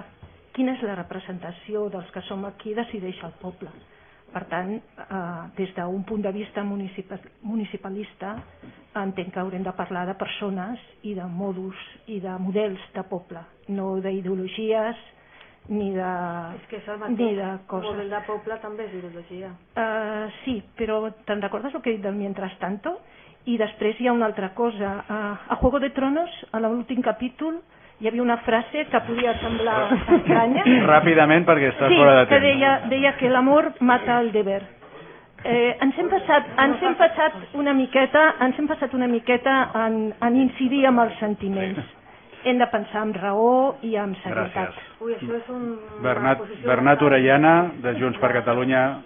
quina és la representació dels que som aquí decideix el poble. Per tant, des d'un punt de vista municipalista, entenc que haurem de parlar de persones i de modus i de models de poble, no d'ideologies ni de coses. És que és el mateix, el model de poble també és ideologia. Sí, però te'n recordes el que he dit del mientras tanto? I després hi ha una altra cosa. A Juego de Tronos, a l'últim capítol, hi havia una frase que podia semblar estranya. Ràpidament, perquè estàs fora de temps. Sí, que deia que l'amor mata el deber. Ens hem passat una miqueta en incidir amb els sentiments. Hem de pensar amb raó i amb serietat. Ui, això és Bernat Orellana, de Junts per Catalunya,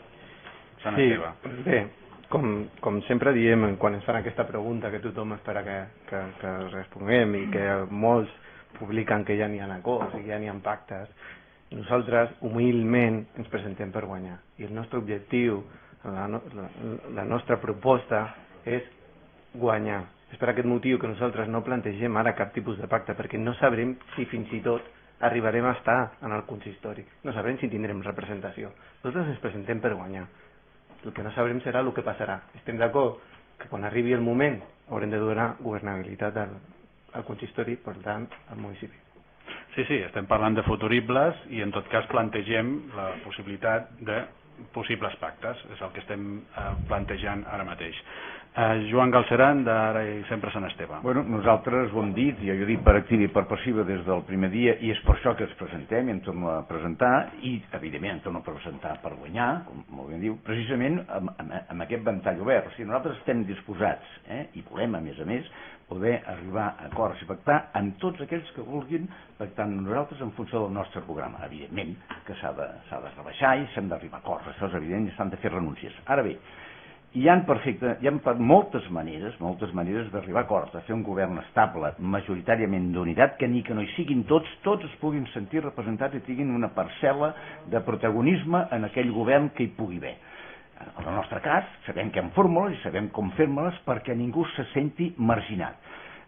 Sant Esteve. Bé, com sempre diem quan ens fan aquesta pregunta que tothom espera que responguem i que molts publiquen que ja n'hi ha acords i ja n'hi ha pactes, nosaltres humilment ens presentem per guanyar i el nostre objectiu, la nostra proposta és guanyar. És per aquest motiu que nosaltres no plantegem ara cap tipus de pacte, perquè no sabrem si fins i tot arribarem a estar en el consistori, no sabrem si tindrem representació. Nosaltres ens presentem per guanyar. El que no sabrem serà el que passarà. Estem d'acord que quan arribi el moment haurem de donar governabilitat al consistori, per tant, al municipi. Sí, estem parlant de futuribles i en tot cas plantegem la possibilitat de possibles pactes, és el que estem plantejant ara mateix. Joan Galceran, d'Ara i Sempre Sant Esteve. Bueno, nosaltres ho hem dit, jo ho dic per activa i per passiva des del primer dia, i és per això que ens presentem i em torno a presentar, i evidentment em torno a presentar per guanyar, com molt bé diu, precisament amb aquest ventall obert. O sigui, nosaltres estem disposats, i volem, a més, poder arribar a acords i pactar amb tots aquells que vulguin pactar amb nosaltres en funció del nostre programa. Evidentment que s'ha de rebaixar i s'han d'arribar a acords, això és evident, i s'han de fer renúncies. Ara bé, hi ha moltes maneres d'arribar a acords, de fer un govern estable, majoritàriament d'unitat, que ni que no hi siguin tots es puguin sentir representats i tinguin una parcel·la de protagonisme en aquell govern que hi pugui haver. En el nostre cas, sabem que hi ha fórmules i sabem com fer-me-les perquè ningú se senti marginat.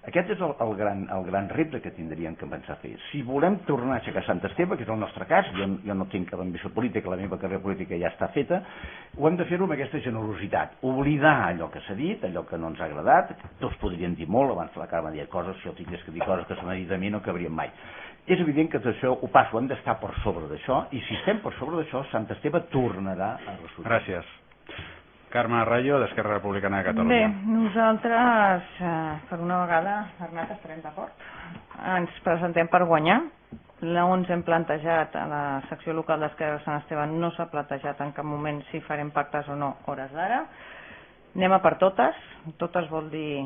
Aquest és el gran repte que tindríem que pensar a fer. Si volem tornar a aixecar Sant Esteve, que és el nostre cas, jo no tinc cap ambició política, la meva carrera política ja està feta, ho hem de fer-ho amb aquesta generositat, oblidar allò que s'ha dit, allò que no ens ha agradat, tots podrien dir molt, abans la Carme deia coses, si jo tingués que dir coses que se m'han dit a mi no cabrien mai. És evident que tot això ho passo, hem d'estar per sobre d'això, i si estem per sobre d'això, Sant Esteve tornarà a ressortir. Gràcies. Carme Rayo, d'Esquerra Republicana de Catalunya. Bé, nosaltres, per una vegada, Bernat, estarem d'acord. Ens presentem per guanyar. On hem plantejat a la secció local d'Esquerra de Sant Esteve no s'ha plantejat en cap moment si farem pactes o no hores d'ara. Anem a per totes. Totes vol dir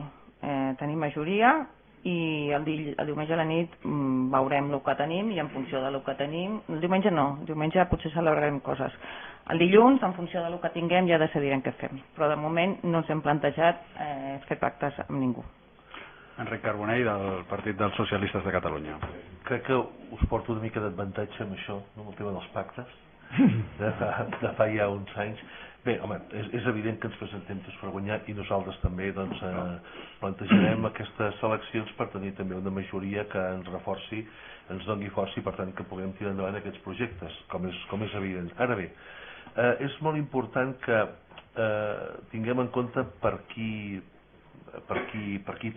tenir majoria, i el diumenge a la nit veurem el que tenim, i en funció del que tenim, el diumenge no, el diumenge potser celebrarem coses. El dilluns, en funció del que tinguem, ja decidirem què fem, però de moment no ens hem plantejat fer pactes amb ningú. Enric Carbonell, del Partit dels Socialistes de Catalunya. Crec que us porto una mica d'avantatge amb això, amb el tema dels pactes, de fa ja uns anys. Bé, home, és evident que ens presentem tots per guanyar, i nosaltres també plantejarem aquestes eleccions per tenir també una majoria que ens reforci, ens doni força, i per tant que puguem tirar endavant aquests projectes, com és evident. Ara bé, és molt important que tinguem en compte per qui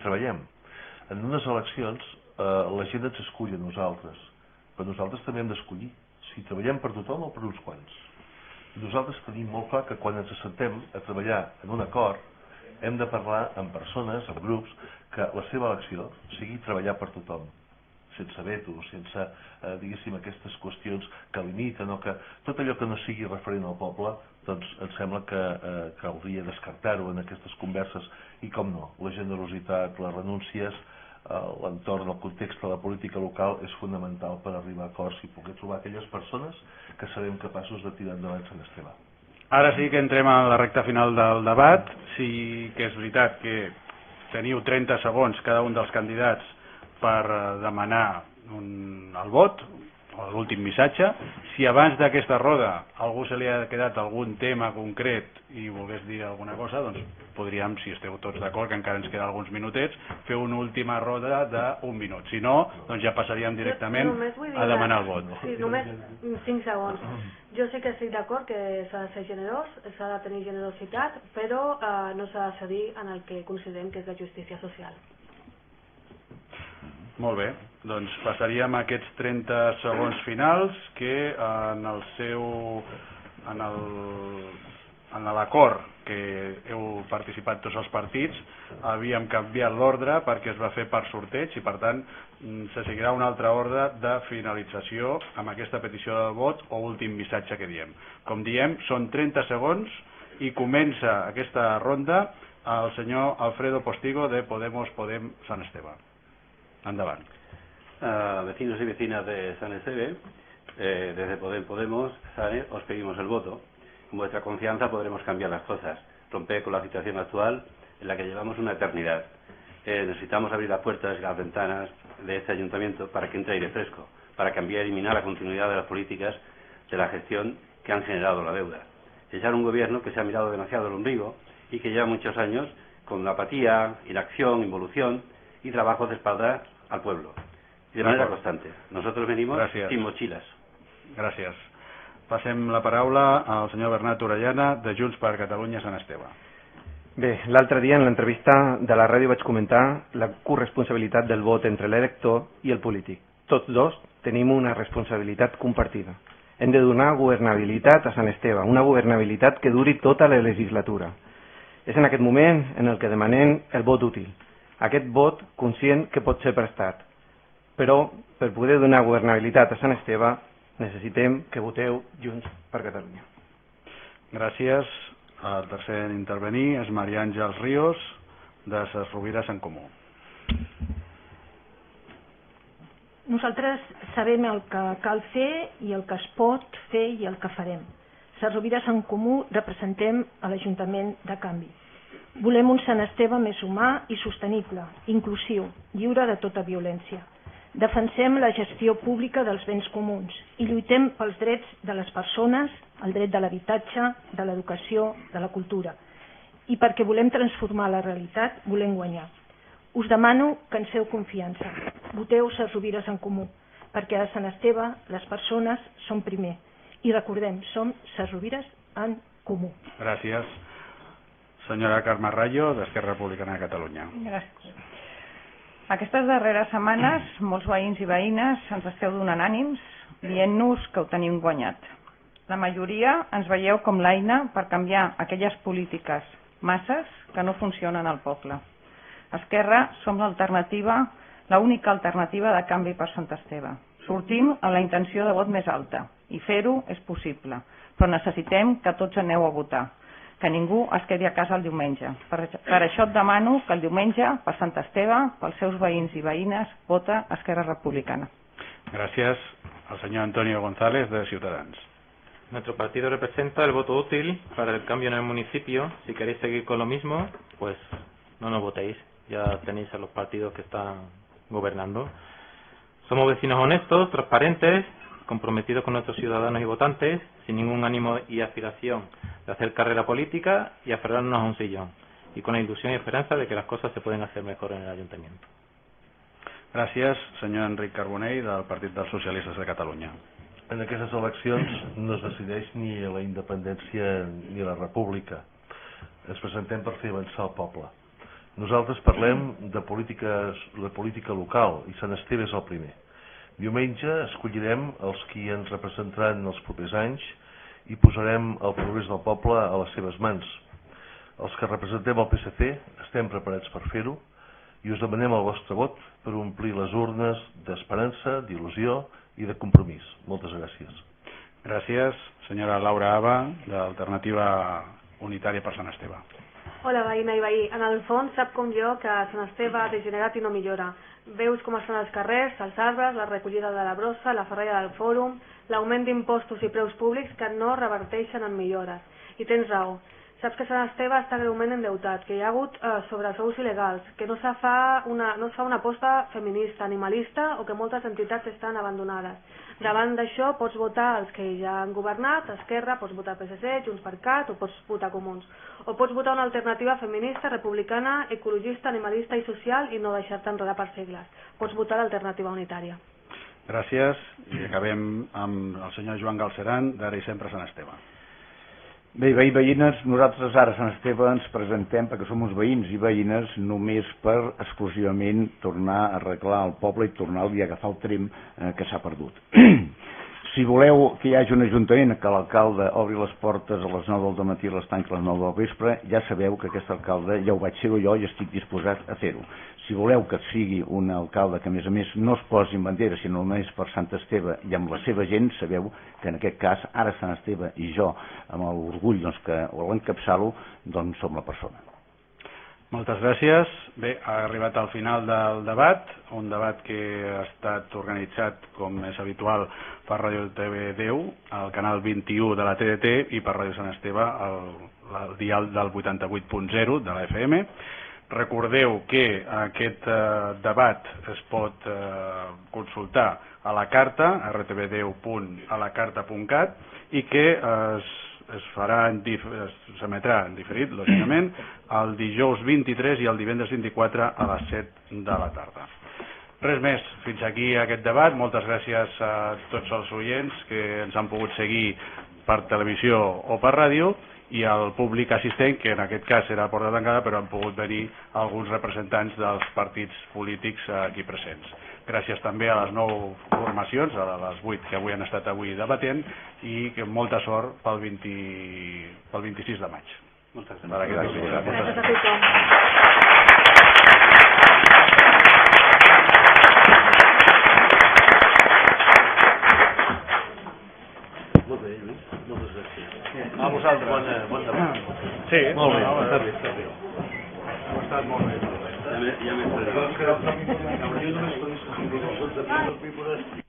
treballem. En unes eleccions la gent ens escull a nosaltres, però nosaltres també hem d'escollir si treballem per tothom o per uns quants. Nosaltres tenim molt clar que quan ens assentem a treballar en un acord hem de parlar amb persones, amb grups, que la seva elecció sigui treballar per tothom, sense veto, sense, diguéssim, aquestes qüestions que limiten, o que tot allò que no sigui referent al poble, doncs em sembla que caldria descartar-ho en aquestes converses, i com no, la generositat, les renúncies, l'entorn, el context de la política local és fonamental per arribar a acords i poder trobar aquelles persones que serem capaços de tirar endavant Sant Esteve. Ara sí que entrem a la recta final del debat. Sí que és veritat que teniu 30 segons cada un dels candidats per demanar el vot, o l'últim missatge. Si abans d'aquesta roda algú se li ha quedat algun tema concret i volgués dir alguna cosa, doncs podríem, si esteu tots d'acord, que encara ens queden alguns minutets, fer una última roda d'un minut. Si no, doncs ja passaríem directament a demanar el vot. Sí, només 5 segons. Jo sí que estic d'acord que s'ha de ser generós, s'ha de tenir generositat, però no s'ha de cedir en el que considerem que és la justícia social. Molt bé, doncs passaríem a aquests 30 segons finals que en l'acord que heu participat tots els partits havíem canviat l'ordre perquè es va fer per sorteig, i per tant se seguirà un altre ordre de finalització amb aquesta petició de vot o últim missatge que diem. Com diem, són 30 segons i comença aquesta ronda el senyor Alfredo Postigo de Podemos Podem Sant Esteve. Andavant. Vecinos y vecinas de San Esteve, desde Podemos, os pedimos el voto. Con vuestra confianza podremos cambiar las cosas, romper con la situación actual en la que llevamos una eternidad. Necesitamos abrir las puertas y las ventanas de este ayuntamiento para que entre aire fresco, para cambiar y eliminar la continuidad de las políticas de la gestión que han generado la deuda. Echar un gobierno que se ha mirado demasiado el ombligo y que lleva muchos años con la apatía, inacción, involución y trabajo de espalda al pueblo, y de manera constante. Nosotros venimos sin mochilas. Gràcies. Passem la paraula al senyor Bernat Orellana, de Junts per Catalunya Sant Esteve. Bé, l'altre dia en l'entrevista de la ràdio vaig comentar la corresponsabilitat del vot entre l'elector i el polític. Tots dos tenim una responsabilitat compartida. Hem de donar governabilitat a Sant Esteve, una governabilitat que duri tota la legislatura. És en aquest moment en el que demanem el vot útil, aquest vot conscient que pot ser prestat. Però, per poder donar governabilitat a Sant Esteve, necessitem que voteu Junts per Catalunya. Gràcies. El tercer en intervenir és Maria Àngels Ríos, de Ses Rovires en Comú. Nosaltres sabem el que cal fer i el que es pot fer i el que farem. Ses Rovires en Comú representem a l'Ajuntament de Canvi. Volem un Sant Esteve més humà i sostenible, inclusiu, lliure de tota violència. Defensem la gestió pública dels béns comuns i lluitem pels drets de les persones, el dret de l'habitatge, de l'educació, de la cultura. I perquè volem transformar la realitat, volem guanyar. Us demano que ens feu confiança. Voteu Ses Rovires en Comú, perquè a Sant Esteve les persones són primer. I recordem, som Ses Rovires en Comú. Gràcies. Senyora Carme Rayo, d'Esquerra Republicana de Catalunya. Gràcies. Aquestes darreres setmanes, molts veïns i veïnes ens esteu donant ànims dient-nos que ho tenim guanyat. La majoria ens veieu com l'eina per canviar aquelles polítiques masses que no funcionen al poble. Esquerra som l'alternativa, l'única alternativa de canvi per Sant Esteve. Sortim amb la intenció de vot més alta i fer-ho és possible, però necessitem que tots aneu a votar, que ningú es quedi a casa el diumenge. Per això et demano que el diumenge, per Sant Esteve, pels seus veïns i veïnes, vota Esquerra Republicana. Gràcies. El senyor Antonio González, de Ciutadans. Nuestro partido representa el voto útil para el cambio en el municipio. Si queréis seguir con lo mismo, pues no nos votéis. Ya tenéis a los partidos que están gobernando. Somos vecinos honestos, transparentes, comprometidos con nuestros ciudadanos y votantes, sin ningún ánimo y aspiración de hacer carrera política y aferrarnos a un sillón, y con la ilusión y esperanza de que las cosas se pueden hacer mejor en el Ayuntamiento. Gràcies, senyor Enric Carbonell, del Partit dels Socialistes de Catalunya. En aquestes eleccions no es decideix ni la independència ni la república. Ens presentem per fer avançar el poble. Nosaltres parlem de política local i Sant Esteve és el primer. Diumenge escollirem els qui ens representaran els propers anys i posarem el progrés del poble a les seves mans. Els que representem el PSC estem preparats per fer-ho i us demanem el vostre vot per omplir les urnes d'esperança, d'il·lusió i de compromís. Moltes gràcies. Gràcies. Senyora Laura Aba, d'Alternativa Unitària per Sant Esteve. Hola, veïna i veí. En el fons sap com jo que Sant Esteve ha degenerat i no millora. Veus com estan els carrers, els arbres, la recollida de la brossa, la ferralla del fòrum, l'augment d'impostos i preus públics que no reverteixen en millores. I tens raó. Saps que Sant Esteve està greument endeutat, que hi ha hagut sobresous il·legals, que no es fa una aposta feminista, animalista o que moltes entitats estan abandonades. Davant d'això pots votar els que ja han governat, Esquerra, pots votar PSC, Junts per Cat o pots votar Comuns. O pots votar una alternativa feminista, republicana, ecologista, animalista i social i no deixar-te enredar per segles. Pots votar l'alternativa unitària. Gràcies. I acabem amb el senyor Joan Galceran, d'Ara i Sempre Sant Esteve. Bé, veí i veïnes, nosaltres ara a Sant Esteve ens presentem perquè som uns veïns i veïnes només per exclusivament tornar a arreglar el poble i tornar-li a agafar el trem que s'ha perdut. Si voleu que hi hagi un ajuntament que l'alcalde obri les portes a les 9 del matí i les tanqui a les 9 del vespre, ja sabeu que aquest alcalde ja ho vaig ser jo i estic disposat a fer-ho. Si voleu que sigui un alcalde que a més no es posi en bandera sinó només per Sant Esteve i amb la seva gent, sabeu que en aquest cas ara Sant Esteve i jo amb l'orgull que l'encapçalo doncs som la persona. Moltes gràcies. Bé, ha arribat al final del debat, un debat que ha estat organitzat, com és habitual, per Ràdio TV10, al canal 21 de la TDT i per Ràdio Sant Esteve, al dial del 88.0 de la FM. Recordeu que aquest debat es pot consultar a la carta, rtv10.alacarta.cat, i que s'emetrà en diferit, lògicament, el dijous 23 i el divendres 24 a les 7 de la tarda. Res més, fins aquí aquest debat. Moltes gràcies a tots els oients que ens han pogut seguir per televisió o per ràdio i al públic assistent, que en aquest cas era a porta tancada, però han pogut venir alguns representants dels partits polítics aquí presents. Gràcies també a les 9 formacions, a les 8 que avui han estat debatent, i molta sort pel 26 de maig. Moltes gràcies. Vale, gràcies. Gràcies a tothom. Molt bé, Lluís. Moltes gràcies. A vosaltres. Bon debat. Sí, Molt bé, no, està bé, està bé. ha estat molt bé. Ja m'he Jo només